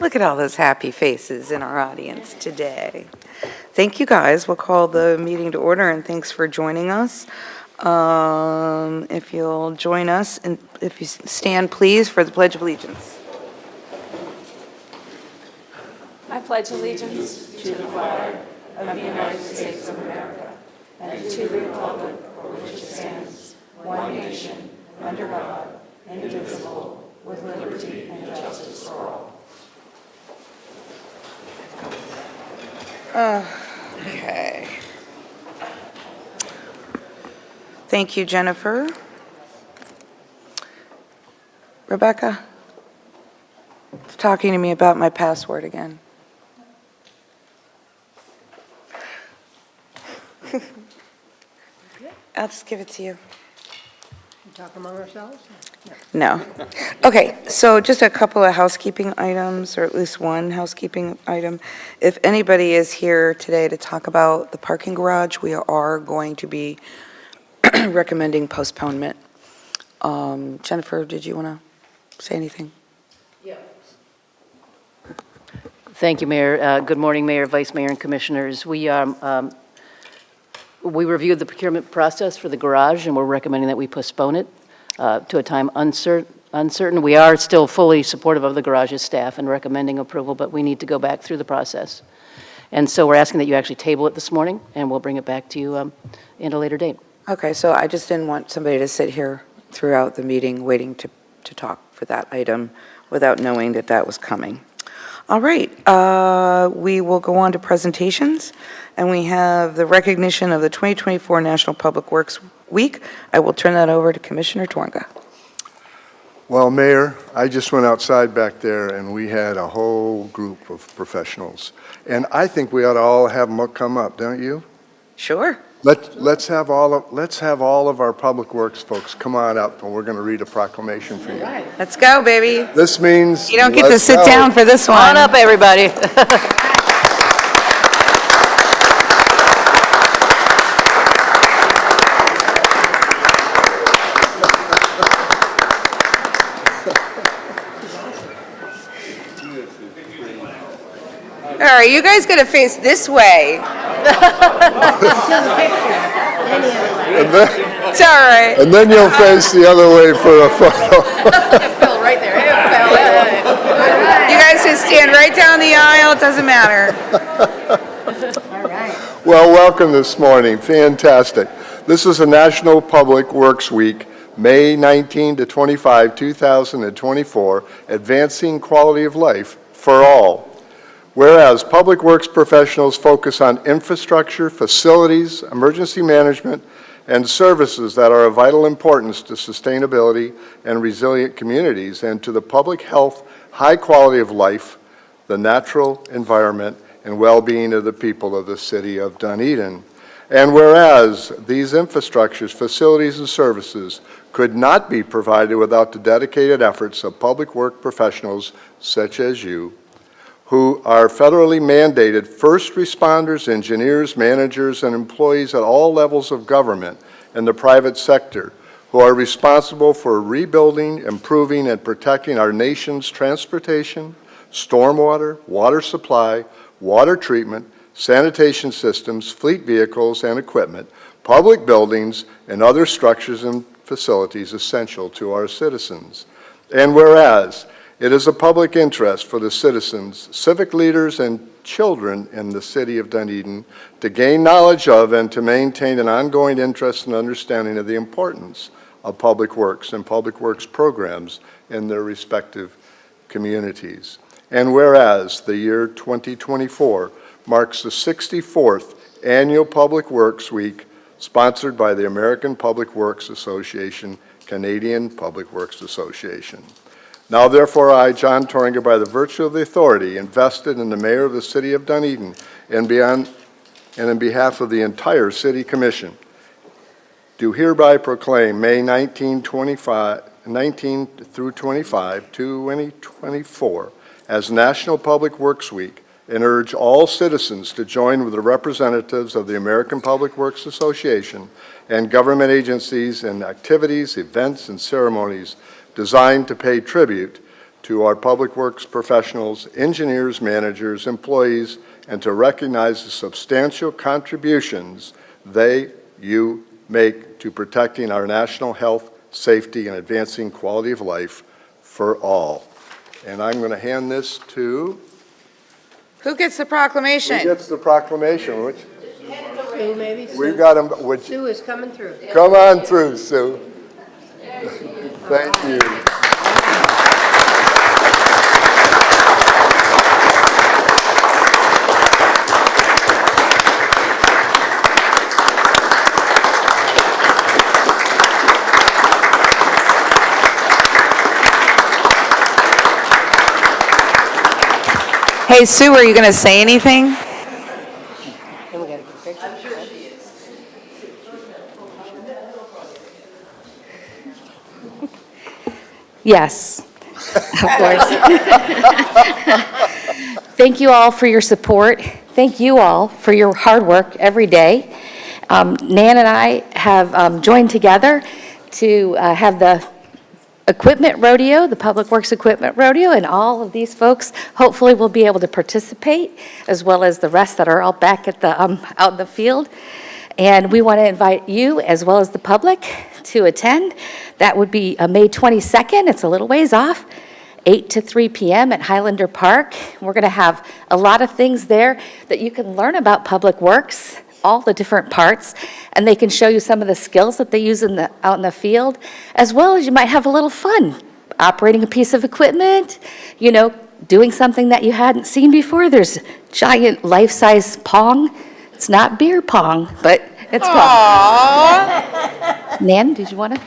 Look at all those happy faces in our audience today. Thank you, guys. We'll call the meeting to order, and thanks for joining us. If you'll join us, and if you stand, please, for the Pledge of Allegiance. I pledge allegiance to the flag of the United States of America and to the republic for which it stands, one nation, under God, indivisible, with liberty and justice for all. Okay. Thank you, Jennifer. Rebecca, talking to me about my password again. I'll just give it to you. Talk among ourselves? No. Okay, so just a couple of housekeeping items, or at least one housekeeping item. If anybody is here today to talk about the parking garage, we are going to be recommending postponement. Jennifer, did you want to say anything? Thank you, Mayor. Good morning, Mayor, Vice Mayor, and Commissioners. We reviewed the procurement process for the garage, and we're recommending that we postpone it to a time uncertain. We are still fully supportive of the garage's staff and recommending approval, but we need to go back through the process. And so we're asking that you actually table it this morning, and we'll bring it back to you in a later date. Okay, so I just didn't want somebody to sit here throughout the meeting waiting to talk for that item without knowing that that was coming. All right, we will go on to presentations, and we have the recognition of the 2024 National Public Works Week. I will turn that over to Commissioner Twonga. Well, Mayor, I just went outside back there, and we had a whole group of professionals. And I think we ought to all have them come up, don't you? Sure. Let's have all of our Public Works folks come on up, and we're going to read a proclamation for you. Let's go, baby. This means You don't get to let's sit go. down for this one. Come on up, everybody. All right, you guys got to face this way. It's all right. And then you'll face the other way for a photo. Phil, right there. You guys just stand right down the aisle. It doesn't matter. All right. Well, welcome this morning. Fantastic. This is a National Public Works Week, May 19 to 25, 2024, Advancing Quality of Life for All. Whereas public works professionals focus on infrastructure, facilities, emergency management, and services that are of vital importance to sustainability and resilient communities and to the public health, high quality of life, the natural environment, and well-being of the people of the city of Dunedin. And whereas these infrastructures, facilities, and services could not be provided without the dedicated efforts of public work professionals such as you, who are federally mandated first responders, engineers, managers, and employees at all levels of government and the private sector, who are responsible for rebuilding, improving, and protecting our nation's transportation, stormwater, water supply, water treatment, sanitation systems, fleet vehicles and equipment, public buildings, and other structures and facilities essential to our citizens. And whereas it is a public interest for the citizens, civic leaders, and children in the city of Dunedin to gain knowledge of and to maintain an ongoing interest and understanding of the importance of public works and public works programs in their respective communities. And whereas the year 2024 marks the 64th Annual Public Works Week, sponsored by the American Public Works Association, Canadian Public Works Association. Now, therefore, I, John Torringer, by the virtue of the authority invested in the Mayor of the City of Dunedin and in behalf of the entire City Commission, do hereby proclaim May 19 through 25, 2024 as National Public Works Week and urge all citizens to join with the representatives of the American Public Works Association and government agencies in activities, events, and ceremonies designed to pay tribute to our public works professionals, engineers, managers, employees, and to recognize the substantial contributions you make to protecting our national health, safety, and advancing quality of life for all. And I'm going to hand this to... Who gets the proclamation? Who gets the proclamation? Which, Sue, maybe? we've Sue? got them. Which, Sue is coming through. come on through, Sue. Thank you. Hey, Sue, are you going to say anything? And we got a picture. I'm sure she is. Yes, of course. Thank you all for your support. Thank you all for your hard work every day. Nan and I have joined together to have the equipment rodeo, the Public Works Equipment Rodeo, and all of these folks hopefully will be able to participate, as well as the rest that are all back at the out in the field. And we want to invite you, as well as the public, to attend. That would be May 22nd. It's a little ways off, 8 to 3 p.m. at Highlander Park. We're going to have a lot of things there that you can learn about Public Works, all the different parts, and they can show you some of the skills that they use out in the field, as well as you might have a little fun operating a piece of equipment, doing something that you hadn't seen before. There's giant life-size pong. It's not beer pong, but it's pong. Nan, did you want to?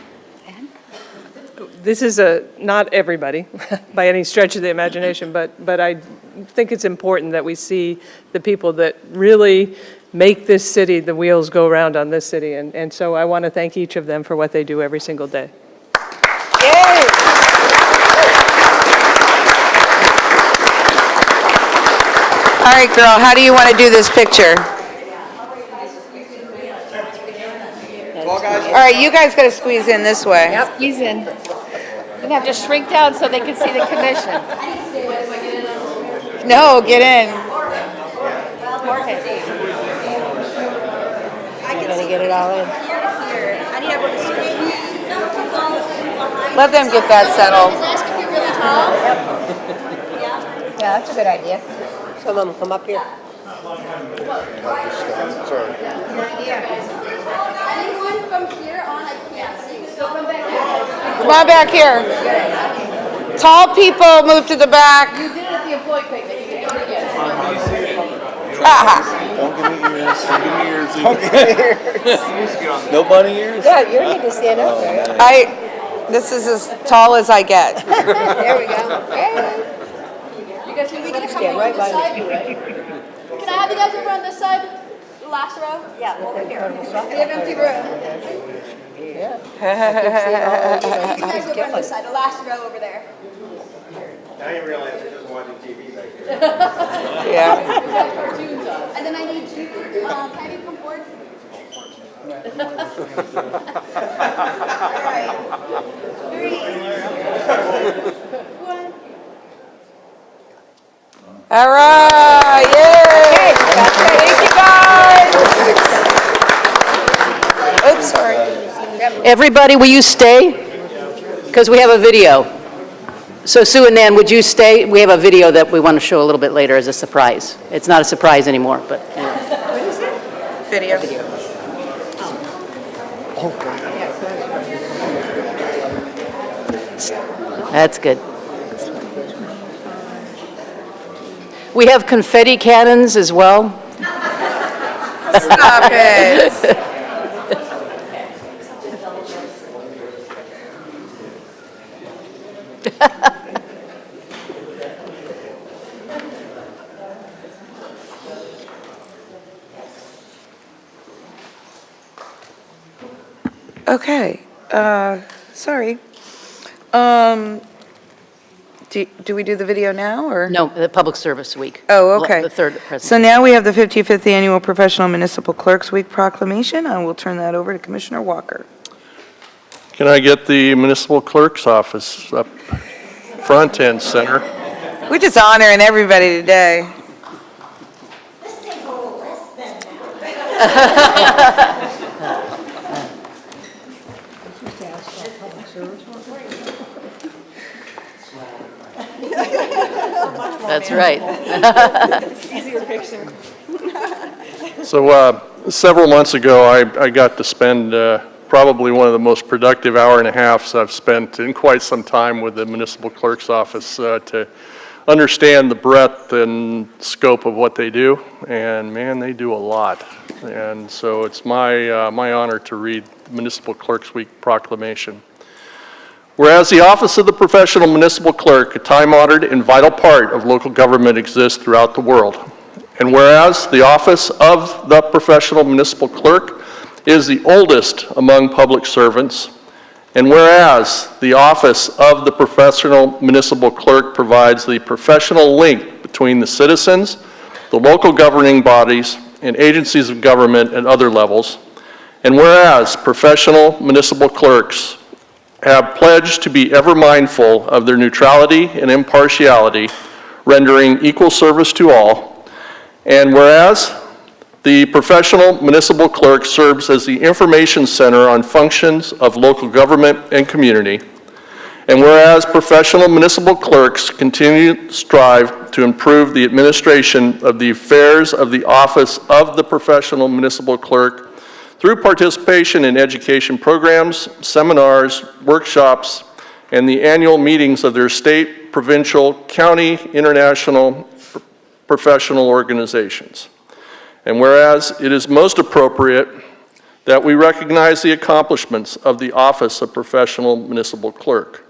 This is not everybody by any stretch of the imagination, but I think it's important that we see the people that really make this city, the wheels go round on this city. And so I want to thank each of them for what they do every single day. Yay! All right, girl, how do you want to do this picture? All right, you guys got to squeeze in this way. Yep, he's in. You're going to have to shrink down so they can see the commission. No, get in. You're gonna get it all in. Let them get that settled. Yeah, that's a good idea. Some of them come up here. Sorry. Anyone from here on, I can't see. So come back here. Come on back here. Tall people, move to the back. You did it at the employee picnic. You can do it again. Ah. Don't give me ears. Don't give me ears. No bunny ears? Yeah, you need to stand up there. This is as tall as I get. There we go. Hey. You guys, can we get a Stand right by me, right? Can I have you guys over on this side? The last row? Yeah, over here. We have empty room. Yeah. You guys over on this side, the last row over there. I didn't realize I was watching TV back there. Yeah. Cartoons on. And then I need you, can I have you come forward? All right. 3, 1. All right, yay! Thank you, guys. Oops, sorry. Everybody, will you stay? Because we have a video. So Sue and Nan, would you stay? We have a video that we want to show a little bit later as a surprise. It's not a surprise anymore, but anyway. Video. That's good. We have confetti cannons as well. Stop it. Okay, sorry. Do we do the video now, or? No, the Public Service Week. Oh, okay. The third So presentation. now we have the 55th Annual Professional Municipal Clerks Week proclamation. I will turn that over to Commissioner Walker. Can I get the municipal clerk's office up? front and center. We're just honoring everybody today. That's right. So several months ago, I got to spend probably one of the most productive hour and a halves I've spent in quite some time with the municipal clerk's office to understand the breadth and scope of what they do. And man, they do a lot. And so it's my honor to read the Municipal Clerk's Week proclamation. Whereas the office of the professional municipal clerk, a time-honored and vital part of local government, exists throughout the world. And whereas the office of the professional municipal clerk is the oldest among public servants, and whereas the office of the professional municipal clerk provides the professional link between the citizens, the local governing bodies, and agencies of government at other levels, and whereas professional municipal clerks have pledged to be ever mindful of their neutrality and impartiality, rendering equal service to all, and whereas the professional municipal clerk serves as the information center on functions of local government and community, and whereas professional municipal clerks continue to strive to improve the administration of the affairs of the office of the professional municipal clerk through participation in education programs, seminars, workshops, and the annual meetings of their state, provincial, county, international, professional organizations. And whereas it is most appropriate that we recognize the accomplishments of the office of professional municipal clerk.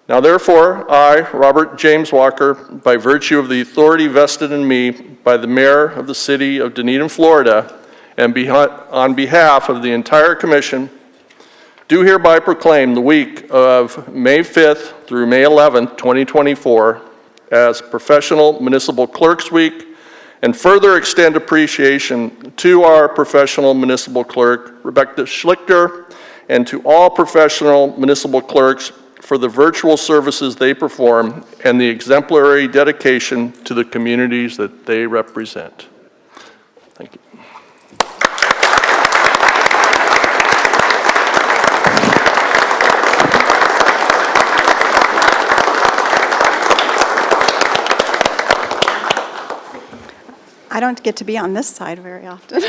Now therefore, I, Robert James Walker, by virtue of the authority vested in me by the mayor of the city of Dunedin, Florida, and on behalf of the entire commission, do hereby proclaim the week of May 5th through May 11th, 2024 as Professional Municipal Clerks Week, and further extend appreciation to our professional municipal clerk, Rebecca Schlichter, and to all professional municipal clerks for the virtual services they perform and the exemplary dedication to the communities that they represent. Thank you. I don't get to be on this side very often.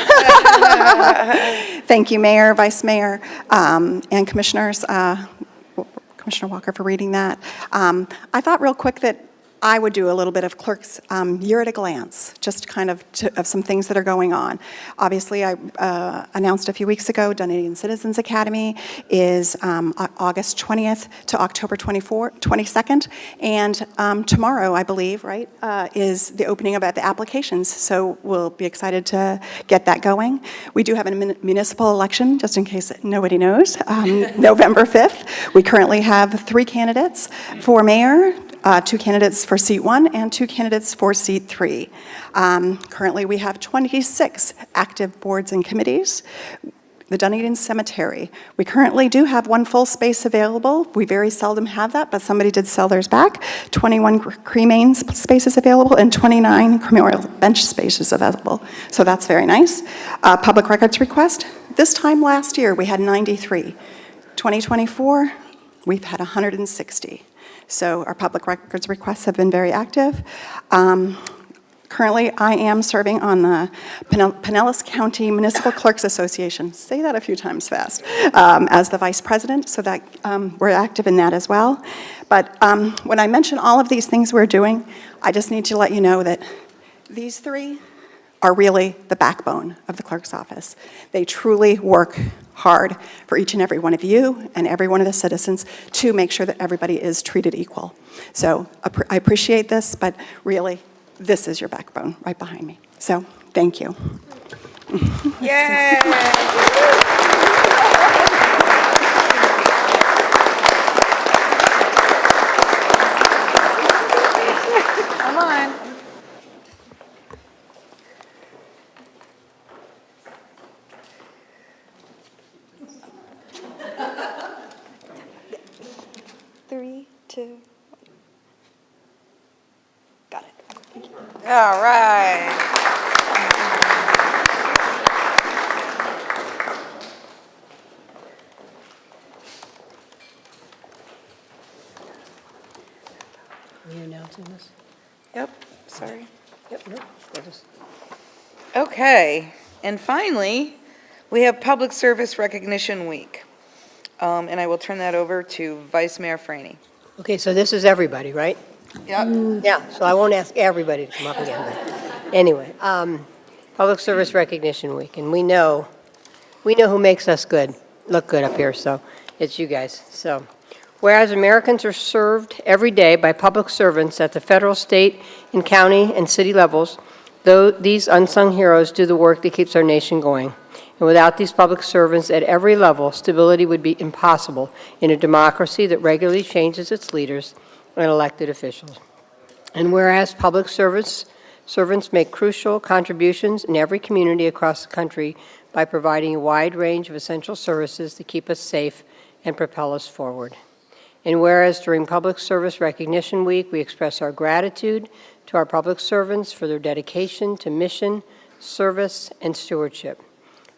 Thank you, Mayor, Vice Mayor, and Commissioners, Commissioner Walker, for reading that. I thought real quick that I would do a little bit of clerk's year at a glance, just kind of of some things that are going on. Obviously, I announced a few weeks ago, Dunedin Citizens Academy is August 20th to October 22nd, and tomorrow, I believe, right, is the opening of the applications, so we'll be excited to get that going. We do have a municipal election, just in case nobody knows, November 5th. We currently have 3 candidates for mayor, 2 candidates for seat 1 and 2 candidates for seat 3. Currently, we have 26 active boards and committees. The Dunedin Cemetery, we currently do have 1 full space available. We very seldom have that, but somebody did sell theirs back. 21 cremain spaces available and 29 cremorial bench spaces available. So that's very nice. Public records request. This time last year, we had 93. 2024, we've had 160. So our public records requests have been very active. Currently, I am serving on the Pinellas County Municipal Clerks Association. Say that a few times fast. As the vice president, so that we're active in that as well. But when I mention all of these things we're doing, I just need to let you know that these 3 are really the backbone of the clerk's office. They truly work hard for each and every one of you and every one of the citizens to make sure that everybody is treated equal. So I appreciate this, but really, this is your backbone right behind me. So thank you. Yay! Come on. Three, two, All right. Are you announcing this? Yep, sorry. Yep, no, that is. Okay, and finally, we have Public Service Recognition Week. And I will turn that over to Vice Mayor Franny. Okay, so this is everybody, right? Yep. Yeah, so I won't ask everybody to come up again, but anyway, Public Service Recognition Week, and we know who makes us look good up here, so it's you guys. So, whereas Americans are served every day by public servants at the federal, state, and county and city levels, though these unsung heroes do the work that keeps our nation going. And without these public servants at every level, stability would be impossible in a democracy that regularly changes its leaders and elected officials. And whereas public servants make crucial contributions in every community across the country by providing a wide range of essential services to keep us safe and propel us forward. And whereas during Public Service Recognition Week, we express our gratitude to our public servants for their dedication to mission, service, and stewardship.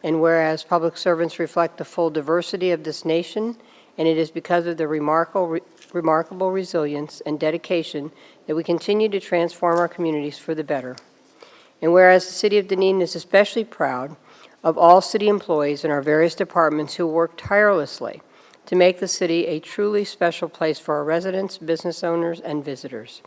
And whereas public servants reflect the full diversity of this nation, and it is because of their remarkable resilience and dedication that we continue to transform our communities for the better. And whereas the City of Dunedin is especially proud of all city employees in our various departments who work tirelessly to make the city a truly special place for our residents, business owners, and visitors.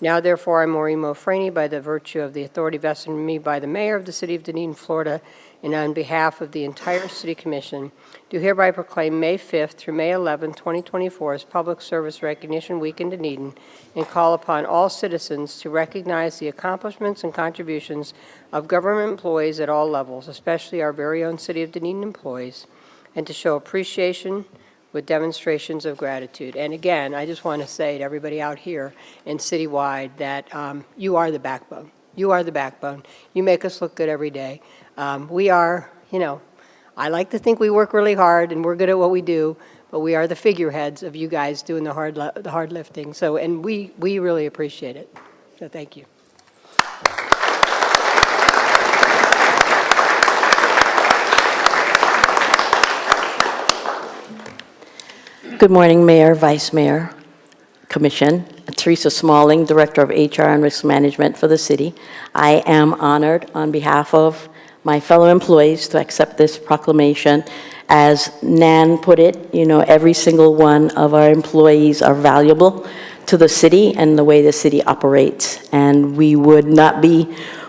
Now, therefore, I, Maureen Mo-Franey, by the virtue of the authority vested in me by the Mayor of the City of Dunedin, Florida, and on behalf of the entire City Commission, do hereby proclaim May 5th through May 11th, 2024 as Public Service Recognition Week in Dunedin, and call upon all citizens to recognize the accomplishments and contributions of government employees at all levels, especially our very own City of Dunedin employees, and to show appreciation with demonstrations of gratitude. And again, I just want to say to everybody out here and citywide that you are the backbone. You are the backbone. You make us look good every day. We are, I like to think we work really hard and we're good at what we do, but we are the figureheads of you guys doing the hard lifting. So, and we really appreciate it. So thank you. Good morning, Mayor, Vice Mayor, Commission. Teresa Smalling, Director of HR and Risk Management for the city. I am honored on behalf of my fellow employees to accept this proclamation. As Nan put it, every single one of our employees are valuable to the city and the way the city operates. And we would not be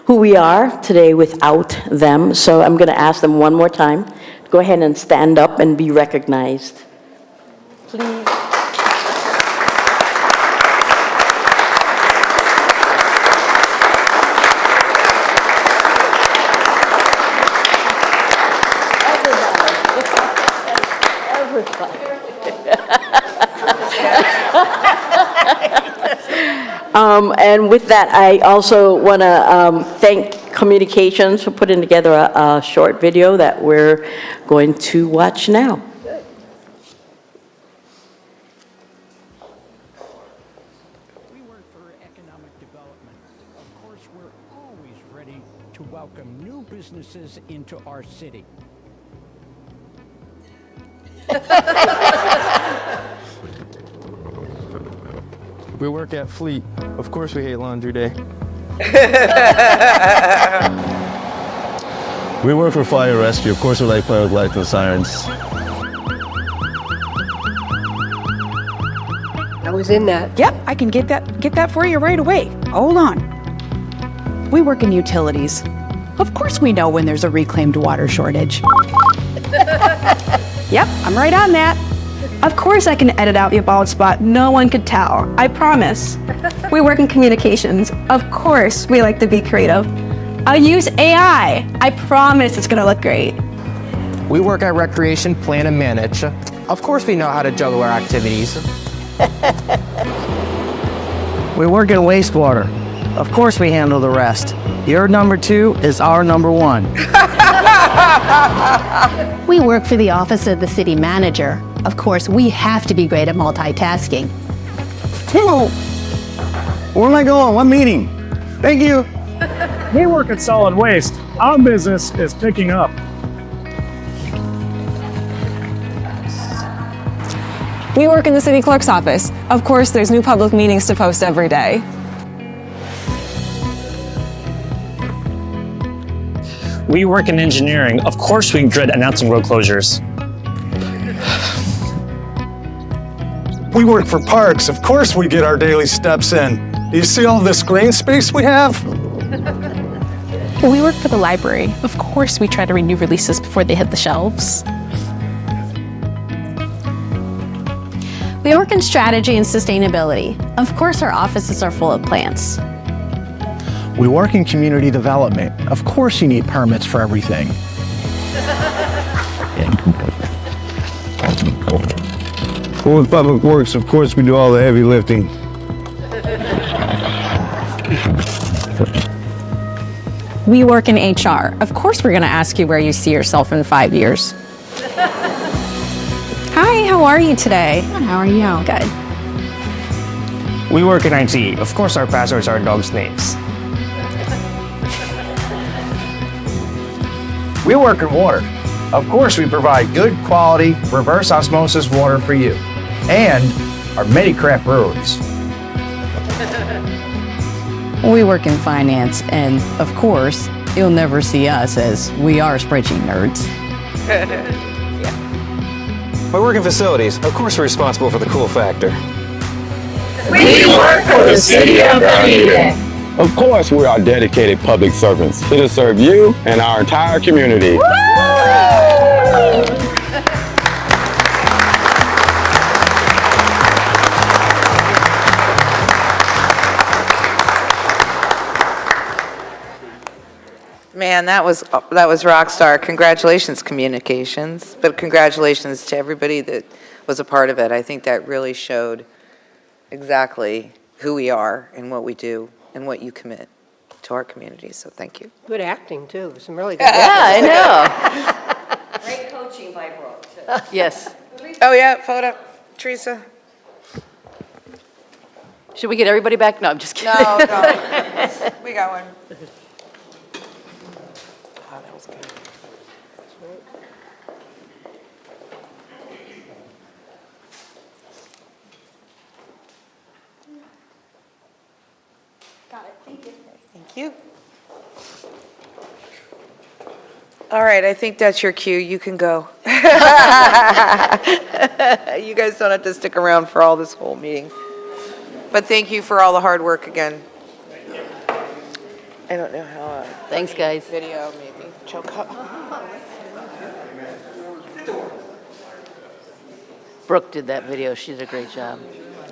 who we are today without them. So I'm going to ask them one more time. Go ahead and stand up and be recognized. Please. And with that, I also want to thank Communications for putting together a short video that we're going to watch now. We work for economic development. Of course, we're always ready to welcome new businesses into our city. We work at Fleet. Of course we hate laundry day. We work for fire rescue. Of course we like fire lights and sirens. I was in that. Yep, I can get that for you right away. Hold on. We work in utilities. Of course we know when there's a reclaimed water shortage. Yep, I'm right on that. Of course I can edit out the about spot. No one could tell. I promise. We work in communications. Of course we like to be creative. I'll use AI. I promise it's gonna look great. We work at recreation, plan and manage. Of course we know how to juggle our activities. We work in wastewater. Of course we handle the rest. Your number 2 is our number 1. We work for the office of the city manager. Of course, we have to be great at multitasking. Where am I going? What meeting? Thank you. We work at solid waste. Our business is picking up. We work in the city clerk's office. Of course, there's new public meetings to post every day. We work in engineering. Of course, we dread announcing road closures. We work for parks. Of course, we get our daily steps in. Do you see all this green space we have? We work for the library. Of course, we try to renew releases before they hit the shelves. We work in strategy and sustainability. Of course, our offices are full of plants. We work in community development. Of course you need permits for everything. Well, with Public Works, of course, we do all the heavy lifting. We work in HR. Of course, we're going to ask you where you see yourself in 5 years. Hi, how are you today? How are you? Good. We work in IT. Of course, our passwords are dogs' names. We work in water. Of course we provide good quality reverse osmosis water for you and our many craft breweries. We work in finance, and of course, you'll never see us as we are spreadsheet nerds. We work in facilities. Of course, we're responsible for the cool factor. We work for the city of Dunedin. Of course, we are dedicated public servants here to serve you and our entire community. Man, that was rock star. Congratulations, communications. But congratulations to everybody that was a part of it. I think that really showed exactly who we are and what we do and what you commit to our community. So thank you. Good acting, too. Some really good Yeah, acting. I know. Great coaching by Brooke, too. Yes. Oh, yeah, photo. Teresa. Should we get everybody back? No, I'm just kidding. No, no. We got one. Oh, that was good. Got it. Thank you. Thank you. All right, I think that's your cue. You can go. You guys don't have to stick around for all this whole meeting. But thank you for all the hard work again. I don't know how. Thanks, guys. Video maybe choke up. Brooke did that video. She did a great job.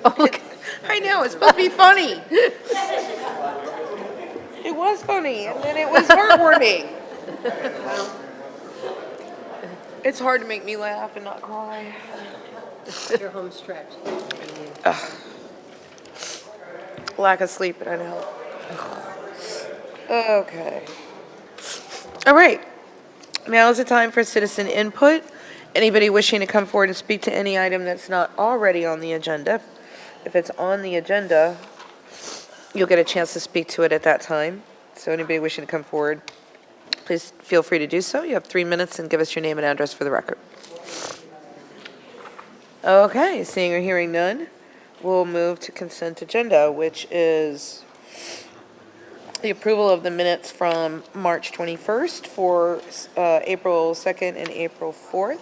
Oh, look. I know, it's supposed to be funny. It was funny, and then it was heartwarming. It's hard to make me laugh and not cry. Your home stretch. Lack of sleep, I know. Okay. All right. Now is the time for citizen input. Anybody wishing to come forward and speak to any item that's not already on the agenda. If it's on the agenda, you'll get a chance to speak to it at that time. So anybody wishing to come forward, please feel free to do so. You have 3 minutes and give us your name and address for the record. Okay, seeing or hearing none, we'll move to consent agenda, which is the approval of the minutes from March 21st for April 2nd and April 4th.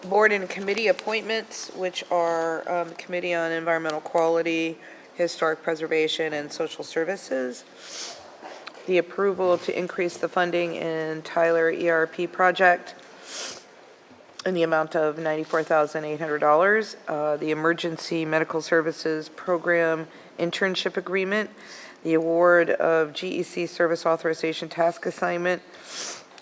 Board and committee appointments, which are the Committee on Environmental Quality, Historic Preservation, and Social Services. The approval to increase the funding in Tyler ERP project in the amount of $94,800. The Emergency Medical Services Program Internship Agreement. The award of GEC Service Authorization Task Assignment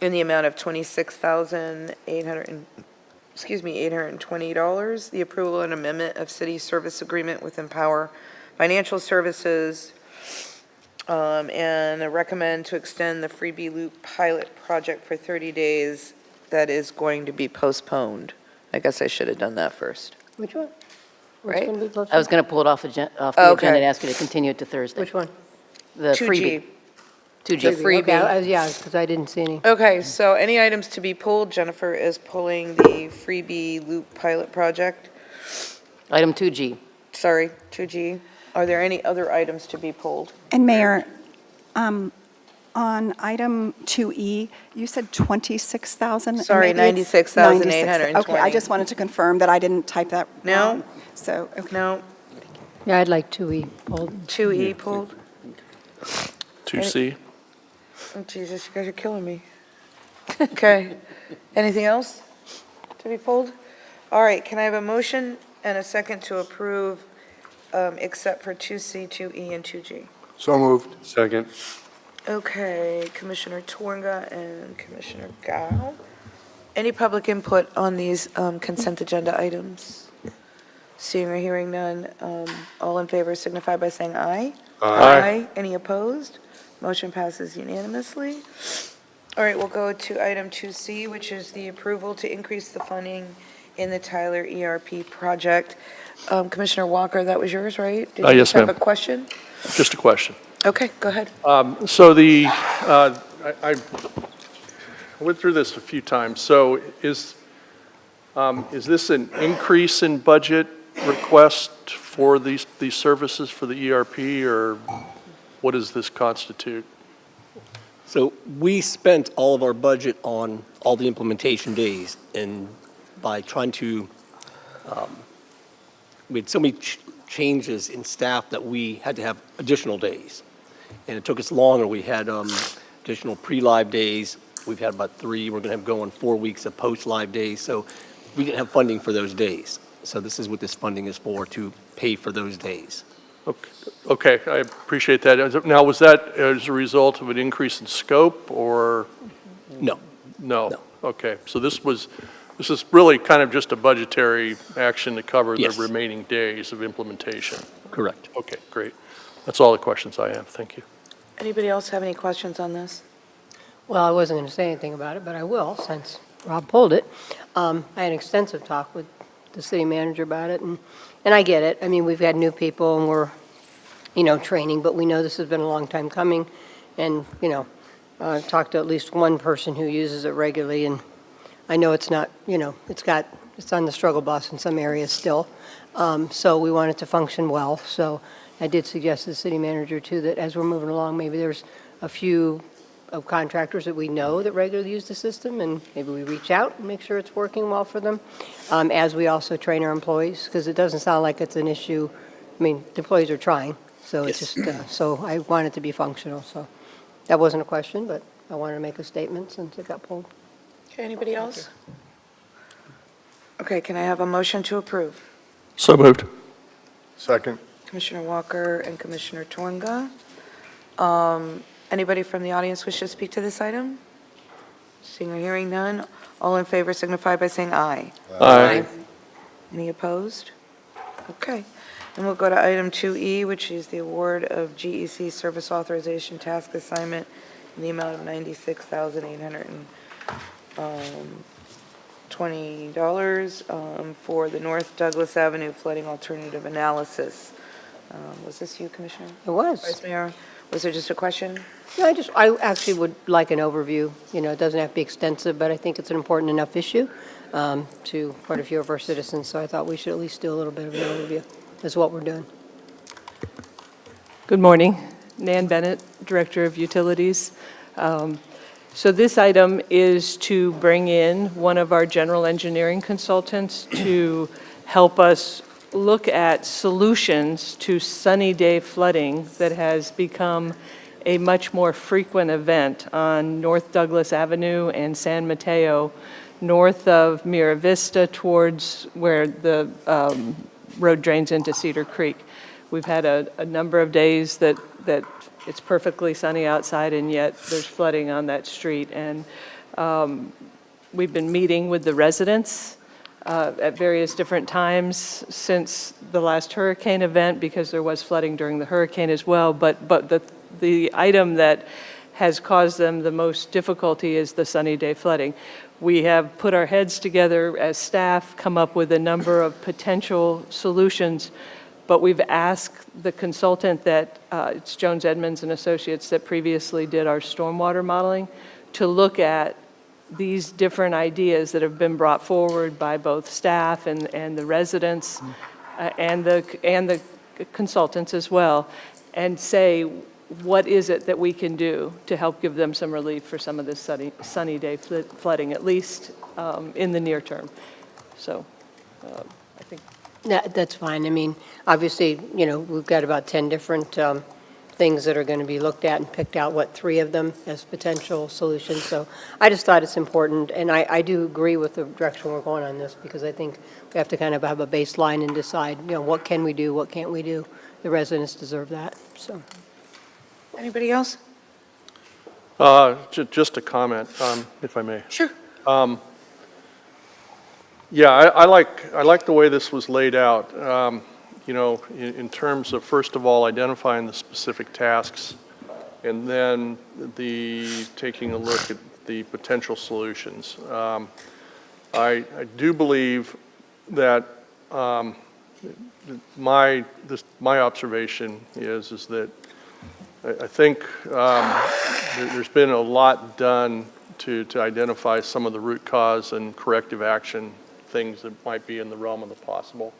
in the amount of $820. The approval and amendment of city service agreement with Empower Financial Services, and I recommend to extend the Freebie Loop pilot project for 30 days. That is going to be postponed. I guess I should have done that first. Which one? Right? What's gonna be I was going to pull it off the agenda Okay. and ask you to continue it to Thursday. Which one? The 2G. freebie. 2G. The freebie. Okay, yeah, because I didn't see any. Okay, so any items to be pulled? Jennifer is pulling the freebie loop pilot project. Item 2G. Sorry, 2G. Are there any other items to be pulled? And Mayor, on item 2E, you said 26,000? and Sorry, maybe it's 96,820. Okay, I just wanted to confirm that I didn't type that No? wrong. So, okay. No. Yeah, I'd like 2E pulled. 2E pulled? 2C. Oh, Jesus, you guys are killing me. Okay. Anything else to be pulled? All right, can I have a motion and a second to approve, except for 2C, 2E, and 2G? So moved. Second. Okay, Commissioner Twarnga and Commissioner Gao. Any public input on these consent agenda items? Seeing or hearing none, all in favor signify by saying aye. Aye. Any opposed? Motion passes unanimously. All right, we'll go to item 2C, which is the approval to increase the funding in the Tyler ERP project. Commissioner Walker, that was yours, right? Did you Yes, just have ma'am. a question? Just a question. Okay, go ahead. So I went through this a few times. So is this an increase in budget request for these services for the ERP, or what does this constitute? So we spent all of our budget on all the implementation days, and by trying to, we had so many changes in staff that we had to have additional days. And it took us longer. We had additional pre-live days. We've had about 3. We're going to have going 4 weeks of post-live days. So we didn't have funding for those days. So this is what this funding is for, to pay for those days. Okay, I appreciate that. Now, was that as a result of an increase in scope, or? No. No? Okay, so this is really kind of just a budgetary action to cover the Yes. remaining days of implementation? Correct. Okay, great. That's all the questions I have. Thank you. Anybody else have any questions on this? Well, I wasn't going to say anything about it, but I will, since Rob pulled it. I had an extensive talk with the city manager about it, and I get it. I mean, we've had new people, and we're, training, but we know this has been a long time coming, and, I've talked to at least one person who uses it regularly, and I know it's not, it's on the struggle bus in some areas still, so we want it to function well. So I did suggest to the city manager, too, that as we're moving along, maybe there's a few of contractors that we know that regularly use the system, and maybe we reach out and make sure it's working well for them, as we also train our employees, because it doesn't sound like it's an issue. I mean, the employees are trying, so it's just, so I want it to be functional. So that wasn't a question, but I wanted to make a statement since it got pulled. Okay, anybody else? Okay, can I have a motion to approve? So moved. Second. Commissioner Walker and Commissioner Twarnga. Anybody from the audience wish to speak to this item? Seeing or hearing none, all in favor signify by saying aye. Aye. Any opposed? Okay. And we'll go to item 2E, which is the award of GEC service authorization task assignment in the amount of $96,820 for the North Douglas Avenue flooding alternative analysis. Was this you, Commissioner? It was. Vice Mayor, was there just a question? No, I actually would like an overview. It doesn't have to be extensive, but I think it's an important enough issue to quite a few of our citizens, so I thought we should at least do a little bit of an overview. That's what we're doing. Good morning. Nan Bennett, Director of Utilities. So this item is to bring in one of our general engineering consultants to help us look at solutions to sunny day flooding that has become a much more frequent event on North Douglas Avenue and San Mateo, north of Mira Vista towards where the road drains into Cedar Creek. We've had a number of days that it's perfectly sunny outside, and yet there's flooding on that street. And we've been meeting with the residents at various different times since the last hurricane event, because there was flooding during the hurricane as well. But the item that has caused them the most difficulty is the sunny day flooding. We have put our heads together as staff, come up with a number of potential solutions But we've asked the consultant that, it's Jones Edmonds and Associates that previously did our stormwater modeling, to look at these different ideas that have been brought forward by both staff and the residents and the consultants as well, and say, what is it that we can do to help give them some relief for some of this sunny day flooding, at least in the near term? So I think. That's fine. I mean, obviously, you know, we've got about 10 different things that are going to be looked at and picked out, 3 of them as potential solutions. So I just thought it's important, and I do agree with the direction we're going on this, because I think we have to kind of have a baseline and decide, you know, what can we do, what can't we do. The residents deserve that, so. Anybody else? Just a comment, if I may. Sure. Yeah, I like the way this was laid out. You know, in terms of, first of all, identifying the specific tasks, and then taking a look at the potential solutions. I do believe that my observation is that I think there's been a lot done to identify some of the root cause and corrective action things that might be in the realm of the possible.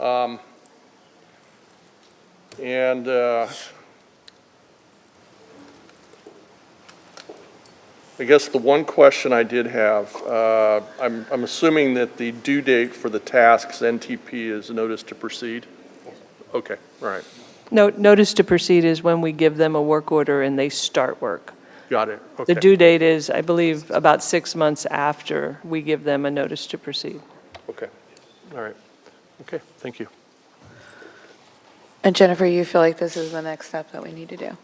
I guess the one question I did have, I'm assuming that the due date for the tasks NTP is notice to proceed? Okay, all right. Notice to proceed is when we give them a work order and they start work. Got it, okay. The due date is, I believe, about 6 months after we give them a notice to proceed. Okay, all right. Okay, thank you. And Jennifer, you feel like this is the next step that we need to do?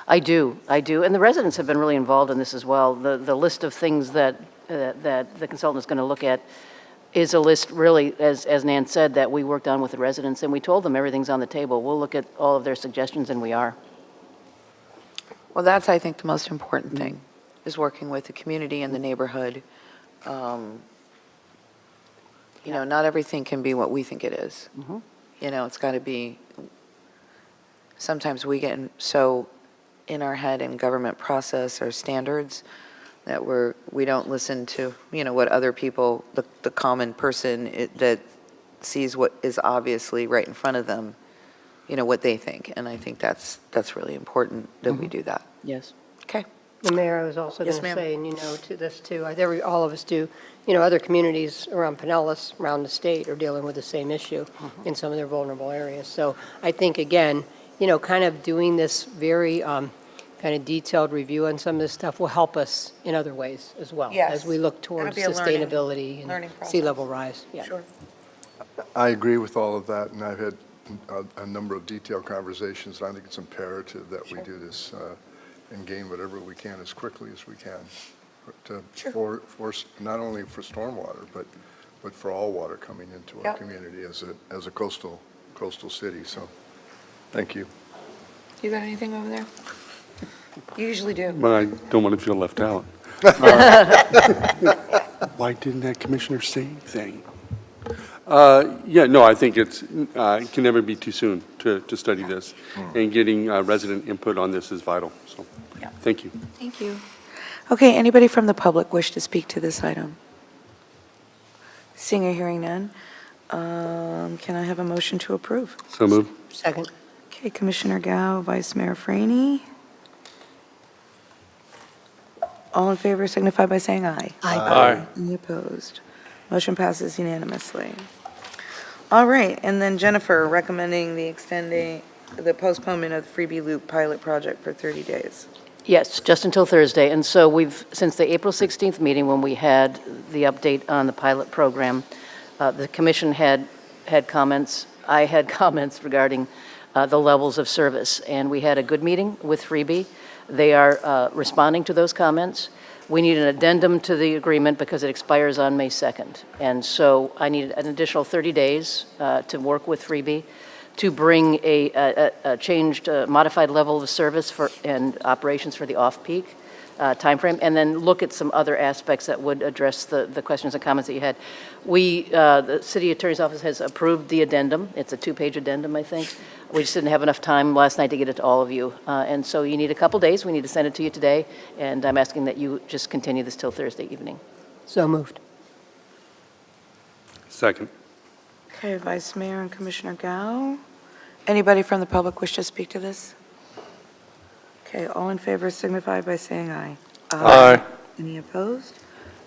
I do, and the residents have been really involved in this as well. The list of things that the consultant is going to look at is a list, really, as Nan said, that we worked on with the residents, and we told them everything's on the table. We'll look at all of their suggestions, and we are. Well, that's, I think, the most important thing, is working with the community and the neighborhood. You know, not everything can be what we think it is. You know, it's got to be, sometimes we get so in our head in government process or standards that we don't listen to, you know, what other people, the common person that sees what is obviously right in front of them, you know, what they think. And I think that's really important that we do that. Yes. Okay. The mayor, I was also Yes, going to ma'am. say, and you know, to this too, all of us do, you know, other communities around Pinellas, around the state, are dealing with the same issue in some of their vulnerable areas. So I think, again, you know, kind of doing this very kind of detailed review on some of this stuff will help us in other ways as well. Yes. As we look towards It'll be a learning sustainability and process. sea level rise. Yeah. Sure. I agree with all of that, and I've had a number of detailed conversations. I think it's imperative that we do this and gain whatever we can as quickly as we can for not only for stormwater, but for all water coming into our community as a coastal city. So, thank you. You got anything over there? You usually do. But I don't want to feel left out. Why didn't that commissioner say anything? Yeah, no, I think it can never be too soon to study this, and getting resident input on this is vital. So, thank you. Thank you. Okay, anybody from the public wish to speak to this item? Seeing or hearing none, can I have a motion to approve? So moved. Second. Okay, Commissioner Gao, Vice Mayor Franey. All in favor signify by saying aye. Aye. Any opposed? Motion passes unanimously. All right, and then Jennifer recommending the postponement of the Freebie Loop pilot project for 30 days. Yes, just until Thursday. And so since the April 16th meeting, when we had the update on the pilot program, the commission had comments. I had comments regarding the levels of service. And we had a good meeting with Freebie. They are responding to those comments. We need an addendum to the agreement because it expires on May 2nd. And so I need an additional 30 days to work with Freebie to bring a changed, modified level of service and operations for the off-peak. timeframe, and then look at some other aspects that would address the questions and comments that you had. The city attorney's office has approved the addendum. It's a 2-page addendum, I think. We just didn't have enough time last night to get it to all of you. And so you need a couple days. We need to send it to you today, and I'm asking that you just continue this till Thursday evening. So moved. Second. Okay, Vice Mayor and Commissioner Gao. Anybody from the public wish to speak to this? Okay, all in favor signify by saying aye. Aye. Any opposed?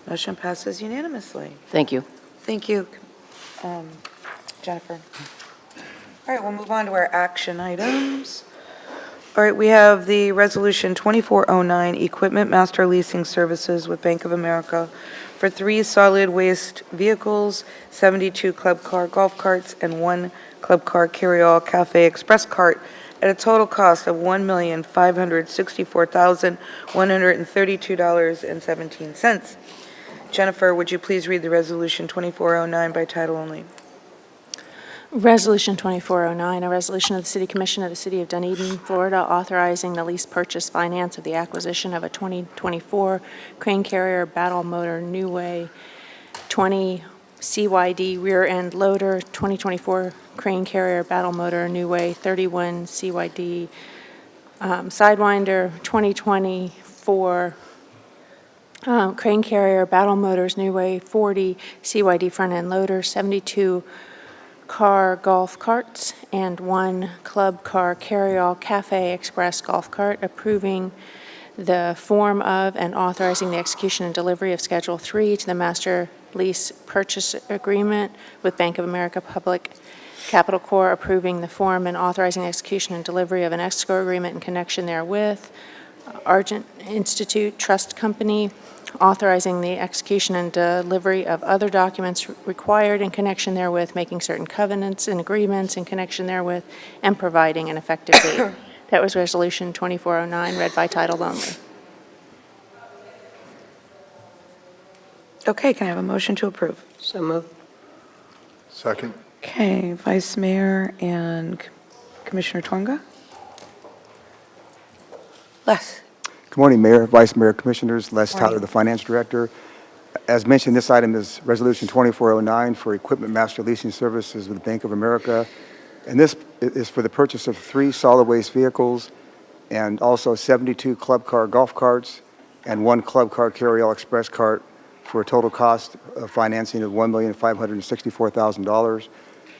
Motion passes unanimously. Thank you. Thank you, Jennifer. All right, we'll move on to our action items. All right, we have the Resolution 2409, Equipment Master Leasing Services with Bank of America for 3 solid waste vehicles, 72 Club Car golf carts, and 1 Club Car Carry-All Cafe Express cart at a total cost of $1,564,132.17. Jennifer, would you please read the Resolution 2409 by title only? Resolution 2409, a resolution of the City Commission of the City of Dunedin, Florida, authorizing the lease purchase finance of the acquisition of a 2024 crane carrier battle motor New Way 20 CYD rear end loader, 2024 crane carrier battle motor New Way 31 CYD sidewinder, 2024 crane carrier battle motors New Way 40 CYD front end loader, 72 car golf carts, and 1 Club Car Carry-All Cafe Express golf cart, approving the form of and authorizing the execution and delivery of Schedule 3 to the Master Lease Purchase Agreement with Bank of America Public Capital Corp., approving the form and authorizing the execution and delivery of an escrow agreement in connection therewith, Argent Institute Trust Company, authorizing the execution and delivery of other documents required in connection therewith, making certain covenants and agreements in connection therewith, and providing an effective date. That was Resolution 2409, read by title only. Okay, can I have a motion to approve? So moved. Second. Okay, Vice Mayor and Commissioner Twanga? Les? Good morning, Mayor, Vice Mayor, Commissioners. Les Morning. Tyler, the Finance Director. As mentioned, this item is Resolution 2409 for Equipment Master Leasing Services with Bank of America. And this is for the purchase of 3 solid waste vehicles and also 72 Club Car golf carts and 1 Club Car Carry-All Express cart for a total cost of financing of $1,564,000.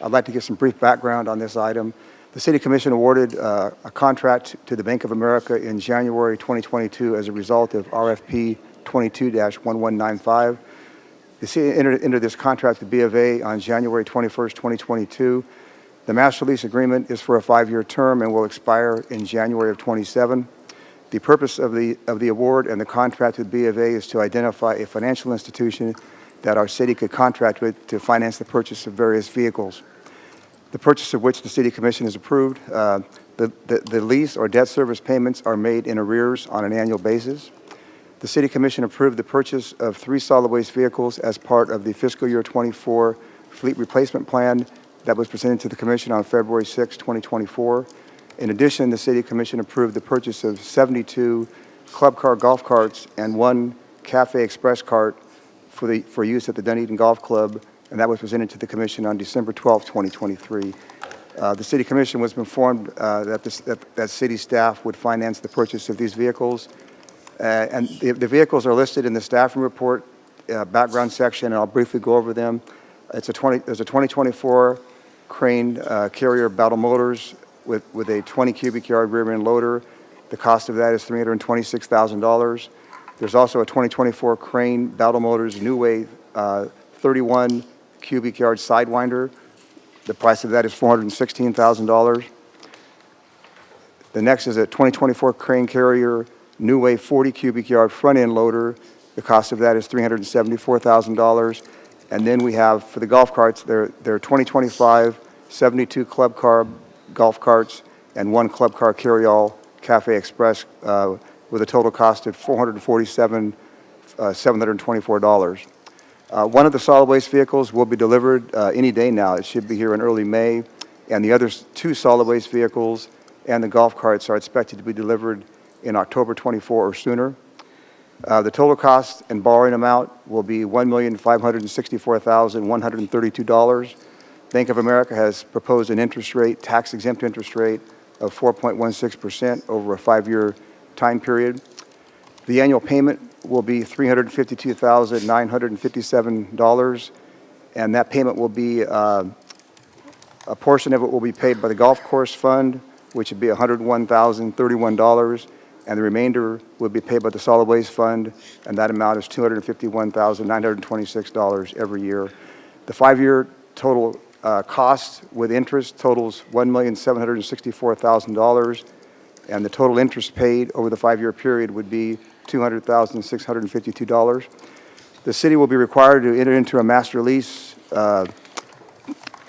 I'd like to give some brief background on this item. The City Commission awarded a contract to the Bank of America in January 2022 as a result of RFP 22-1195. The city entered into this contract with B of A on January 21st, 2022. The master lease agreement is for a 5-year term and will expire in January of 27. The purpose of the award and the contract with B of A is to identify a financial institution that our city could contract with to finance the purchase of various vehicles, the purchase of which the City Commission has approved. The lease or debt service payments are made in arrears on an annual basis. The City Commission approved the purchase of 3 solid waste vehicles as part of the fiscal year 24 fleet replacement plan that was presented to the Commission on February 6, 2024. In addition, the City Commission approved the purchase of 72 Club Car golf carts and 1 Cafe Express cart for use at the Dunedin Golf Club, and that was presented to the Commission on December 12, 2023. The City Commission was informed that city staff would finance the purchase of these vehicles. And the vehicles are listed in the staffing report background section, and I'll briefly go over them. There's a 2024 crane carrier battle motors with a 20 cubic yard rear end loader. The cost of that is $326,000. There's also a 2024 crane battle motors New Way 31 cubic yard sidewinder. The price of that is $416,000. The next is a 2024 crane carrier New Way 40 cubic yard front end loader. The cost of that is $374,000. And then we have, for the golf carts, they're 2025 72 Club Car golf carts and 1 Club Car Carry-All Cafe Express with a total cost of $447,724. One of the solid waste vehicles will be delivered any day now. It should be here in early May. And the other 2 solid waste vehicles and the golf carts are expected to be delivered in October 24 or sooner. The total cost and borrowing amount will be $1,564,132. Bank of America has proposed an interest rate, tax-exempt interest rate of 4.16% over a 5-year time period. The annual payment will be $352,957, and that payment will be, a portion of it will be paid by the golf course fund, which would be $101,031, and the remainder would be paid by the solid waste fund, and that amount is $251,926 every year. The 5-year total cost with interest totals $1,764,000, and the total interest paid over the 5-year period would be $200,652. The city will be required to enter into a master lease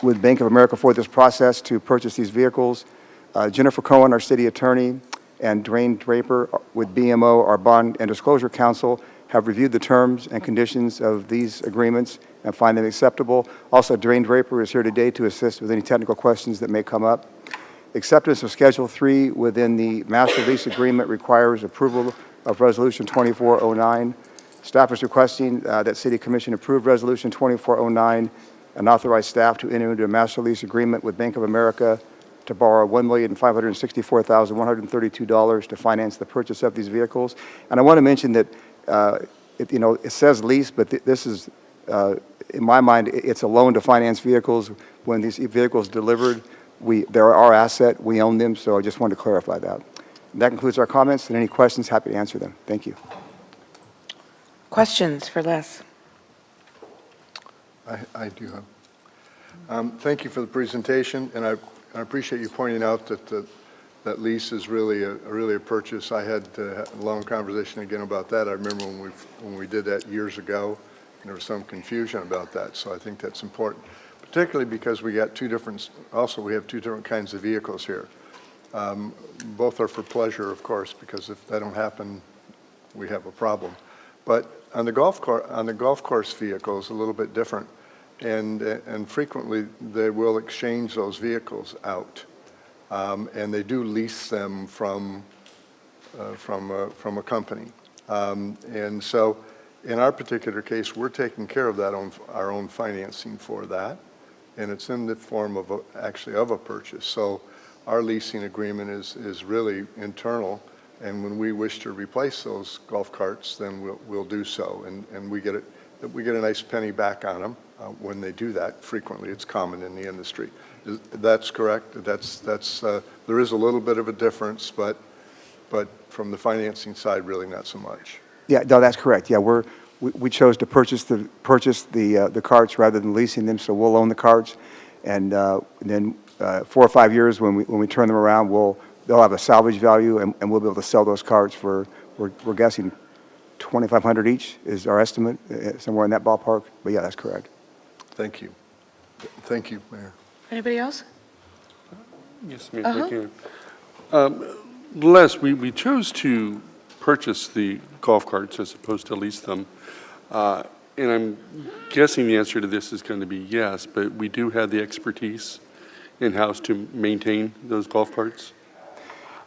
with Bank of America for this process to purchase these vehicles. Jennifer Cohen, our city attorney, and Dwayne Draper with BMO, our Bond and Disclosure Counsel, have reviewed the terms and conditions of these agreements and find them acceptable. Also, Dwayne Draper is here today to assist with any technical questions that may come up. Acceptance of Schedule 3 within the master lease agreement requires approval of Resolution 2409. Staff is requesting that City Commission approve Resolution 2409 and authorize staff to enter into a master lease agreement with Bank of America to borrow $1,564,132 to finance the purchase of these vehicles. And I want to mention that, it says lease, but this is, in my mind, it's a loan to finance vehicles. When these vehicles delivered, they're our asset, we own them, so I just wanted to clarify that. That concludes our comments, and any questions, happy to answer them. Thank you. Questions for Les? I do have. Thank you for the presentation, and I appreciate you pointing out that that lease is really a purchase. I had a long conversation again about that. I remember when we did that years ago, and there was some confusion about that. So I think that's important, particularly because we have two different kinds of vehicles here. Both are for pleasure, of course, because if that don't happen, we have a problem. But on the golf course vehicles, a little bit different. And frequently they will exchange those vehicles out, and they do lease them from a company. And so, in our particular case, we're taking care of that our own financing for that, and it's in the form of actually of a purchase. So, our leasing agreement is really internal, and when we wish to replace those golf carts, then we'll do so, and we get a nice penny back on them. When they do that, frequently it's common in the industry. That's correct. There is a little bit of a difference, but from the financing side, really not so much. Yeah, no, that's correct. Yeah, we chose to purchase the carts rather than leasing them, so we'll own the carts, and then 4 or 5 years when we turn them around, they'll have a salvage value, and we'll be able to sell those carts for we're guessing $2,500 each is our estimate, somewhere in that ballpark. But yeah, that's correct. Thank you. Thank you, Mayor. Anybody else? Yes, Mayor, if I can. Les, we chose to purchase the golf carts as opposed to lease them. And I'm guessing the answer to this is going to be yes, but we do have the expertise in-house to maintain those golf carts?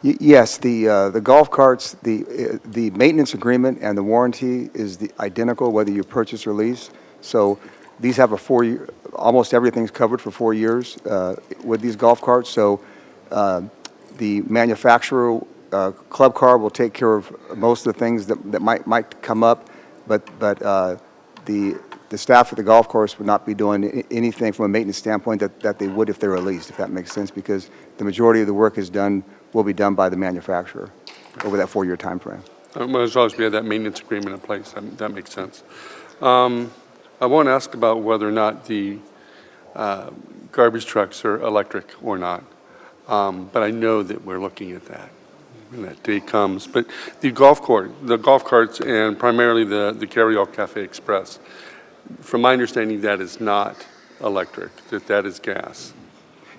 Yes, the golf carts, the maintenance agreement and the warranty is identical whether you purchase or lease. So these have a 4-year, almost everything's covered for 4 years with these golf carts. So the manufacturer club car will take care of most of the things that might come up, but the staff at the golf course would not be doing anything from a maintenance standpoint that they would if they were leased, if that makes sense, because the majority of the work will be done by the manufacturer over that 4-year time frame. As long as we have that maintenance agreement in place, that makes sense. I want to ask about whether or not the garbage trucks are electric or not, but I know that we're looking at that when that day comes. But the golf carts, and primarily the Carryall Cafe Express, from my understanding, that is not electric, that is gas.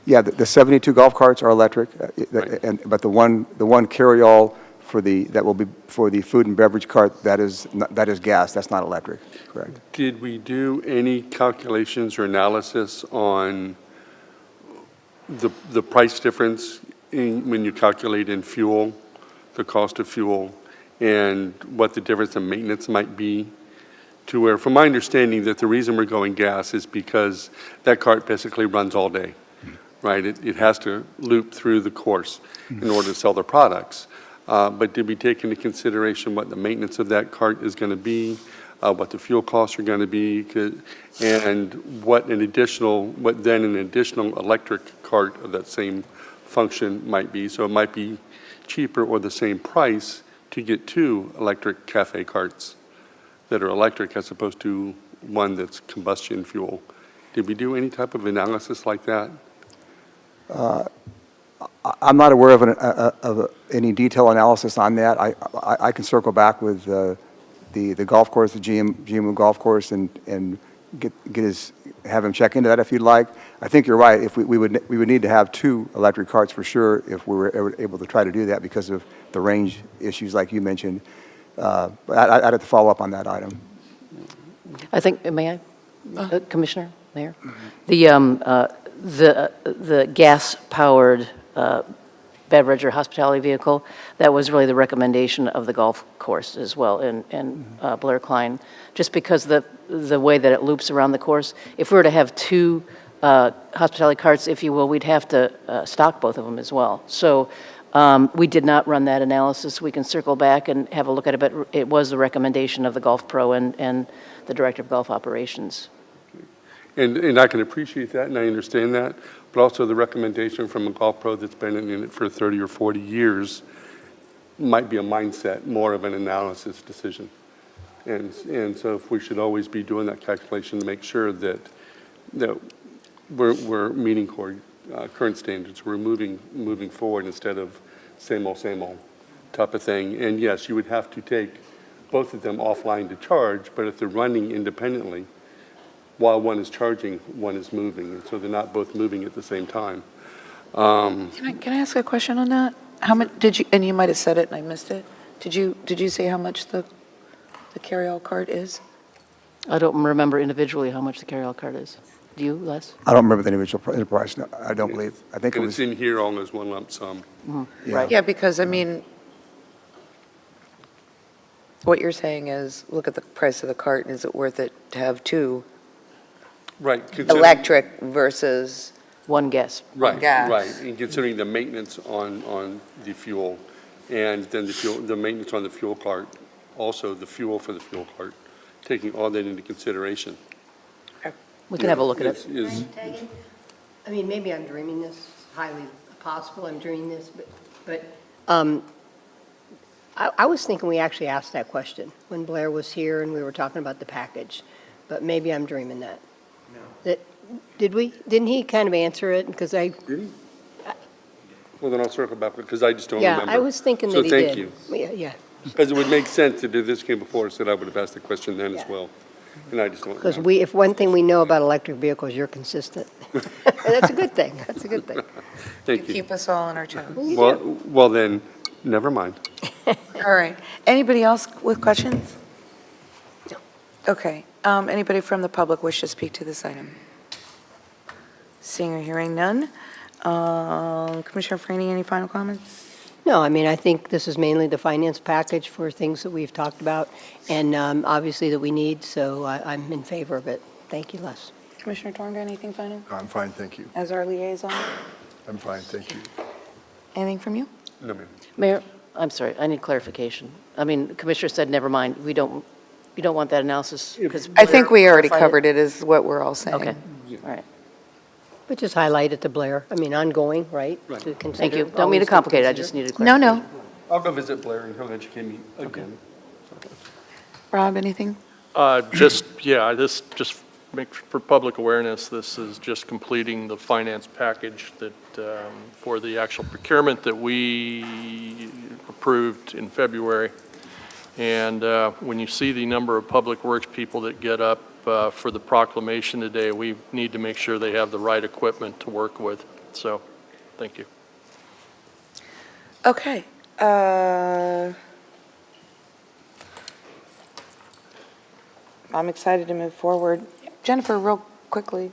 Yeah, the 72 golf carts are electric, Right. but the one carryall that will be for the food and beverage cart, that is gas. That's not electric. Correct. Did we do any calculations or analysis on the price difference when you calculate in fuel, the cost of fuel, and what the difference in maintenance might be, to where, from my understanding, that the reason we're going gas is because that cart basically runs all day, right? It has to loop through the course in order to sell their products. But did we take into consideration what the maintenance of that cart is going to be, what the fuel costs are going to be, and what then an additional electric cart of that same function might be? So it might be cheaper or the same price to get 2 electric cafe carts that are electric as opposed to one that's combustion fuel. Did we do any type of analysis like that? I'm not aware of any detailed analysis on that. I can circle back with the golf course, the GM golf course, and have him check into that if you'd like. I think you're right. If we would need to have 2 electric carts for sure if we were ever able to try to do that because of the range issues like you mentioned. But I'd have to follow up on that item. I think, may I, Commissioner, Mayor? The gas-powered beverage or hospitality vehicle, that was really the recommendation of the golf course as well, and Blair Klein, just because the way that it loops around the course. If we were to have 2 hospitality carts, if you will, we'd have to stock both of them as well. So we did not run that analysis. We can circle back and have a look at it, but it was the recommendation of the Golf Pro and the Director of Golf Operations. And I can appreciate that, and I understand that, but also the recommendation from a golf pro that's been in it for 30 or 40 years might be a mindset, more of an analysis decision. And so if we should always be doing that calculation to make sure that we're meeting current standards, we're moving forward instead of same old type of thing. And yes, you would have to take both of them offline to charge, but if they're running independently, while one is charging, one is moving, and so they're not both moving at the same time. Can I ask a question on that? How much did you? And you might have said it and I missed it. Did you say how much the carry-all cart is? I don't remember individually how much the carry-all cart is. Do you, Les? I don't remember the individual price. No, I don't believe. I think it And was. it's in here all as one lump sum. Mm-hmm. Yeah. Right. Yeah, because I mean, what you're saying is, look at the price of the cart, and is it worth it to have 2 Right. electric versus one gas? Right, gas? right, and considering the maintenance on the fuel, and then the maintenance on the fuel cart, also the fuel for the fuel cart, taking all that into consideration. We can have a look at it. I mean, maybe I'm dreaming this, highly possible I'm dreaming this, but I was thinking we actually asked that question when Blair was here and we were talking about the package, but maybe I'm dreaming that. No. Did we? Didn't he kind of answer it? Because Did he? Well, then I'll circle back, because I just don't remember. Yeah, I was thinking that he did. So thank you. Yeah. Because it would make sense to do this came before us, that I would have asked the question then as well. And I just don't know. Because if one thing we know about electric vehicles, you're consistent. That's a good thing. That's a good thing. Thank you. Keep us all on our toes. Well then, never mind. All right. Anybody else with questions? No. Okay. Anybody from the public wish to speak to this item? Seeing or hearing none. Commissioner Franny, any final comments? No, I mean, I think this is mainly the finance package for things that we've talked about and obviously that we need, so I'm in favor of it. Thank you, Les. Commissioner Tornga, anything final? I'm fine, thank you. As our liaison? I'm fine, thank you. Anything from you? No, ma'am. Mayor, I'm sorry, I need clarification. I mean, Commissioner said, never mind, you don't want that analysis because. I think we already covered it, is what we're all saying. Okay, all right. But just highlight it to Blair. I mean, ongoing, right? Right. To consider, Thank you. Don't mean always to complicate it, I just consider. needed clarification. No. I'll go visit Blair and he'll educate me again. Rob, anything? Just for public awareness, this is just completing the finance package that, for the actual procurement that we approved in February. And when you see the number of public works people that get up for the proclamation today, we need to make sure they have the right equipment to work with. So, thank you. Okay. I'm excited to move forward. Jennifer, real quickly,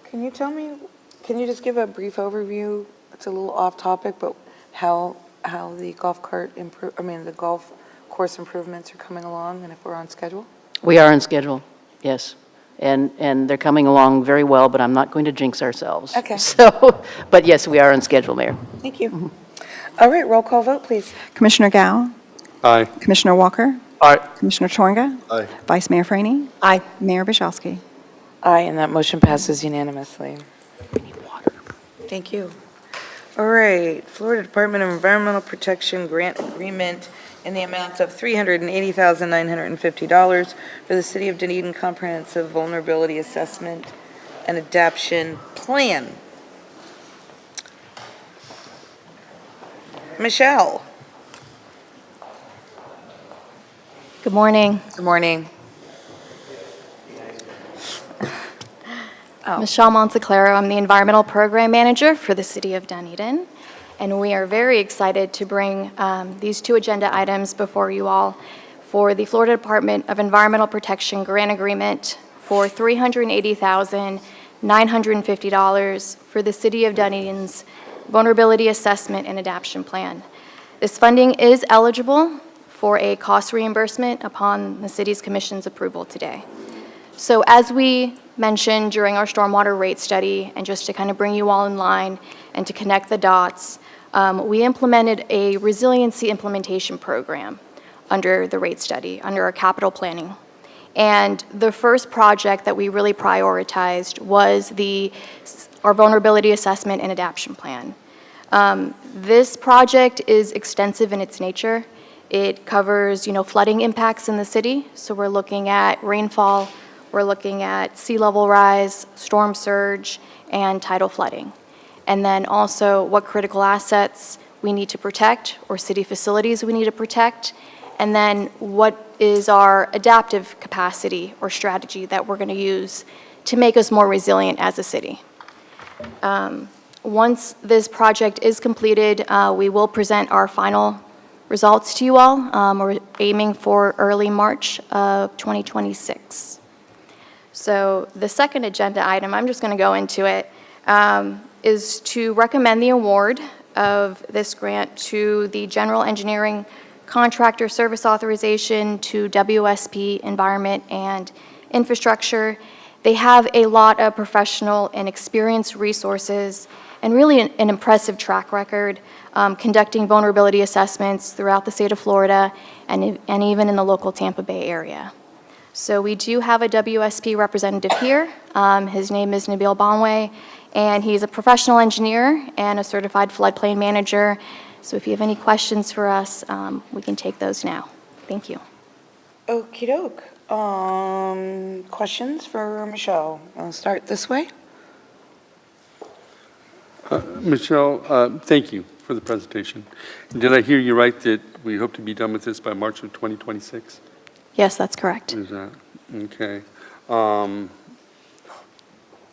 can you just give a brief overview? It's a little off topic, but how how the golf the golf course improvements are coming along and if we're on schedule? We are on schedule, yes. And they're coming along very well, but I'm not going to jinx ourselves. Okay. So, but yes, we are on schedule, Mayor. Thank you. All right, roll call vote, please. Commissioner Gao? Aye. Commissioner Walker? Aye. Commissioner Torga? Aye. Vice Mayor Franey? Aye. Mayor Buszowski? Aye, and that motion passes unanimously. Thank you. All right, Florida Department of Environmental Protection Grant Agreement in the amount of $380,950 for the City of Dunedin Comprehensive Vulnerability Assessment and Adaptation Plan. Michelle. Good morning. Good morning. Michelle Monteclaro. I'm the Environmental Program Manager for the City of Dunedin, and we are very excited to bring these two agenda items before you all for the Florida Department of Environmental Protection Grant Agreement for $380,950 for the City of Dunedin's Vulnerability Assessment and Adaptation Plan. This funding is eligible for a cost reimbursement upon the City's Commission's approval today. So as we mentioned during our stormwater rate study, and just to kind of bring you all in line and to connect the dots, we implemented a resiliency implementation program under the rate study, under our capital planning. And the first project that we really prioritized was our vulnerability assessment and adaptation plan. This project is extensive in its nature. It covers, flooding impacts in the city. So we're looking at rainfall, we're looking at sea level rise, storm surge, and tidal flooding. And then also what critical assets we need to protect or city facilities we need to protect. And then what is our adaptive capacity or strategy that we're going to use to make us more resilient as a city. Once this project is completed, we will present our final results to you all. We're aiming for early March of 2026. So the second agenda item, I'm just going to go into it, is to recommend the award of this grant to the General Engineering Contractor Service Authorization to WSP Environment and Infrastructure. They have a lot of professional and experienced resources and really an impressive track record conducting vulnerability assessments throughout the state of Florida and even in the local Tampa Bay area. So we do have a WSP representative here. His name is Nabil Bonway, and he's a professional engineer and a certified floodplain manager. So if you have any questions for us, we can take those now. Thank you. Okie doke. Questions for Michelle? I'll start this way. Michelle, thank you for the presentation. Did I hear you right that we hope to be done with this by March of 2026? Yes, that's correct. Is that, okay.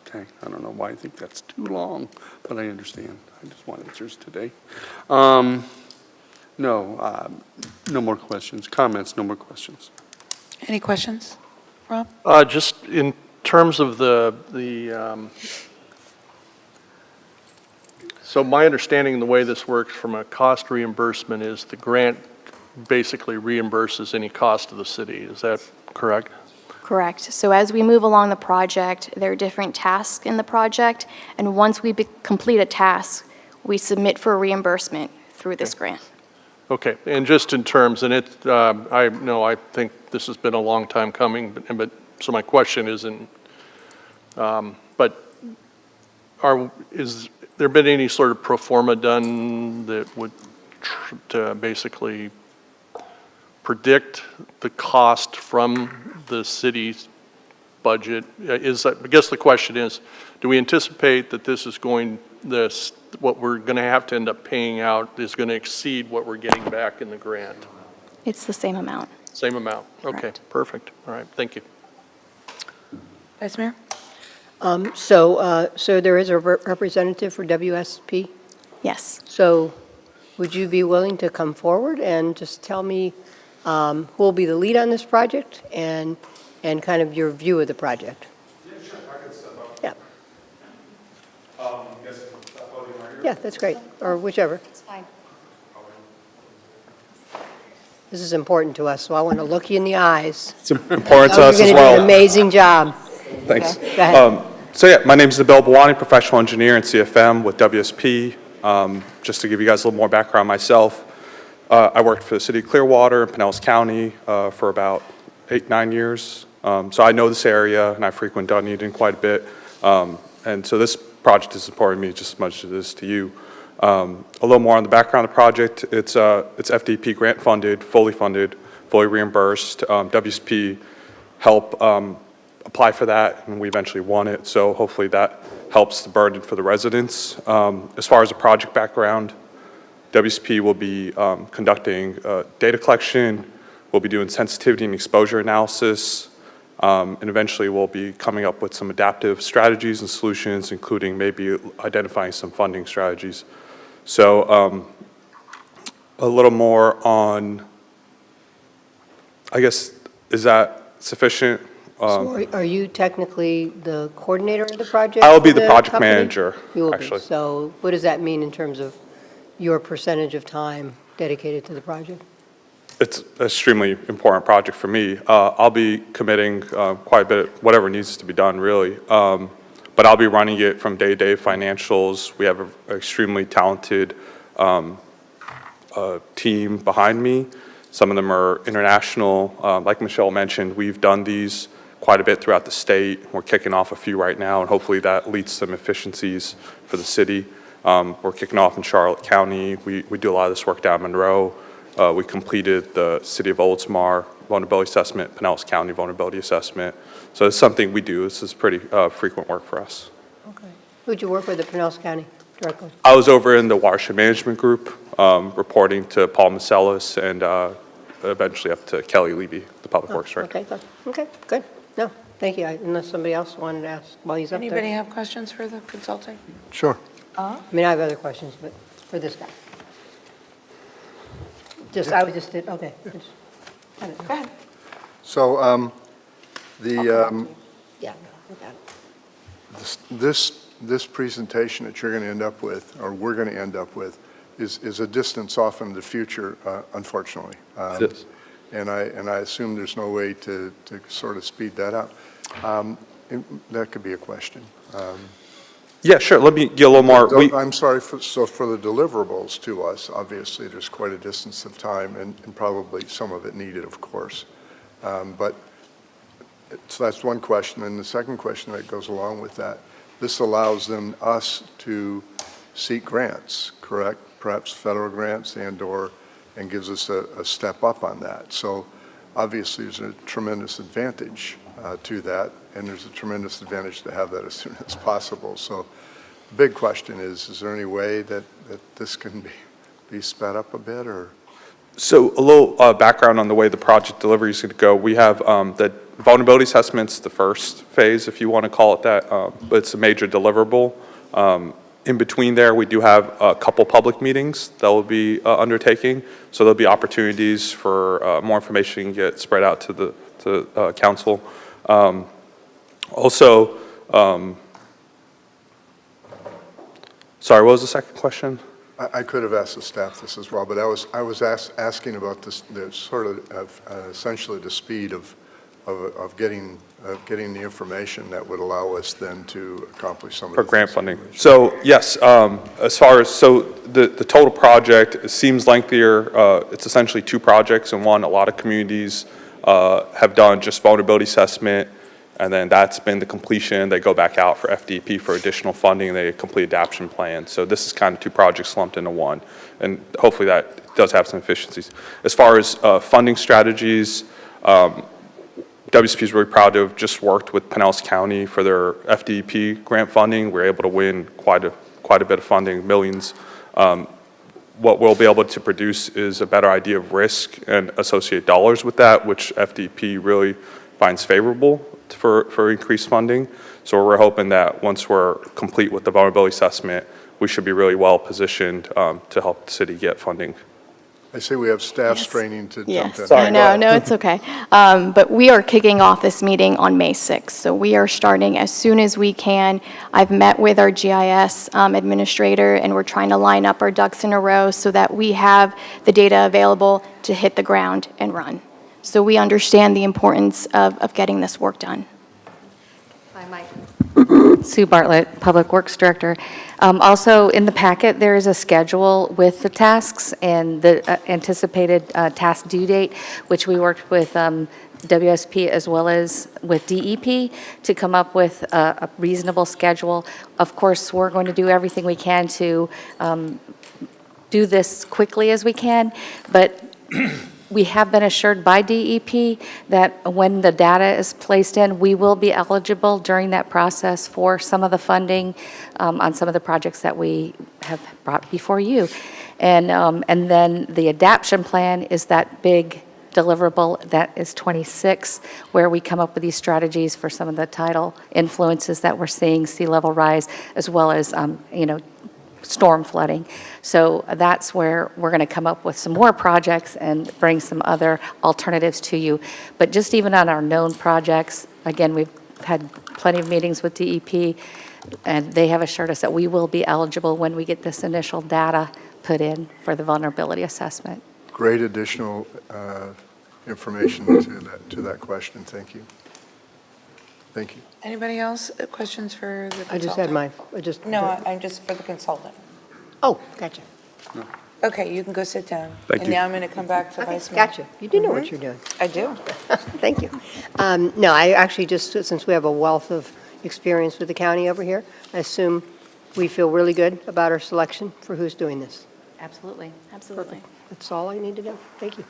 Okay, I don't know why I think that's too long, but I understand. I just want answers today. No more questions. Comments, no more questions. Any questions, Rob? Just in terms of so my understanding of the way this works from a cost reimbursement is the grant basically reimburses any cost to the city. Is that correct? Correct. So as we move along the project, there are different tasks in the project, and once we complete a task, we submit for reimbursement through this grant. Okay, and just in terms, and I know I think this has been a long time coming, but so my question isn't, but is there been any sort of pro forma done that would to basically predict the cost from the city's budget? I guess the question is, do we anticipate that this is what we're going to have to end up paying out is going to exceed what we're getting back in the grant? It's the same amount. Same amount. Okay, Correct. perfect. All right, thank you. Vice Mayor? So there is a representative for WSP? Yes. So would you be willing to come forward and just tell me who will be the lead on this project and kind of your view of the project? Yeah, sure. I can step up. Yeah. Yes, stop voting right here. Yeah, that's great, or whichever. It's fine. This is important to us, so I want to look you in the eyes. It's important to You're us as going to do an well. amazing job. Thanks. Okay, go ahead. So yeah, my name is Nabil Bawani, professional engineer and CFM with WSP. Just to give you guys a little more background myself, I worked for the city of Clearwater in Pinellas County for about 8-9 years. So I know this area and I frequent Dunedin quite a bit. And so this project is important to me just as much as it is to you. A little more on the background of the project. It's FDP grant funded, fully reimbursed. WSP helped apply for that, and we eventually won it. So hopefully that helps the burden for the residents. As far as the project background, WSP will be conducting data collection. We'll be doing sensitivity and exposure analysis. And eventually we'll be coming up with some adaptive strategies and solutions, including maybe identifying some funding strategies. So a little more on, I guess, is that sufficient? So are you technically the coordinator of the project? I will be for the project company? manager, You will actually. be. So what does that mean in terms of your percentage of time dedicated to the project? It's an extremely important project for me. I'll be committing quite a bit, whatever needs to be done, really. But I'll be running it from day-to-day financials. We have an extremely talented team behind me. Some of them are international. Like Michelle mentioned, we've done these quite a bit throughout the state. We're kicking off a few right now, and hopefully that leads to some efficiencies for the city. We're kicking off in Charlotte County. We do a lot of this work down in Monroe. We completed the City of Oldsmar vulnerability assessment, Pinellas County vulnerability assessment. So it's something we do. This is pretty frequent work for us. Okay. Who'd you work with at Pinellas County directly? I was over in the watershed management group, reporting to Paul Macelis and eventually up to Kelly Levy, the public works director. Okay, good. Okay, good. No, thank you. Unless somebody else wanted to ask while he's up there. Anybody have questions for the consultant? Sure. I mean, I have other questions, but for this guy. I was just, okay. Go ahead. So Yeah, I got it. this presentation that you're going to end up with, or we're going to end up with, is a distance off in the future, unfortunately. It is. And I assume there's no way to sort of speed that up. That could be a question. Yeah, sure. Let me get a little more. I'm sorry, so for the deliverables to us, obviously, there's quite a distance of time, and probably some of it needed, of course. So that's one question. And the second question that goes along with that, this allows us to seek grants, correct? Perhaps federal grants and gives us a step up on that. So obviously, there's a tremendous advantage to that, and there's a tremendous advantage to have that as soon as possible. So the big question is there any way that this can be sped up a bit, or? So a little background on the way the project delivery is going to go. We have the vulnerability assessments, the first phase, if you want to call it that, but it's a major deliverable. In between there, we do have a couple public meetings that we'll be undertaking. So there'll be opportunities for more information to get spread out to the council. Also, sorry, what was the second question? I could have asked the staff this as well, but I was asking about the sort of essentially the speed of getting the information that would allow us then to accomplish some of the For grant funding. So yes, as far as, so the total project, it seems lengthier. It's essentially two projects in one. A lot of communities have done just vulnerability assessment, and then that's been the completion. They go back out for FDP for additional funding, and they complete adaptation plan. So this is kind of two projects lumped into one, and hopefully that does have some efficiencies. As far as funding strategies, WSP is really proud to have just worked with Pinellas County for their FDP grant funding. We're able to win quite a bit of funding, millions. What we'll be able to produce is a better idea of risk and associate dollars with that, which FDP really finds favorable for increased funding. So we're hoping that once we're complete with the vulnerability assessment, we should be really well positioned to help the city get funding. I see we have staff straining to jump in. Yes, I know, no, it's okay. But we are kicking off this meeting on May 6th, so we are starting as soon as we can. I've met with our GIS administrator, and we're trying to line up our ducks in a row so that we have the data available to hit the ground and run. So we understand the importance of getting this work done. Hi, Mike. Sue Bartlett, Public Works Director. Also, in the packet, there is a schedule with the tasks and the anticipated task due date, which we worked with WSP as well as with DEP to come up with a reasonable schedule. Of course, we're going to do everything we can to do this quickly as we can, but we have been assured by DEP that when the data is placed in, we will be eligible during that process for some of the funding on some of the projects that we have brought before you. And then the adaptation plan is that big deliverable that is 26, where we come up with these strategies for some of the tidal influences that we're seeing, sea level rise, as well as, storm flooding. So that's where we're going to come up with some more projects and bring some other alternatives to you. But just even on our known projects, again, we've had plenty of meetings with DEP, and they have assured us that we will be eligible when we get this initial data put in for the vulnerability assessment. Great additional information to that question. Thank you. Thank you. Anybody else, questions for the consultant? I just had mine. No, I'm just for the consultant. Oh, gotcha. Okay, you can go sit down. Thank And you. now I'm going to come back to Vice Mayor. Gotcha. You do know what you're doing. I do. Thank you. No, I actually just, since we have a wealth of experience with the county over here, I assume we feel really good about our selection for who's doing this. Absolutely. Absolutely. That's all I need to know. Thank you.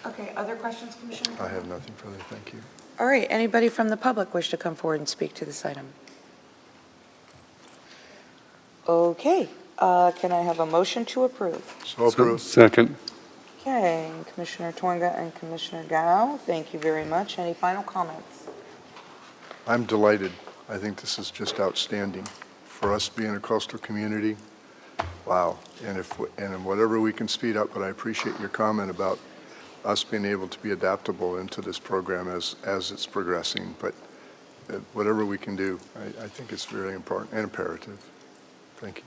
Okay, other questions, Commissioner? I have nothing further. Thank you. All right, anybody from the public wish to come forward and speak to this item? Okay, can I have a motion to approve? So approved. Second. Okay, Commissioner Twanga and Commissioner Gao, thank you very much. Any final comments? I'm delighted. I think this is just outstanding. For us being a coastal community, wow. And whatever we can speed up, but I appreciate your comment about us being able to be adaptable into this program as it's progressing. But whatever we can do, I think it's very important and imperative. Thank you.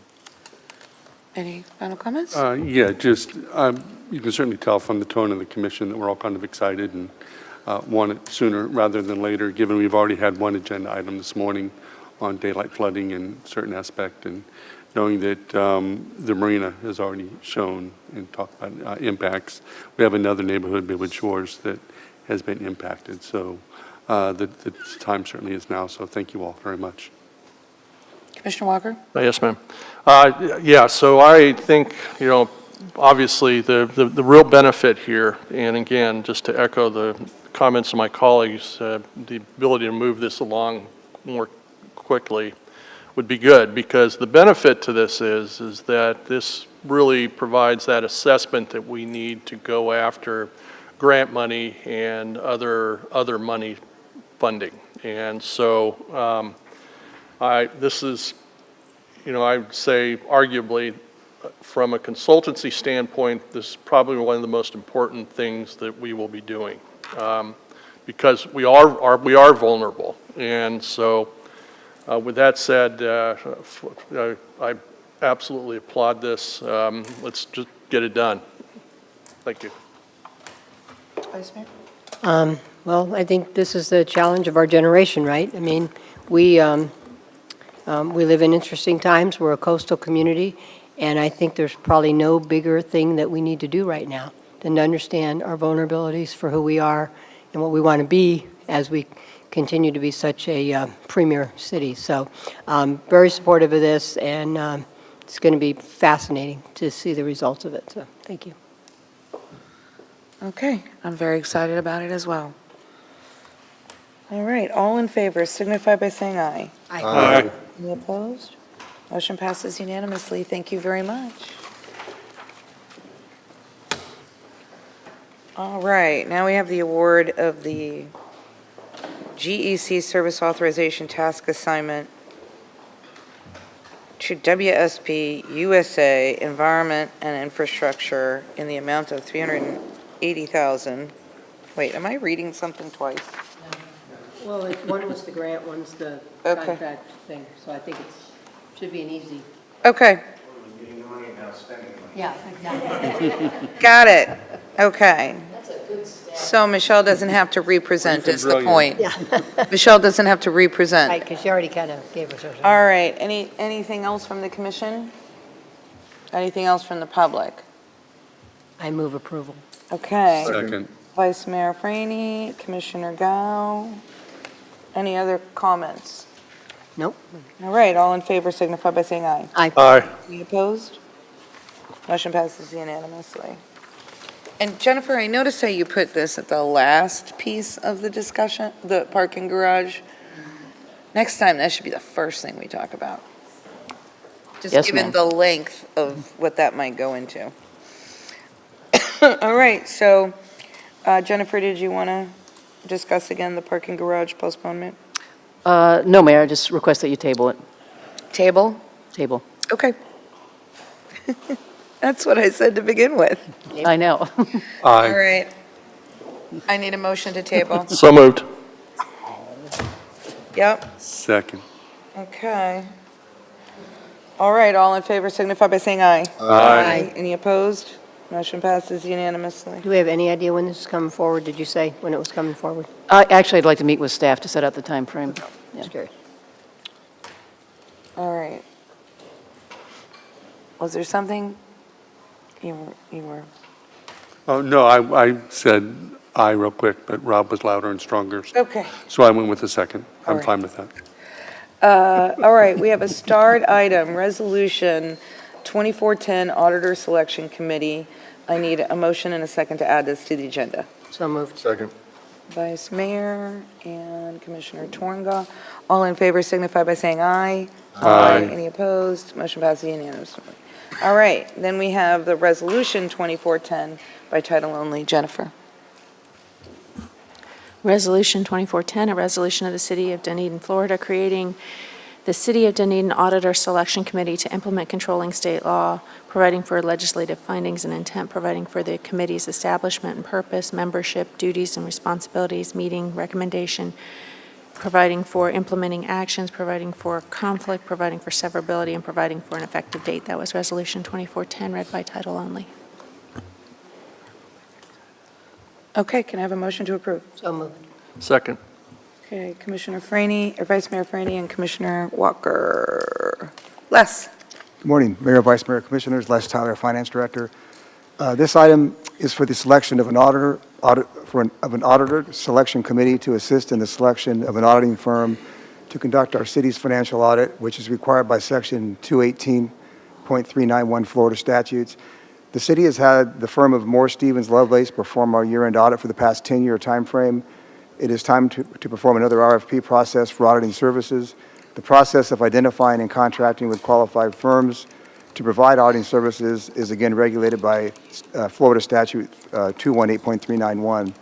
Any final comments? Yeah, just, you can certainly tell from the tone of the commission that we're all kind of excited and want it sooner rather than later, given we've already had one agenda item this morning on daylight flooding in certain aspect, and knowing that the marina has already shown and talked about impacts. We have another neighborhood, Midwood Shores, that has been impacted. So the time certainly is now. So thank you all very much. Commissioner Walker? Yes, ma'am. Yeah, so I think, obviously the real benefit here, and again, just to echo the comments of my colleagues, the ability to move this along more quickly would be good, because the benefit to this is that this really provides that assessment that we need to go after grant money and other money funding. And so this is, I would say arguably from a consultancy standpoint, this is probably one of the most important things that we will be doing, because we are vulnerable. And so with that said, I absolutely applaud this. Let's just get it done. Thank you. Vice Mayor? Well, I think this is the challenge of our generation, right? I mean, we live in interesting times. We're a coastal community, and I think there's probably no bigger thing that we need to do right now than to understand our vulnerabilities for who we are and what we want to be as we continue to be such a premier city. So very supportive of this, and it's going to be fascinating to see the results of it. So thank you. Okay, I'm very excited about it as well. All right, all in favor signify by saying aye. Aye. Any opposed? Motion passes unanimously. Thank you very much. All right, now we have the award of the GEC Service Authorization Task Assignment to WSP USA Environment and Infrastructure in the amount of $380,000. Wait, am I reading something twice? Well, one was the grant, one's the Okay. contract thing, so I think it should be an easy. Okay, Getting the money now, spending the money. Yeah, exactly. got it. Okay. So Michelle doesn't have to represent is the point. Yeah, Michelle doesn't have to represent. right, because she already kind of gave us hers. All right, anything else from the commission? Anything else from the public? I move approval. Okay. Second. Vice Mayor Franey, Commissioner Gao. Any other comments? Nope. All right, all in favor signify by saying aye. Aye. Any opposed? Motion passes unanimously. And Jennifer, I noticed how you put this at the last piece of the discussion, the parking garage. Next time, that should be the first thing we talk about. Just Yes, given ma'am. the length of what that might go into. All right, so Jennifer, did you want to discuss again the parking garage postponement? No, Mayor, I just request that you table it. Table? Table. Okay. That's what I said to begin with. I know. All Aye. right. I need a motion to table. So moved. Yep, Second. okay. All right, all in favor signify by saying aye. Aye. Any opposed? Motion passes unanimously. Do we have any idea when this is coming forward? Did you say when it was coming forward? Actually, I'd like to meet with staff to set out the timeframe. Yeah. Just curious. All right. Was there something you were, Oh, no, I said aye real quick, but Rob was louder and stronger. okay. So I went with the second. All I'm right. fine with that. All right, we have a starred item, Resolution 2410 Auditor Selection Committee. I need a motion and a second to add this to the agenda. So moved. Second. Vice Mayor and Commissioner Tornga. All in favor signify by saying aye. Aye. Any opposed? Motion passes unanimously. All right, then we have the Resolution 2410 by title only. Jennifer. Resolution 2410, a resolution of the City of Dunedin, Florida, creating the City of Dunedin Auditor Selection Committee to implement controlling state law, providing for legislative findings and intent, providing for the committee's establishment and purpose, membership, duties and responsibilities, meeting, recommendation, providing for implementing actions, providing for conflict, providing for severability, and providing for an effective date. That was Resolution 2410, read by title only. Okay, can I have a motion to approve? So moved. Second. Okay, Commissioner Franey, or Vice Mayor Franey and Commissioner Walker. Les. Good morning, Mayor, Vice Mayor, Commissioners. Les Tyler, Finance Director. This item is for the selection of an auditor selection committee to assist in the selection of an auditing firm to conduct our city's financial audit, which is required by Section 218.391 Florida statutes. The city has had the firm of Moore Stevens Lovelace perform our year-end audit for the past 10-year timeframe. It is time to perform another RFP process for auditing services. The process of identifying and contracting with qualified firms to provide auditing services is again regulated by Florida Statute 218.391.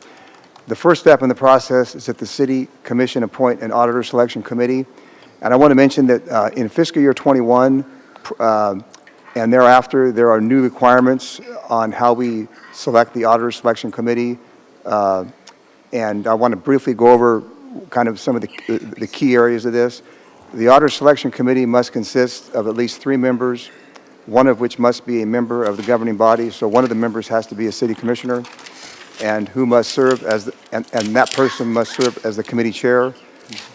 The first step in the process is that the City Commission appoint an auditor selection committee. And I want to mention that in fiscal year 21 and thereafter, there are new requirements on how we select the auditor selection committee. And I want to briefly go over kind of some of the key areas of this. The auditor selection committee must consist of at least 3 members, one of which must be a member of the governing body. So one of the members has to be a city commissioner, and who must serve as, and that person must serve as the committee chair.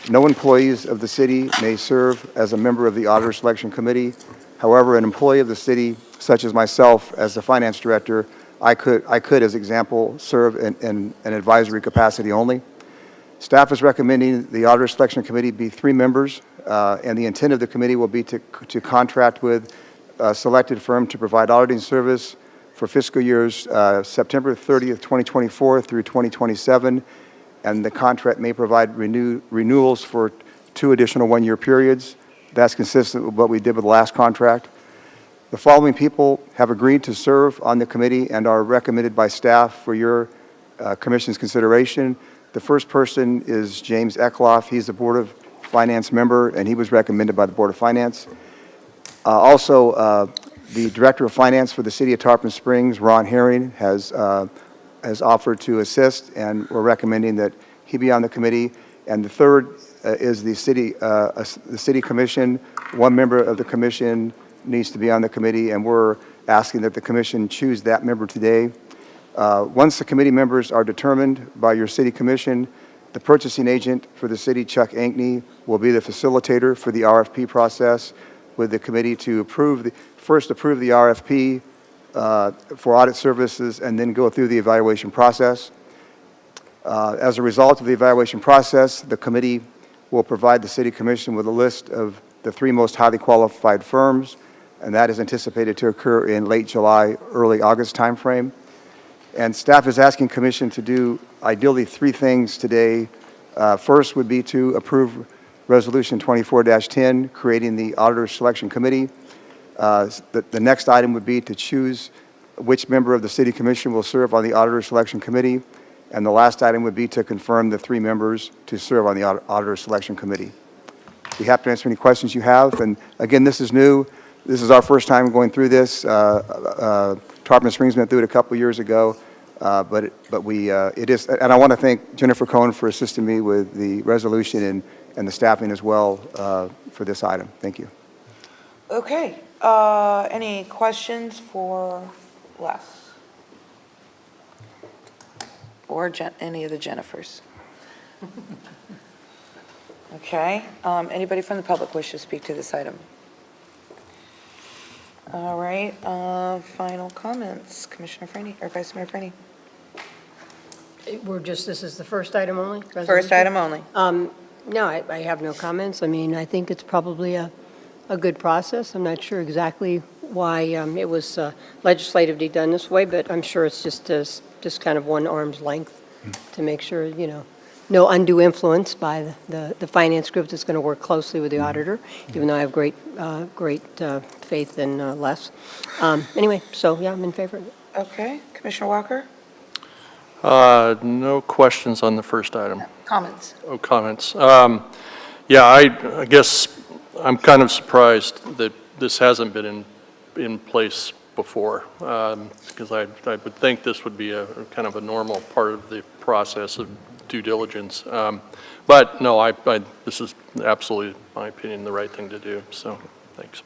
No employees of the city may serve as a member of the auditor selection committee. However, an employee of the city, such as myself as the finance director, I could, as example, serve in an advisory capacity only. Staff is recommending the auditor selection committee be 3 members, and the intent of the committee will be to contract with a selected firm to provide auditing service for fiscal years September 30th, 2024 through 2027, and the contract may provide renewals for 2 additional 1-year periods. That's consistent with what we did with the last contract. The following people have agreed to serve on the committee and are recommended by staff for your commission's consideration. The first person is James Eckloff. He's a Board of Finance member, and he was recommended by the Board of Finance. Also, the Director of Finance for the City of Tarpon Springs, Ron Herring, has offered to assist, and we're recommending that he be on the committee. And the third is the City Commission. One member of the commission needs to be on the committee, and we're asking that the commission choose that member today. Once the committee members are determined by your City Commission, the purchasing agent for the city, Chuck Ankney, will be the facilitator for the RFP process, with the committee to first approve the RFP for audit services and then go through the evaluation process. As a result of the evaluation process, the committee will provide the City Commission with a list of the 3 most highly qualified firms, and that is anticipated to occur in late July, early August timeframe. And staff is asking Commission to do ideally 3 things today. First would be to approve Resolution 24-10, creating the Auditor Selection Committee. The next item would be to choose which member of the City Commission will serve on the Auditor Selection Committee. And the last item would be to confirm the 3 members to serve on the Auditor Selection Committee. Be happy to answer any questions you have. And again, this is new. This is our first time going through this. Tarpon Springs went through it a couple years ago. But it is, and I want to thank Jennifer Cohen for assisting me with the resolution and the staffing as well for this item. Thank you. Okay, any questions for Les? Or any of the Jennifers? Okay, anybody from the public wish to speak to this item? All right, final comments, Commissioner Franny, or Vice Mayor Franny? This is the first item only? First item only. No, I have no comments. I mean, I think it's probably a good process. I'm not sure exactly why it was legislatively done this way, but I'm sure it's just kind of one arm's length to make sure, no undue influence by the finance group that's going to work closely with the auditor, even though I have great faith in Les. Anyway, so yeah, I'm in favor of it. Okay, Commissioner Walker? No questions on the first item. Comments? Oh, comments. Yeah, I guess I'm kind of surprised that this hasn't been in place before, because I would think this would be a kind of a normal part of the process of due diligence. But no, this is absolutely, in my opinion, the right thing to do. So, thanks.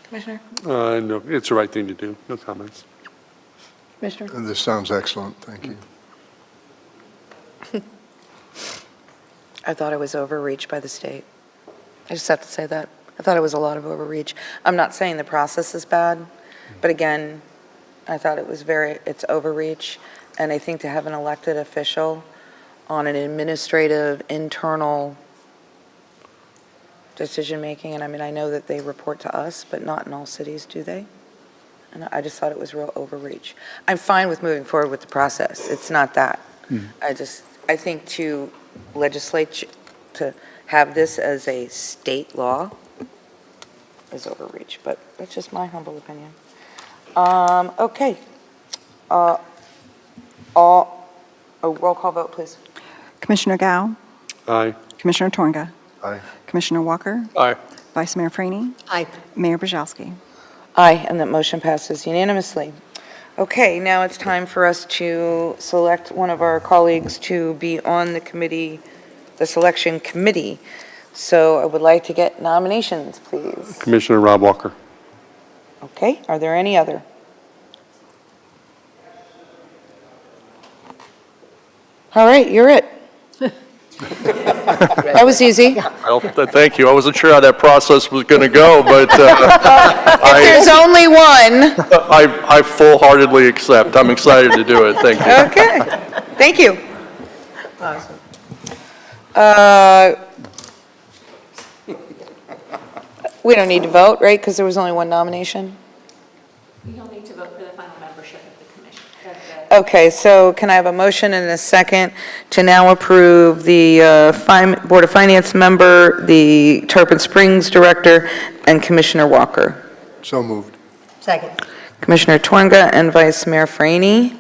Commissioner? No, it's the right thing to do. No comments. Commissioner? This sounds excellent. Thank you. I thought it was overreach by the state. I just have to say that. I thought it was a lot of overreach. I'm not saying the process is bad, but again, I thought it's overreach. And I think to have an elected official on an administrative, internal decision-making, and I mean, I know that they report to us, but not in all cities, do they? And I just thought it was real overreach. I'm fine with moving forward with the process. It's not that. I think to legislate, to have this as a state law is overreach, but that's just my humble opinion. Okay. Roll call vote, please. Commissioner Gao? Aye. Commissioner Tornga? Aye. Commissioner Walker? Aye. Vice Mayor Franny? Aye. Mayor Brzezowski? Aye, and that motion passes unanimously. Okay, now it's time for us to select one of our colleagues to be on the committee, the selection committee. So I would like to get nominations, please. Commissioner Rob Walker. Okay, are there any other? All right, you're it. That was easy. Well, thank you. I wasn't sure how that process was going to go, but There's only one. I full-heartedly accept. I'm excited to do it. Thank you. Okay, thank you. Awesome. We don't need to vote, right, because there was only one nomination? We don't need to vote for the final membership of the commission. Okay, so can I have a motion and a second to now approve the Board of Finance member, the Tarpon Springs director, and Commissioner Walker? So moved. Second. Commissioner Twanga and Vice Mayor Franny.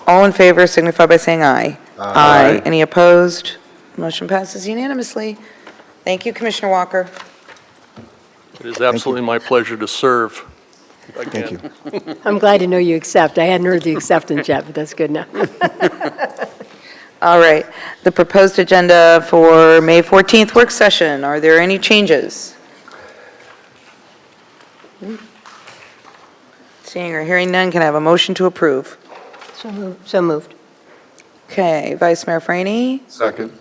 All in favor signify by saying aye. Aye. Any opposed? Motion passes unanimously. Thank you, Commissioner Walker. It is absolutely my pleasure to serve again. Thank you. I'm glad to know you accept. I hadn't heard the acceptance yet, but that's good enough. All right, the proposed agenda for May 14th work session, are there any changes? Seeing or hearing none, can I have a motion to approve? So moved. Okay, Vice Mayor Franey Second.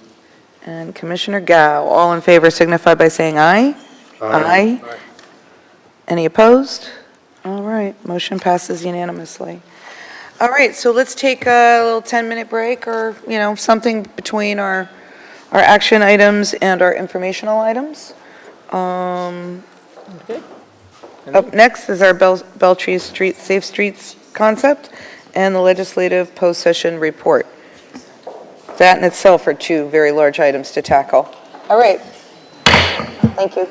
and Commissioner Gao, all in favor signify by saying aye. Aye. Any opposed? All right, motion passes unanimously. All right, so let's take a little 10-minute break or, something between our action items and our informational items. Up next is our Beltry Street Safe Streets concept and the legislative post-session report. That in itself are two very large items to tackle. All right. Thank you.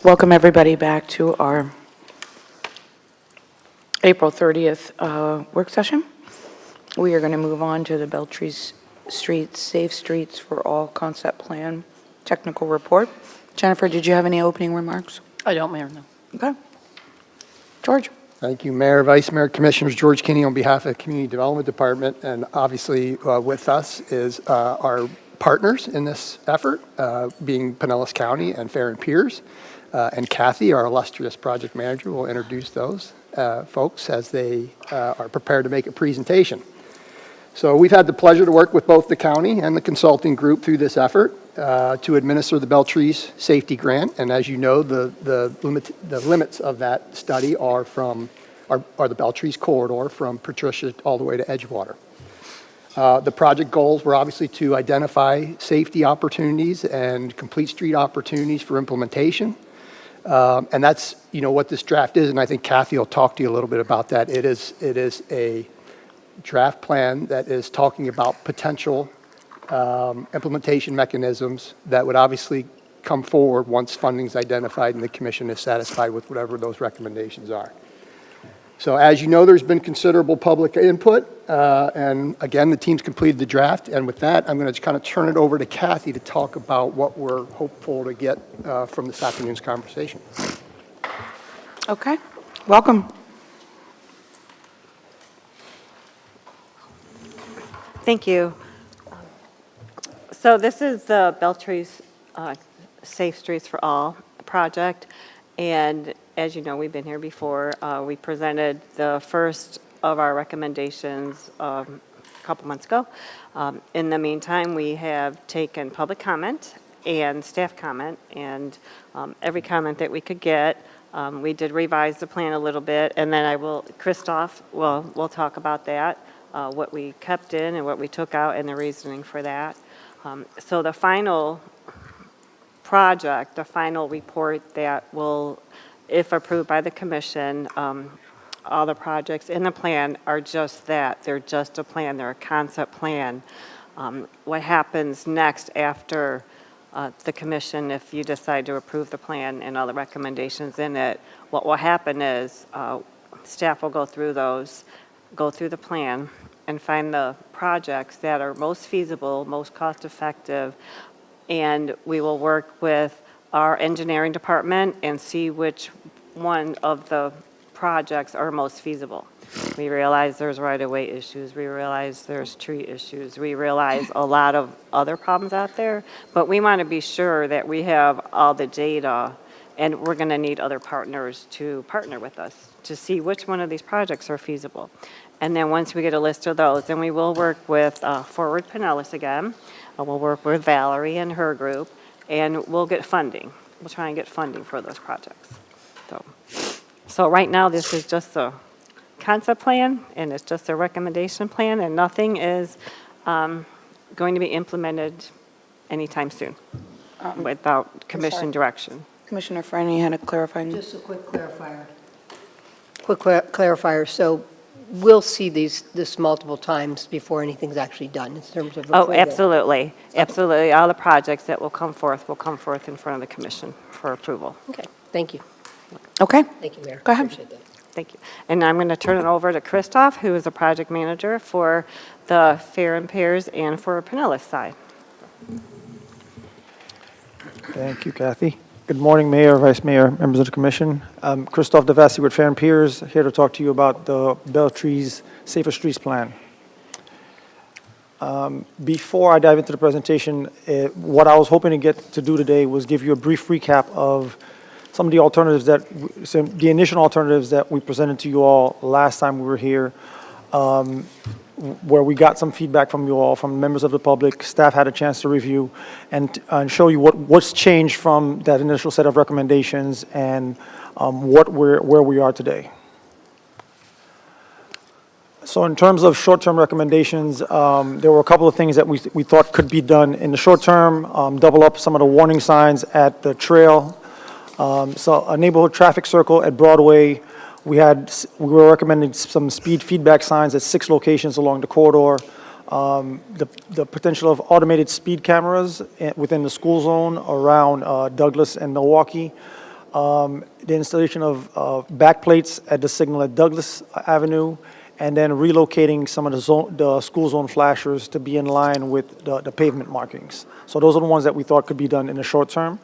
Welcome everybody back to our April 30th work session. We are going to move on to the Beltrees Streets, Safe Streets for All Concept Plan Technical Report. Jennifer, did you have any opening remarks? I don't, Mayor, no. Okay. George? Thank you, Mayor, Vice Mayor, Commissioners. George Kinney on behalf of the Community Development Department, and obviously with us is our partners in this effort, being Pinellas County and Fair and Piers. And Kathy, our illustrious project manager, will introduce those folks as they are prepared to make a presentation. So we've had the pleasure to work with both the county and the consulting group through this effort to administer the Beltrees Safety Grant. And as you know, the limits of that study are the Beltrees corridor from Patricia all the way to Edgewater. The project goals were obviously to identify safety opportunities and complete street opportunities for implementation. And that's, what this draft is, and I think Kathy will talk to you a little bit about that. It is a draft plan that is talking about potential implementation mechanisms that would obviously come forward once funding is identified and the commission is satisfied with whatever those recommendations are. So as you know, there's been considerable public input, and again, the team's completed the draft, and with that, I'm going to kind of turn it over to Kathy to talk about what we're hopeful to get from this afternoon's conversation. Okay. Welcome. Thank you. So this is the Beltrees Safe Streets for All project, and as you know, we've been here before. We presented the first of our recommendations a couple months ago. In the meantime, we have taken public comment and staff comment, and every comment that we could get. We did revise the plan a little bit, and then Christoph will talk about that, what we kept in and what we took out and the reasoning for that. So the final project, the final report that will, if approved by the commission, all the projects in the plan are just that. They're just a plan. They're a concept plan. What happens next after the commission, if you decide to approve the plan and all the recommendations in it, what will happen is staff will go through those, go through the plan, and find the projects that are most feasible, most cost-effective, and we will work with our engineering department and see which one of the projects are most feasible. We realize there's right-of-way issues. We realize there's tree issues. We realize a lot of other problems out there, but we want to be sure that we have all the data, and we're going to need other partners to partner with us to see which one of these projects are feasible. And then once we get a list of those, then we will work with Forward Pinellas again. We'll work with Valerie and her group, and we'll get funding. We'll try and get funding for those projects. So right now, this is just a concept plan, and it's just a recommendation plan, and nothing is going to be implemented anytime soon without commission direction. Commissioner Franny had a clarifying. Just a quick clarifier. Clarifier. So we'll see this multiple times before anything's actually done in terms of approval. Oh, absolutely. Absolutely. All the projects that will come forth in front of the commission for approval. Okay. Thank you. Okay. Thank you, Mayor. Go ahead. Appreciate that. Thank you. And I'm going to turn it over to Christoph, who is a project manager for the Fair and Piers and for Pinellas side. Thank you, Kathy. Good morning, Mayor, Vice Mayor, members of the Commission. Christoph Devassi with Fair and Piers, here to talk to you about the Beltrees Safer Streets Plan. Before I dive into the presentation, what I was hoping to do today was give you a brief recap of some of the alternatives the initial alternatives that we presented to you all last time we were here, where we got some feedback from you all, from members of the public. Staff had a chance to review and show you what's changed from that initial set of recommendations and where we are today. So in terms of short-term recommendations, there were a couple of things that we thought could be done in the short term. Double up some of the warning signs at the trail. So a neighborhood traffic circle at Broadway. We were recommending some speed feedback signs at 6 locations along the corridor. The potential of automated speed cameras within the school zone around Douglas and Milwaukee. the installation of backplates at the signal at Douglas Avenue, and then relocating some of the school zone flashers to be in line with the pavement markings. So those are the ones that we thought could be done in the short term.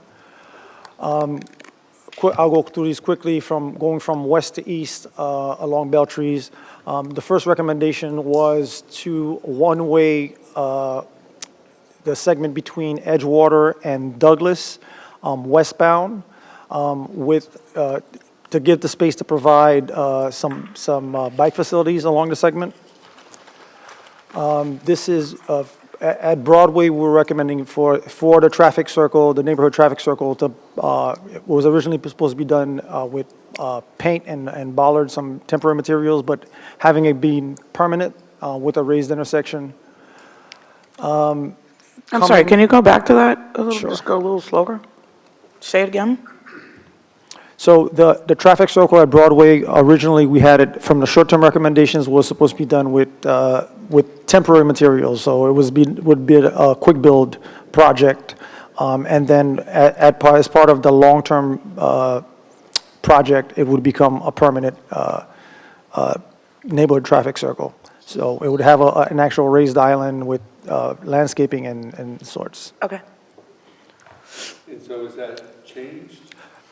I'll go through these quickly, going from west to east along Beltrees. The first recommendation was to one-way the segment between Edgewater and Douglas westbound to give the space to provide some bike facilities along the segment. This is at Broadway, we're recommending for the traffic circle, the neighborhood traffic circle, it was originally supposed to be done with paint and bollards, some temporary materials, but having it be permanent with a raised intersection. I'm sorry, can you go back to that a little? Sure. Just go a little slower? Say it again? So the traffic circle at Broadway, originally we had it, from the short-term recommendations, was supposed to be done with temporary materials. So it would be a quick build project. And then as part of the long-term project, it would become a permanent neighborhood traffic circle. So it would have an actual raised island with landscaping and sorts. Okay. And so is that changed?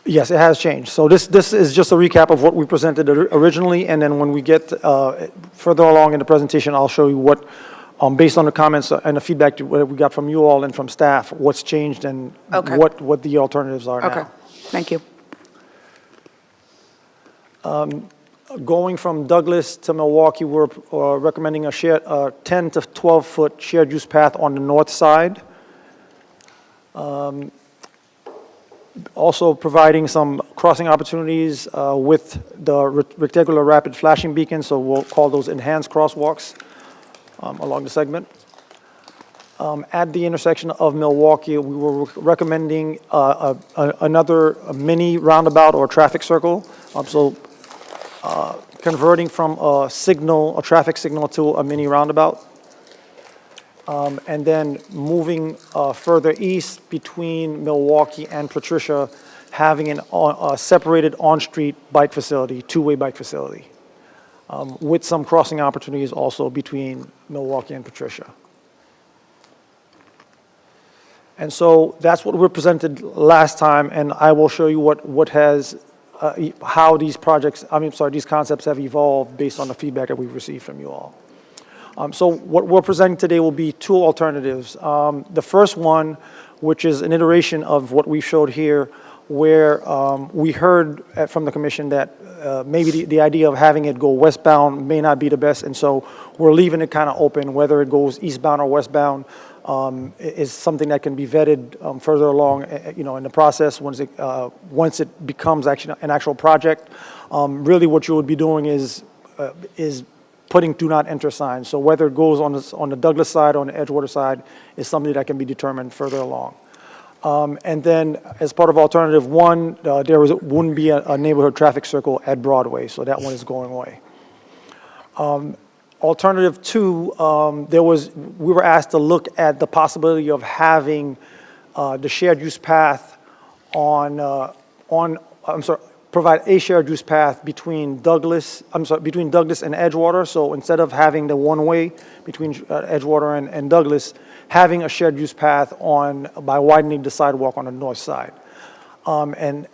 Yes, it has changed. So this is just a recap of what we presented originally, and then when we get further along in the presentation, I'll show you what, based on the comments and the feedback that we got from you all and from staff, what's changed and Okay. what the alternatives are now. Okay, thank you. Going from Douglas to Milwaukee, we're recommending a 10 to 12-foot shared use path on the north side. Also providing some crossing opportunities with the rectangular rapid flashing beacon, so we'll call those enhanced crosswalks along the segment. At the intersection of Milwaukee, we were recommending another mini roundabout or traffic circle. Converting from a traffic signal to a mini roundabout. And then moving further east between Milwaukee and Patricia, having a separated on-street bike facility, two-way bike facility, with some crossing opportunities also between Milwaukee and Patricia. And so that's what we presented last time, and I will show you how these concepts have evolved based on the feedback that we've received from you all. So what we're presenting today will be two alternatives. The first one, which is an iteration of what we showed here, where we heard from the commission that maybe the idea of having it go westbound may not be the best, and so we're leaving it kind of open, whether it goes eastbound or westbound. Is something that can be vetted further along, in the process once it becomes actually an actual project. Really, what you would be doing is putting "Do Not Enter" signs. So whether it goes on the Douglas side or on the Edgewater side is something that can be determined further along. And then, as part of alternative one, wouldn't be a neighborhood traffic circle at Broadway, so that one is going away. Alternative two, we were asked to look at the possibility of having the shared use path provide a shared use path between Douglas and Edgewater. So instead of having the one-way between Edgewater and Douglas, having a shared use path by widening the sidewalk on the north side. And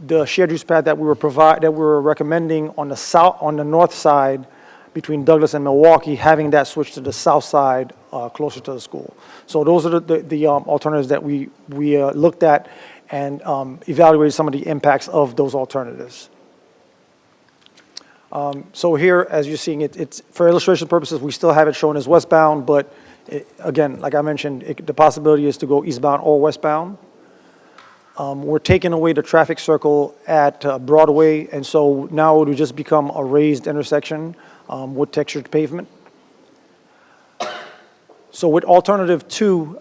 the shared use path that we were recommending on the north side between Douglas and Milwaukee, having that switch to the south side closer to the school. So those are the alternatives that we looked at and evaluated some of the impacts of those alternatives. So here, as you're seeing, it's for illustration purposes, we still have it shown as westbound, but again, like I mentioned, the possibility is to go eastbound or westbound. We're taking away the traffic circle at Broadway, and so now it would just become a raised intersection with textured pavement. So with alternative two,